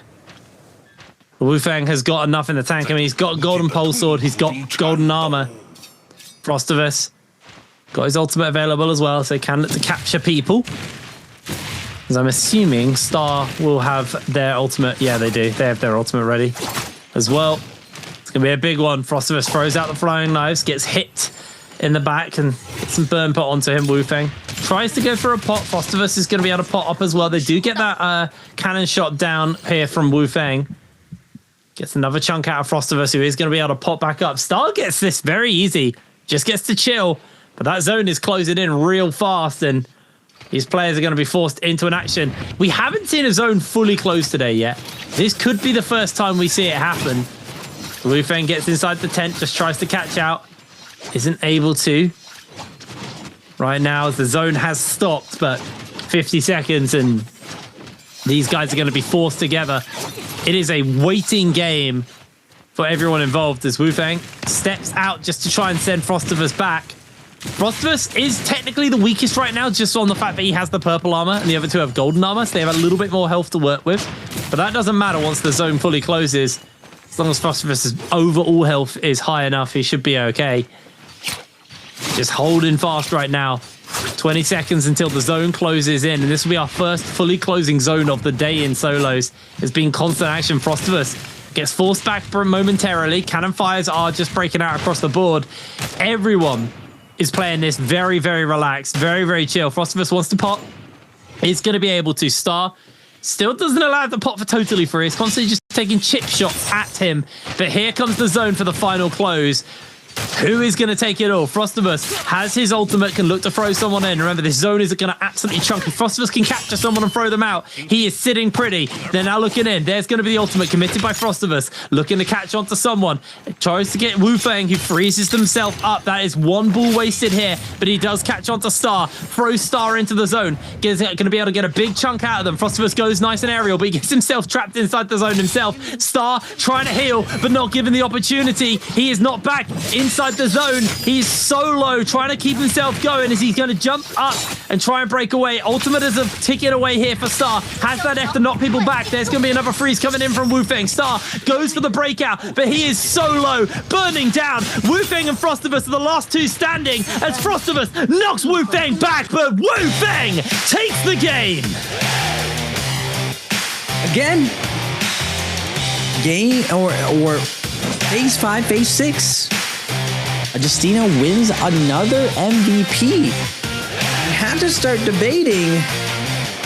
Wufang has got enough in the tank. I mean, he's got golden pole sword. He's got golden armor. Frostivus got his ultimate available as well, so he can look to capture people. As I'm assuming Star will have their ultimate. Yeah, they do. They have their ultimate ready as well. It's going to be a big one. Frostivus throws out the flying knives, gets hit in the back, and gets some burn put onto him. Wufang tries to go for a pot. Frostivus is going to be able to pot up as well. They do get that cannon shot down here from Wufang. Gets another chunk out of Frostivus, who is going to be able to pop back up. Star gets this very easy. Just gets to chill. But that zone is closing in real fast, and these players are going to be forced into an action. We haven't seen a zone fully closed today yet. This could be the first time we see it happen. Wufang gets inside the tent, just tries to catch out. Isn't able to. Right now, the zone has stopped, but 50 seconds, and these guys are going to be forced together. It is a waiting game for everyone involved as Wufang steps out just to try and send Frostivus back. Frostivus is technically the weakest right now, just on the fact that he has the purple armor and the other two have golden armor, so they have a little bit more health to work with. But that doesn't matter once the zone fully closes. As long as Frostivus' overall health is high enough, he should be okay. Just holding fast right now. 20 seconds until the zone closes in, and this will be our first fully closing zone of the day in solos. It's been constant action. Frostivus gets forced back for momentarily. Cannon fires are just breaking out across the board. Everyone is playing this very, very relaxed, very, very chill. Frostivus wants to pot. He's going to be able to. Star still doesn't allow the pot for totally free. He's constantly just taking chip shots at him. But here comes the zone for the final close. Who is going to take it all? Frostivus has his ultimate, can look to throw someone in. Remember, this zone is going to absolutely chunk. If Frostivus can capture someone and throw them out, he is sitting pretty. They're now looking in. There's going to be the ultimate committed by Frostivus, looking to catch onto someone. Tries to get Wu Feng, who freezes himself up. That is one ball wasted here, but he does catch onto Star. Throws Star into the zone. Going to be able to get a big chunk out of them. Frostivus goes nice and aerial, but he gets himself trapped inside the zone himself. Star trying to heal, but not given the opportunity. He is not back inside the zone. He's solo, trying to keep himself going as he's going to jump up and try and break away. Ultimate is a ticket away here for Star. Has that F to knock people back. There's going to be another freeze coming in from Wu Feng. Star goes for the breakout, but he is solo, burning down. Wu Feng and Frostivus are the last two standing as Frostivus knocks Wu Feng back, but Wu Feng takes the game. Again, game or phase 5, phase 6. Justina wins another MVP. You have to start debating,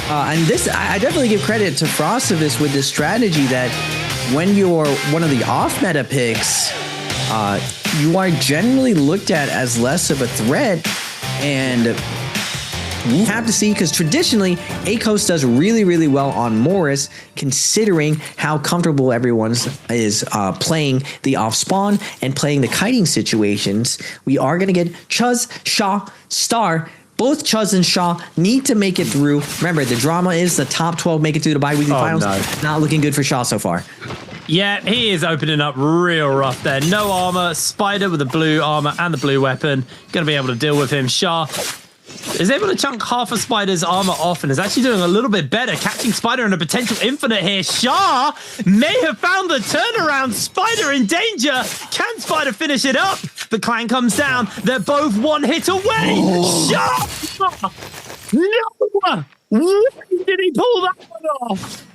and this I definitely give credit to Frostivus with this strategy that when you're one of the off-meta picks, you are generally looked at as less of a threat, and we have to see, because traditionally, ACOS does really, really well on Morris, considering how comfortable everyone is playing the off-spawn and playing the kiting situations. We are going to get Chuz, Shaw, Star. Both Chuz and Shaw need to make it through. Remember, the drama is the top 12 make it through the Biweekly finals. No. Not looking good for Shaw so far. Yeah, he is opening up real rough there. No armor, Spider with the blue armor and the blue weapon. Going to be able to deal with him. Shaw is able to chunk half of Spider's armor off and is actually doing a little bit better, catching Spider in a potential infinite here. Shaw may have found the turnaround. Spider in danger. Can Spider finish it up? The clan comes down. They're both one hit away. Shaw! No! When did he pull that one off?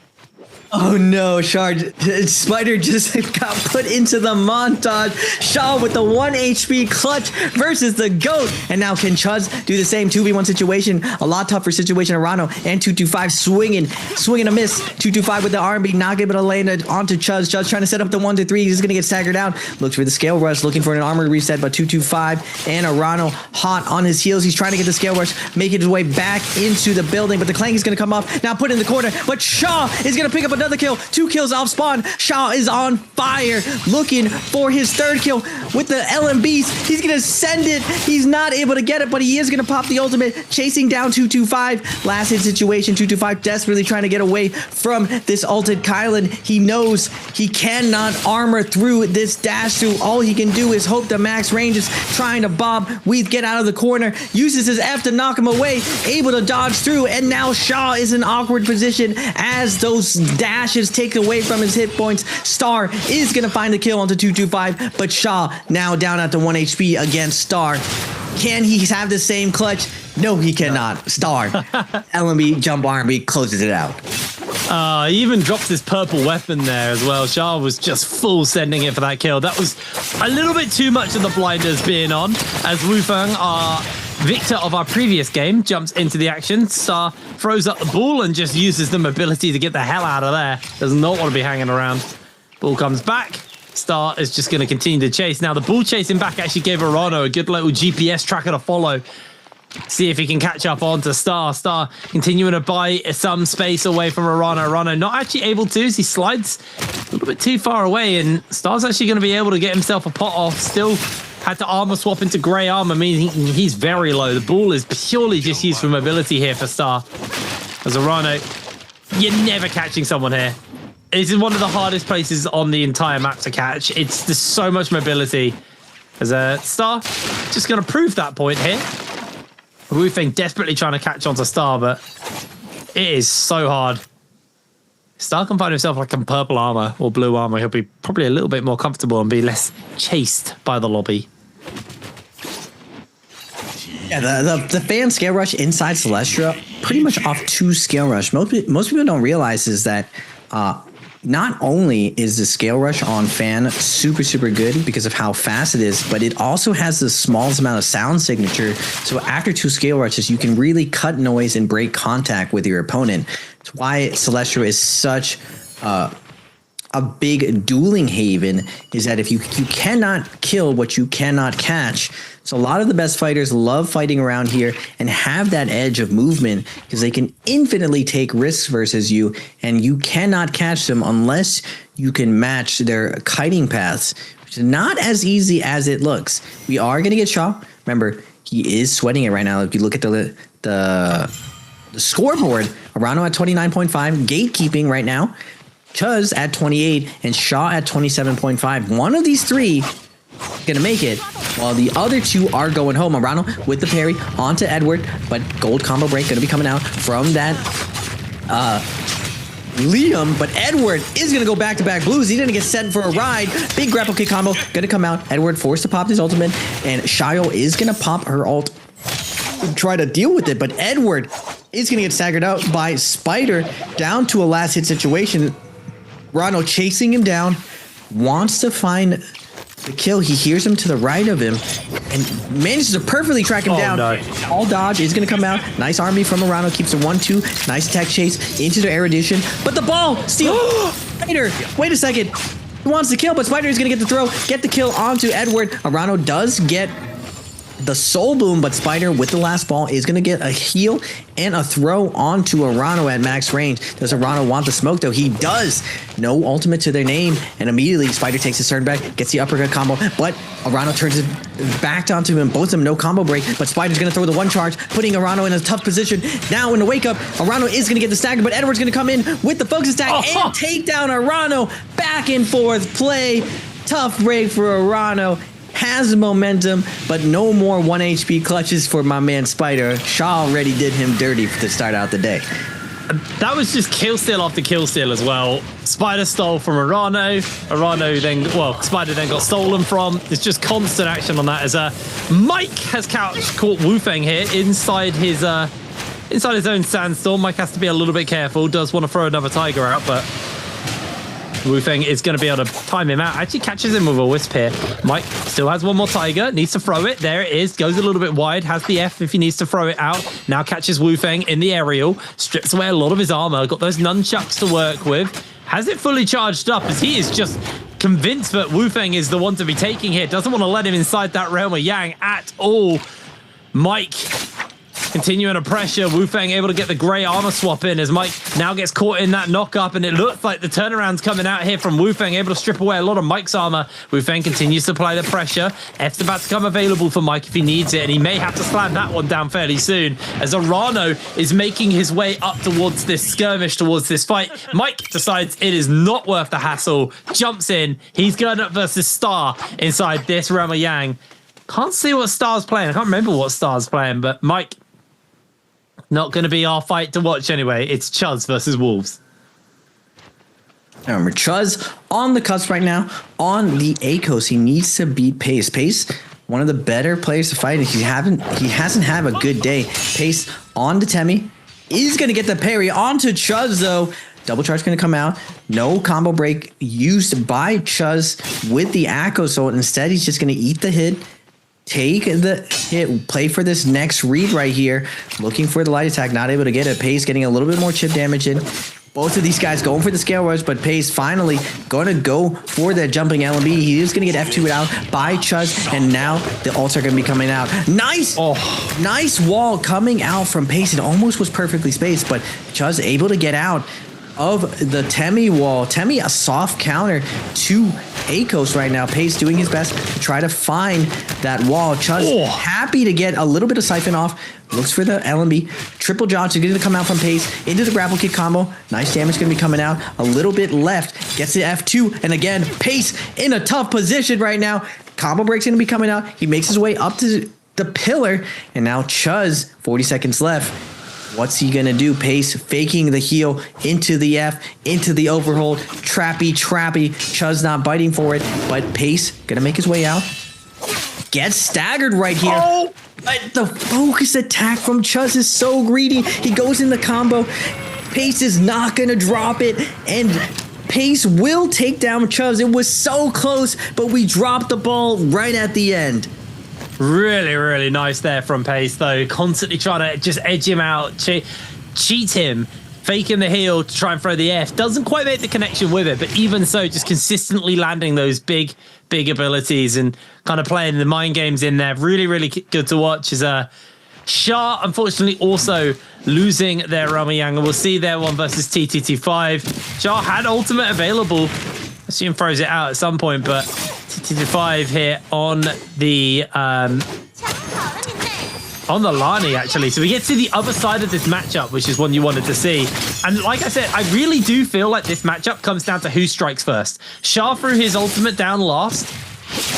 Oh no, Spider just got put into the montage. Shaw with the 1 HP clutch versus the GOAT. And now can Chuz do the same 2v1 situation? A lot tougher situation. Arano and 225 swinging a miss. 225 with the R&B, not able to land it onto Chuz. Chuz trying to set up the 1-3. He's going to get staggered down. Looks for the scale rush, looking for an armor reset, but 225 and Arano hot on his heels. He's trying to get the scale rush, making his way back into the building, but the clank is going to come up. Now put in the corner, but Shaw is going to pick up another kill. 2 kills off spawn. Shaw is on fire, looking for his 3rd kill with the LMBs. He's gonna send it. He's not able to get it, but he is gonna pop the ultimate, chasing down 225. Last hit situation. 225 desperately trying to get away from this ulted Kylan. He knows he cannot armor through this dash through. All he can do is hope the max range is trying to bob. Weath get out of the corner, uses his F to knock him away, able to dodge through, and now Shaw is in awkward position as those dashes take away from his hit points. Star is going to find the kill onto 225, but Shaw now down at the 1 HP against Star. Can he have the same clutch? No, he cannot. Star, LMB, jump R&B, closes it out. He even drops his purple weapon there as well. Shaw was just full sending it for that kill. That was a little bit too much of the blinders being on, as Wu Feng, our victor of our previous game, jumps into the action. Star throws up the ball and just uses the mobility to get the hell out of there. Does not want to be hanging around. Ball comes back. Star is just going to continue to chase. Now, the ball chasing back actually gave Arano a good little GPS tracker to follow. See if he can catch up onto Star. Star continuing to buy some space away from Arano. Arano not actually able to, as he slides a little bit too far away, and Star's actually going to be able to get himself a pot off. Still had to armor swap into grey armor, meaning he's very low. The ball is purely just used for mobility here for Star. As Arano, you're never catching someone here. This is one of the hardest places on the entire map to catch. It's just so much mobility. As Star just going to prove that point here. Wu Feng desperately trying to catch onto Star, but it is so hard. Star can find himself like in purple armor or blue armor. He'll be probably a little bit more comfortable and be less chased by the lobby. Yeah, the fan scale rush inside Celestia, pretty much off 2 scale rush. Most people don't realize is that not only is the scale rush on fan super, super good because of how fast it is, but it also has the smallest amount of sound signature. So after 2 scale rushes, you can really cut noise and break contact with your opponent. It's why Celestia is such a a big dueling haven is that if you cannot kill what you cannot catch. So a lot of the best fighters love fighting around here and have that edge of movement because they can infinitely take risks versus you, and you cannot catch them unless you can match their kiting paths, which is not as easy as it looks. We are going to get Shaw. Remember, he is sweating it right now. If you look at the scoreboard, Arano at 29.5, gatekeeping right now. Chuz at 28 and Shaw at 27.5. One of these three gonna make it, while the other two are going home. Arano with the parry onto Edward, but gold combo break gonna be coming out from that Liam, but Edward is gonna go back-to-back blues. He's gonna get sent for a ride. Big grapple kick combo gonna come out. Edward forced to pop his ultimate, and Shayo is gonna pop her ult and try to deal with it, but Edward is gonna get staggered out by Spider down to a last hit situation. Rano chasing him down, wants to find the kill. He hears him to the right of him and manages to perfectly track him down. No. All dodge is going to come out. Nice army from Arano. Keeps a 1-2. Nice attack chase into the erudition. But the ball steal. Spider. Wait a second. He wants to kill, but Spider is going to get the throw. Get the kill onto Edward. Arano does get the soul boom, but Spider with the last ball is going to get a heal and a throw onto Arano at max range. Does Arano want the smoke though? He does. No ultimate to their name, and immediately Spider takes his turn back, gets the uppercut combo, but Arano turns it back onto him. Both of them no combo break, but Spider's going to throw the one charge, putting Arano in a tough position. Now in the wake up, Arano is going to get the stagger, but Edward's going to come in with the focus attack and take down Arano. Back and forth play. Tough break for Arano. Has momentum, but no more 1 HP clutches for my man Spider. Shaw already did him dirty to start out the day. That was just kill steal after kill steal as well. Spider stole from Arano. Spider then got stolen from. It's just constant action on that as Mike has caught Wu Feng here inside his own sandstorm. Mike has to be a little bit careful. Does want to throw another tiger out, but Wu Feng is going to be able to time him out. Actually catches him with a wisp here. Mike still has one more tiger. Needs to throw it. There it is. Goes a little bit wide. Has the F if he needs to throw it out. Now catches Wu Feng in the aerial. Strips away a lot of his armor. Got those nunchucks to work with. Has it fully charged up as he is just convinced that Wu Feng is the one to be taking here. Doesn't want to let him inside that realm of Yang at all. Mike continuing to pressure. Wu Feng able to get the grey armor swap in as Mike now gets caught in that knock up, and it looks like the turnaround's coming out here from Wu Feng, able to strip away a lot of Mike's armor. Wu Feng continues to apply the pressure. F's about to come available for Mike if he needs it, and he may have to slam that one down fairly soon as Arano is making his way up towards this skirmish, towards this fight. Mike decides it is not worth the hassle, jumps in. He's going up versus Star inside this realm of Yang. Can't see what Star's playing. I can't remember what Star's playing, but Mike, not going to be our fight to watch anyway. It's Chuz versus Wolves. Remember, Chuz on the cusp right now. On the A coast, he needs to beat Pace. Pace, one of the better players to fight. He hasn't had a good day. Pace on to Temi. Is going to get the parry onto Chuz though. Double charge going to come out. No combo break used by Chuz with the Akko. So instead, he's just going to eat the hit. Take the hit, play for this next read right here. Looking for the light attack, not able to get it. Pace getting a little bit more chip damage in. Both of these guys going for the scale rush, but Pace finally going to go for that jumping LMB. He is going to get F2 out by Chuz, and now the ults are going to be coming out. Nice! Nice wall coming out from Pace. It almost was perfectly spaced, but Chuz able to get out of the Temi wall. Temi a soft counter to Akos right now. Pace doing his best to try to find that wall. Chuz happy to get a little bit of siphon off. Looks for the LMB. Triple Josh is going to come out from Pace into the grapple kick combo. Nice damage going to be coming out. A little bit left. Gets the F2. And again, Pace in a tough position right now. Combo break's going to be coming out. He makes his way up to the pillar. And now Chuz, 40 seconds left. What's he going to do? Pace faking the heal into the F, into the overhold. Trappy. Chuz not biting for it, but Pace going to make his way out. Gets staggered right here. But the focus attack from Chuz is so greedy. He goes in the combo. Pace is not going to drop it, and Pace will take down Chuz. It was so close, but we dropped the ball right at the end. Really, really nice there from Pace, though. Constantly trying to just edge him out, cheat him faking the heel to try and throw the F. Doesn't quite make the connection with it, but even so, just consistently landing those big abilities and kind of playing the mind games in there. Really, really good to watch. Is Shah, unfortunately, also losing their Ramayang. We'll see their one versus TTT5. Shah had ultimate available. Assume throws it out at some point, but TTT5 here on the Lani, actually. So we get to the other side of this matchup, which is one you wanted to see. And like I said, I really do feel like this matchup comes down to who strikes first. Shah threw his ultimate down last.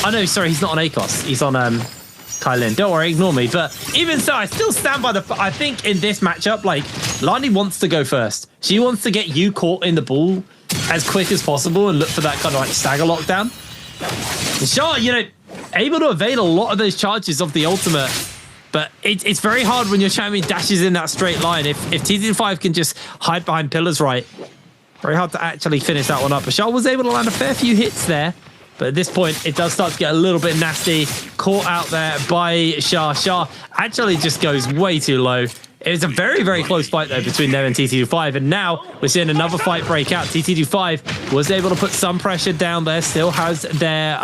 Oh, no, sorry, he's not on ACOS. He's on Kylin. Don't worry, ignore me. But even so, I still stand by I think in this matchup, like, Lani wants to go first. She wants to get you caught in the ball as quick as possible and look for that kind of like stagger lockdown. And Shah, you know, able to evade a lot of those charges of the ultimate. But it's very hard when your champion dashes in that straight line. If TT5 can just hide behind pillars right, very hard to actually finish that one up. But Shah was able to land a fair few hits there. But at this point, it does start to get a little bit nasty. Caught out there by Shah. Shah actually just goes way too low. It was a very, very close fight, though, between them and TT25. And now we're seeing another fight break out. TT25 was able to put some pressure down there. Still has their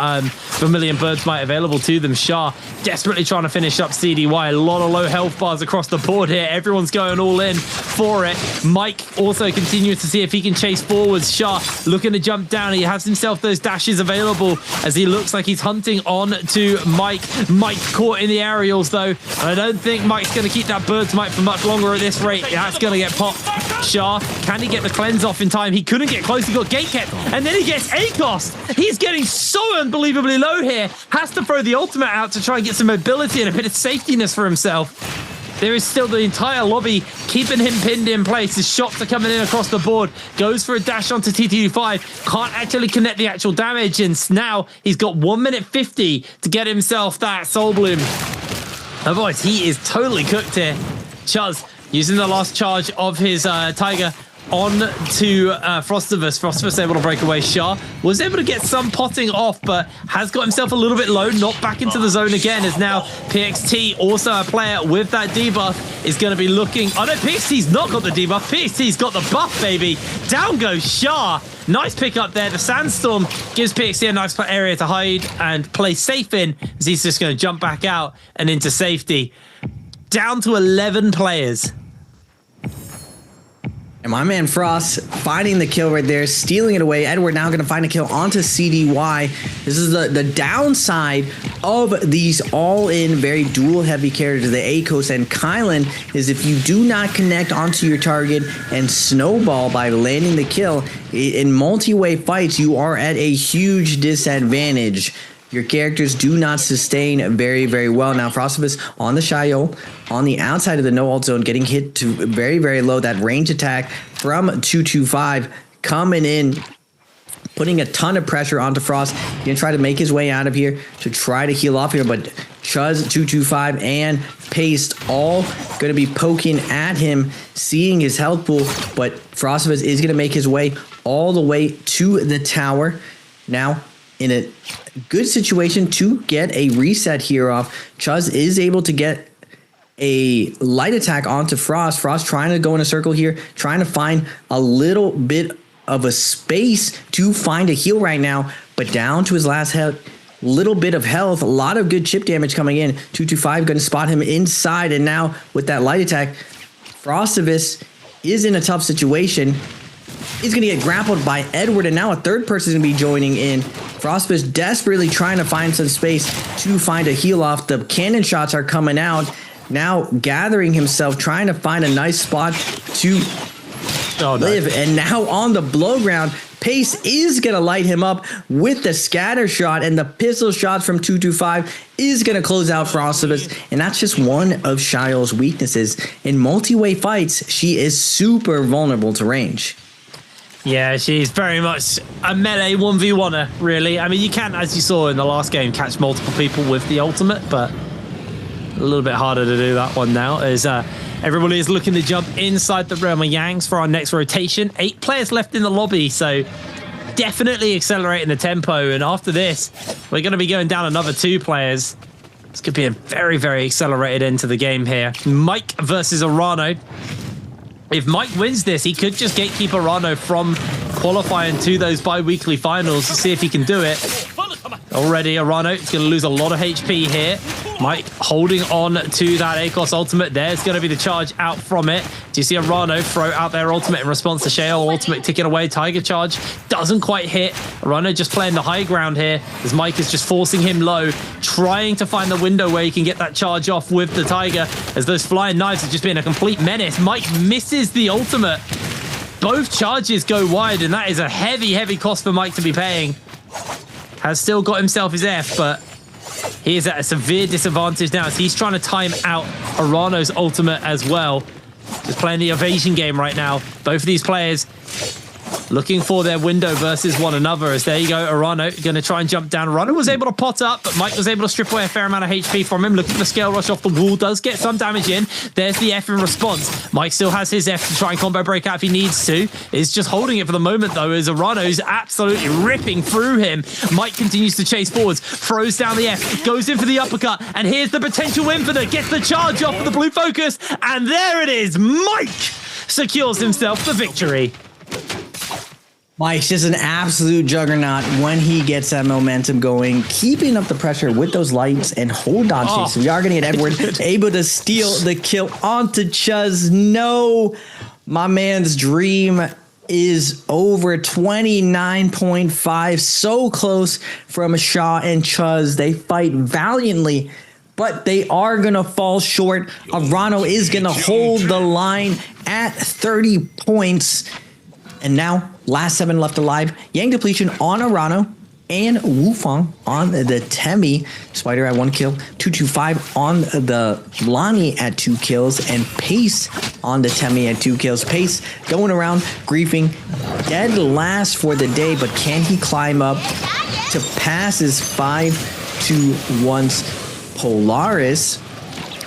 Vermilion Bird's-Mite available to them. Shah desperately trying to finish up CDY. A lot of low health bars across the board here. Everyone's going all in for it. Mike also continues to see if he can chase forwards. Shah looking to jump down. He has himself those dashes available as he looks like he's hunting on to Mike. Mike caught in the aerials, though. And I don't think Mike's going to keep that Bird's-Mite for much longer at this rate. That's going to get popped. Shah, can he get the cleanse off in time? He couldn't get close. He got gate kept. And then he gets ACOS. He's getting so unbelievably low here. Has to throw the ultimate out to try and get some mobility and a bit of safetyness for himself. There is still the entire lobby keeping him pinned in place. His shots are coming in across the board. Goes for a dash onto TT5. Can't actually connect the actual damage. And now he's got 1 minute 50 to get himself that Soul Bloom. Otherwise, he is totally cooked here. Chuz using the last charge of his Tiger on to Frostivus. Frostivus able to break away. Shah was able to get some potting off, but has got himself a little bit low, not back into the zone again, as now PXT, also a player with that debuff, is going to be looking... Oh no, PXT's not got the debuff. PXT's got the buff, baby. Down goes Shah. Nice pick up there. The Sandstorm gives PXT a nice area to hide and play safe in, as he's just going to jump back out and into safety. Down to 11 players. And my man Frost finding the kill right there, stealing it away. Edward now going to find a kill onto CDY. This is the downside of these all-in, very duel-heavy characters, the ACOS and Kylan, is if you do not connect onto your target and snowball by landing the kill, in multi-way fights, you are at a huge disadvantage. Your characters do not sustain very, very well. Now, Frostivus on the Shayol, on the outside of the no ult zone, getting hit to very, very low. That range attack from 225 coming in, putting a ton of pressure onto Frost. He's going to try to make his way out of here to try to heal off here, but Chuz, 225, and Paste all going to be poking at him, seeing his health pool, but Frostivus is going to make his way all the way to the tower. Now, in a good situation to get a reset here off. Chuz is able to get a light attack onto Frost. Frost trying to go in a circle here, trying to find a little bit of a space to find a heal right now, but down to his last health. Little bit of health, a lot of good chip damage coming in. 225 going to spot him inside, and now with that light attack, Frostivus is in a tough situation. He's going to get grappled by Edward, and now a third person is going to be joining in. Frostivus desperately trying to find some space to find a heal off. The cannon shots are coming out. Now gathering himself, trying to find a nice spot to live. And now on the blow ground, Pace is going to light him up with the scatter shot, and the pistol shots from 225 is going to close out Frostivus. And that's just one of Shayol's weaknesses. In multi-way fights, she is super vulnerable to range. Yeah, she's very much a melee 1v1er, really. I mean, you can, as you saw in the last game, catch multiple people with the ultimate, but a little bit harder to do that one now, as everybody is looking to jump inside the realm of Yangs for our next rotation. 8 players left in the lobby, so definitely accelerating the tempo. And after this, we're going to be going down another 2 players. This could be a very, very accelerated end to the game here. Mike versus Arano. if Mike wins this, he could just gatekeep Arano from qualifying to those bi-weekly finals to see if he can do it. Already, Arano is going to lose a lot of HP here. Mike holding on to that ACOS ultimate. There's going to be the charge out from it. Do you see Arano throw out their ultimate in response to Shale? Ultimate ticking away. Tiger charge doesn't quite hit. Arano just playing the high ground here as Mike is just forcing him low, trying to find the window where he can get that charge off with the Tiger as those flying knives have just been a complete menace. Mike misses the ultimate. Both charges go wide, and that is a heavy, heavy cost for Mike to be paying. Has still got himself his F, but he is at a severe disadvantage now as he's trying to time out Arano's ultimate as well. Just playing the evasion game right now. Both of these players looking for their window versus one another as there you go, Arano going to try and jump down. Arano was able to pot up, but Mike was able to strip away a fair amount of HP from him. Looking for the scale rush off the wall, does get some damage in. There's the F in response. Mike still has his F to try and combo break out if he needs to. Is just holding it for the moment though as Arano's absolutely ripping through him. Mike continues to chase forwards, throws down the F, goes in for the uppercut, and here's the potential infinite, gets the charge off of the blue focus, and there it is. Mike secures himself the victory. Mike's just an absolute juggernaut when he gets that momentum going, keeping up the pressure with those lights and hold on chase. So we are going to get Edward able to steal the kill onto Chuz. No, my man's dream is over. 29.5, so close from Shaw and Chuz. They fight valiantly, but they are going to fall short. Arano is going to hold the line at 30 points. And now, last 7 left alive. Yang depletion on Arano and Wufeng on the Temi. Spider at 1 kill. 225 on the Lani at 2 kills. And Pace on the Temi at 2 kills. Pace going around, griefing. Dead last for the day, but can he climb up to pass his 5-2 Polaris?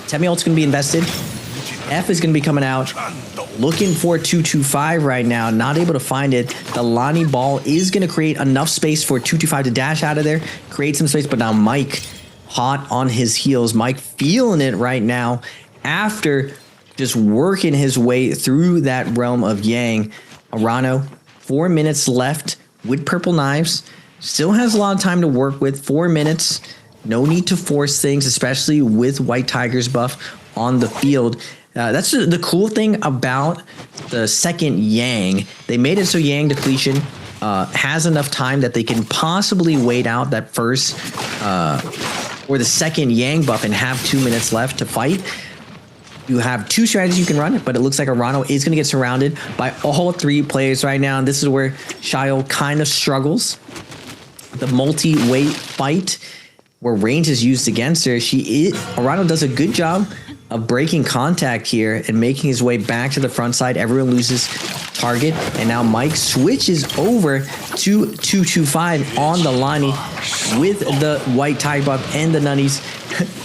Temi ult's going to be invested. F is going to be coming out. Looking for 225 right now. Not able to find it. The Lani ball is going to create enough space for 225 to dash out of there. Create some space, but now Mike hot on his heels. Mike feeling it right now after just working his way through that realm of Yang. Arano, 4 minutes left with purple knives. Still has a lot of time to work with. 4 minutes. No need to force things, especially with White Tiger's buff on the field. That's the cool thing about the second Yang. They made it so Yang depletion has enough time that they can possibly wait out that first or the second Yang buff and have 2 minutes left to fight. You have 2 strategies you can run, but it looks like Arano is going to get surrounded by all 3 players right now. And this is where Shio kind of struggles. The multi-weight fight where range is used against her. Arano does a good job of breaking contact here and making his way back to the front side. Everyone loses target, and now Mike switches over to 225 on the Lani with the White Tiger buff and the Nunnies.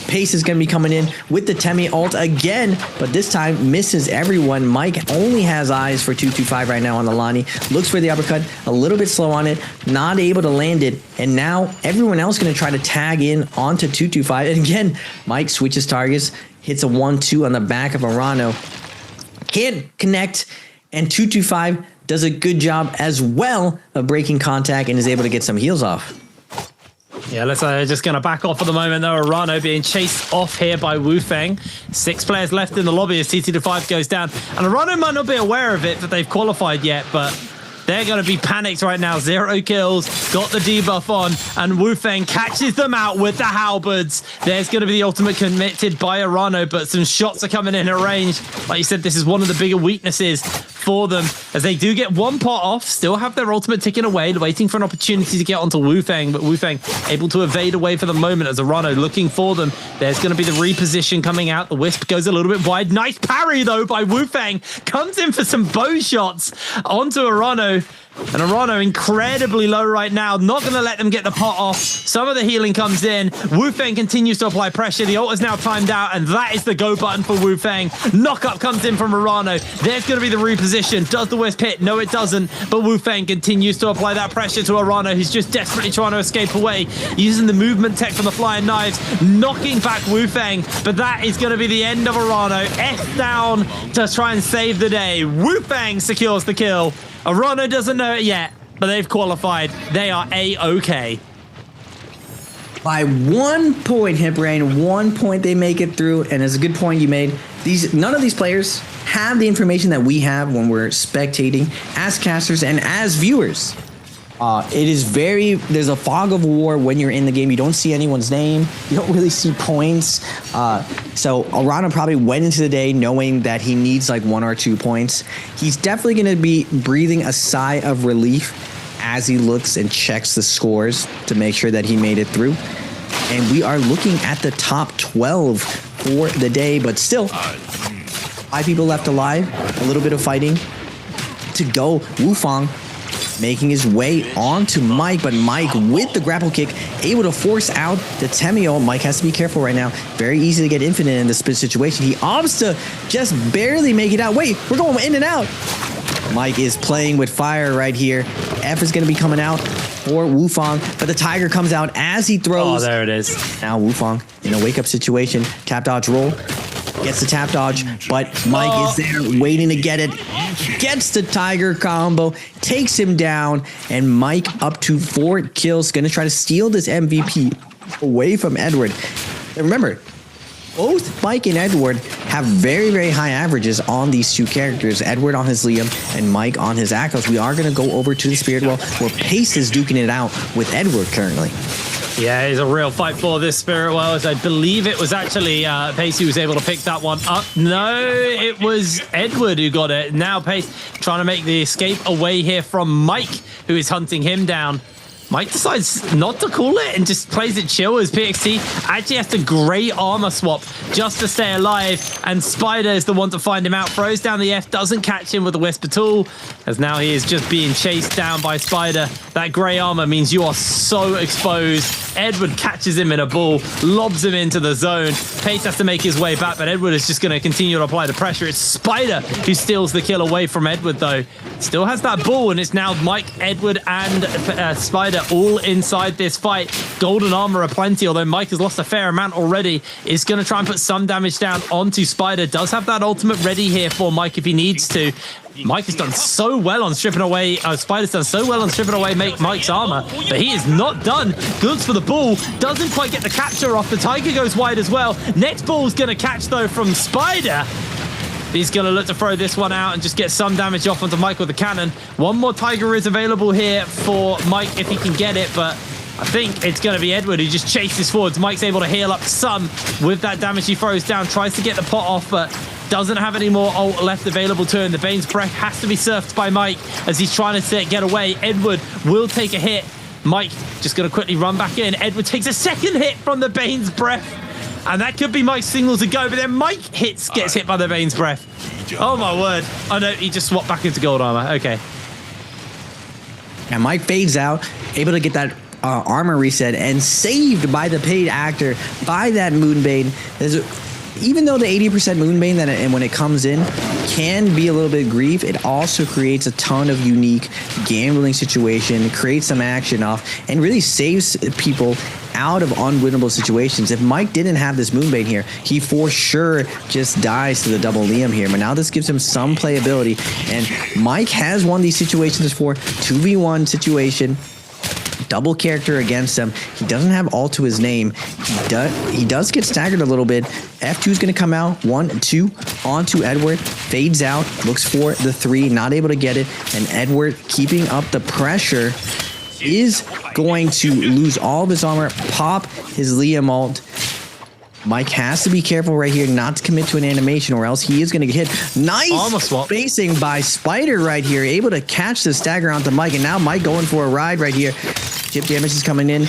Pace is going to be coming in with the Temi ult again, but this time misses everyone. Mike only has eyes for 225 right now on the Lani. Looks for the uppercut, a little bit slow on it, not able to land it, and now everyone else going to try to tag in onto 225. And again, Mike switches targets, hits a 1-2 on the back of Arano. Can't connect, and 225 does a good job as well of breaking contact and is able to get some heals off. Yeah, let's just going to back off for the moment, though. Arano being chased off here by Wufeng. 6 players left in the lobby as TT5 goes down. And Arano might not be aware of it that they've qualified yet, but they're going to be panicked right now. 0 kills, got the debuff on, and Wufeng catches them out with the halberds. There's going to be the ultimate committed by Arano, but some shots are coming in at range. Like you said, this is one of the bigger weaknesses for them, as they do get 1 pot off, still have their ultimate ticking away, waiting for an opportunity to get onto Wufeng, but Wufeng able to evade away for the moment as Arano looking for them. There's going to be the reposition coming out. The Wisp goes a little bit wide. Nice parry, though, by Wufeng. Comes in for some bow shots onto Arano. And Arano incredibly low right now. Not going to let them get the pot off. Some of the healing comes in. Wu Feng continues to apply pressure. The ult is now timed out, and that is the go button for Wu Feng. Knockup comes in from Arano. There's going to be the reposition. Does the Wisp hit? No, it doesn't. But Wu Feng continues to apply that pressure to Arano, who's just desperately trying to escape away, using the movement tech from the flying knives, knocking back Wu Feng. But that is going to be the end of Arano. S down to try and save the day. Wu Feng secures the kill. Arano doesn't know it yet, but they've qualified. They are A-OK. By 1 point, Hiprain, 1 point they make it through, and it's a good point you made. None of these players have the information that we have when we're spectating as casters and as viewers. There's a fog of war when you're in the game. You don't see anyone's name. You don't really see points. So Arano probably went into the day knowing that he needs like 1 or 2 points. He's definitely going to be breathing a sigh of relief as he looks and checks the scores to make sure that he made it through. And we are looking at the top 12 for the day, but still 5 people left alive. A little bit of fighting to go. Wu Feng making his way onto Mike, but Mike with the grapple kick able to force out the Temio. Mike has to be careful right now. Very easy to get infinite in this situation. He opts to just barely make it out. Wait, we're going in and out. Mike is playing with fire right here. F is going to be coming out for Wu Feng, but the Tiger comes out as he throws. Oh, there it is. Now Wu Feng in a wake-up situation. Tap dodge roll. Gets the tap dodge, but Mike is there waiting to get it. Gets the Tiger combo, takes him down, and Mike up to 4 kills. Going to try to steal this MVP away from Edward. And remember, both Mike and Edward have very, very high averages on these 2 characters. Edward on his Liam and Mike on his Akos. We are going to go over to the Spirit Well, where Pace is duking it out with Edward currently. Yeah, it's a real fight for this Spirit Well, as I believe it was actually Pace who was able to pick that one up. No, it was Edward who got it. Now Pace trying to make the escape away here from Mike, who is hunting him down. Mike decides not to call it and just plays it chill as PXT actually has to grey armor swap just to stay alive, and Spider is the one to find him out. Throws down the F, doesn't catch him with the Wisp at all, as now he is just being chased down by Spider. That grey armor means you are so exposed. Edward catches him in a ball, lobs him into the zone. Pace has to make his way back, but Edward is just going to continue to apply the pressure. It's Spider who steals the kill away from Edward, though. Still has that ball, and it's now Mike, Edward, and Spider all inside this fight. Golden armor aplenty, although Mike has lost a fair amount already. Is going to try and put some damage down onto Spider. Does have that ultimate ready here for Mike if he needs to. Mike has done so well on stripping away, Spider's done so well on stripping away Mike's armor, but he is not done. Goods for the ball, doesn't quite get the capture off. The Tiger goes wide as well. Next ball's going to catch, though, from Spider. He's going to look to throw this one out and just get some damage off onto Mike with the cannon. One more Tiger is available here for Mike if he can get it, but I think it's going to be Edward who just chases forwards. Mike's able to heal up some with that damage he throws down, tries to get the pot off, but doesn't have any more ult left available to him. The Bane's Breath has to be surfed by Mike as he's trying to get away. Edward will take a hit. Mike just going to quickly run back in. Edward takes a second hit from the Bane's Breath, and that could be Mike's signal to go, but then Mike gets hit by the Bane's Breath. Oh my word. Oh no, he just swapped back into gold armor. Okay. And Mike fades out, able to get that armor reset, and saved by the paid actor, by that Moonbane. Even though the 80% Moonbane, and when it comes in, can be a little bit grief, it also creates a ton of unique gambling situation, creates some action off, and really saves people out of unwinnable situations. If Mike didn't have this Moonbane here, he for sure just dies to the double Liam here. But now this gives him some playability, and Mike has won these situations before. 2v1 situation, double character against him. He doesn't have all to his name. He does get staggered a little bit. F2 is going to come out. 1, 2 onto Edward. Fades out. Looks for the 3. Not able to get it. And Edward, keeping up the pressure, is going to lose all of his armor. Pop his Liam ult. Mike has to be careful right here not to commit to an animation, or else he is going to get hit. Nice spacing by Spider right here, able to catch the stagger onto Mike, and now Mike going for a ride right here. Chip damage is coming in.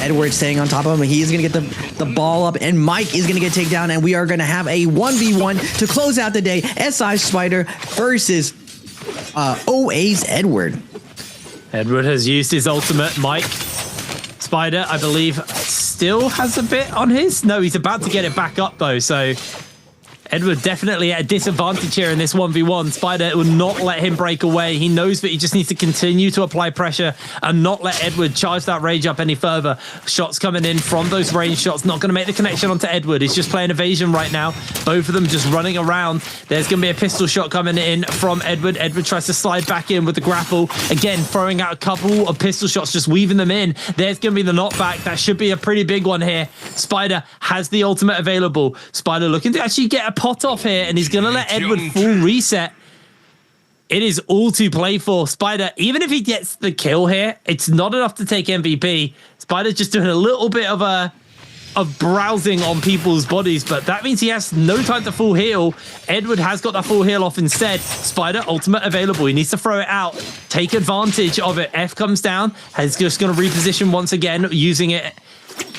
Edward staying on top of him. He is going to get the ball up, and Mike is going to get taken down, and we are going to have a 1v1 to close out the day. SI Spider versus OA's Edward. Edward has used his ultimate. Mike, Spider, I believe, still has a bit on his. No, he's about to get it back up, though, so Edward definitely at a disadvantage here in this 1v1. Spider will not let him break away. He knows that he just needs to continue to apply pressure and not let Edward charge that rage up any further. Shots coming in from those range shots. Not going to make the connection onto Edward. He's just playing evasion right now. Both of them just running around. There's going to be a pistol shot coming in from Edward. Edward tries to slide back in with the grapple. Again, throwing out a couple of pistol shots, just weaving them in. There's going to be the knockback. That should be a pretty big one here. Spider has the ultimate available. Spider looking to actually get a pot off here, and he's going to let Edward full reset. It is all to play for. Spider, even if he gets the kill here, it's not enough to take MVP. Spider's just doing a little bit of browsing on people's bodies, but that means he has no time to full heal. Edward has got that full heal off instead. Spider, ultimate available. He needs to throw it out, take advantage of it. F comes down, is just going to reposition once again, using it.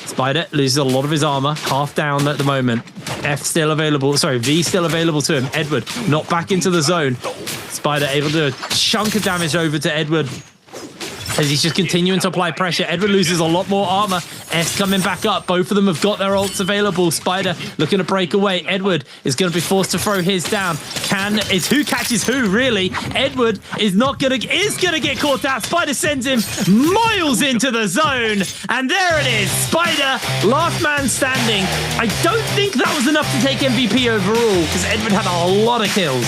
Spider loses a lot of his armor, half down at the moment. F still available, sorry, V still available to him. Edward not back into the zone. Spider able to do a chunk of damage over to Edward as he's just continuing to apply pressure. Edward loses a lot more armor. S coming back up. Both of them have got their ults available. Spider looking to break away. Edward is going to be forced to throw his down. It's who catches who, really. Edward is gonna get caught out. Spider sends him miles into the zone. And there it is. Spider, last man standing. I don't think that was enough to take MVP overall because Edward had a lot of kills.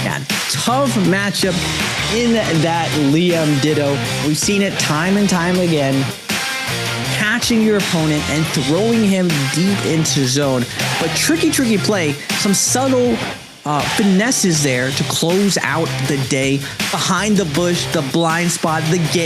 Yeah, tough matchup in that Liam Ditto. We've seen it time and time again. Catching your opponent and throwing him deep into zone. But tricky play. Some subtle finesses there to close out the day. Behind the bush, the blind spot, the game.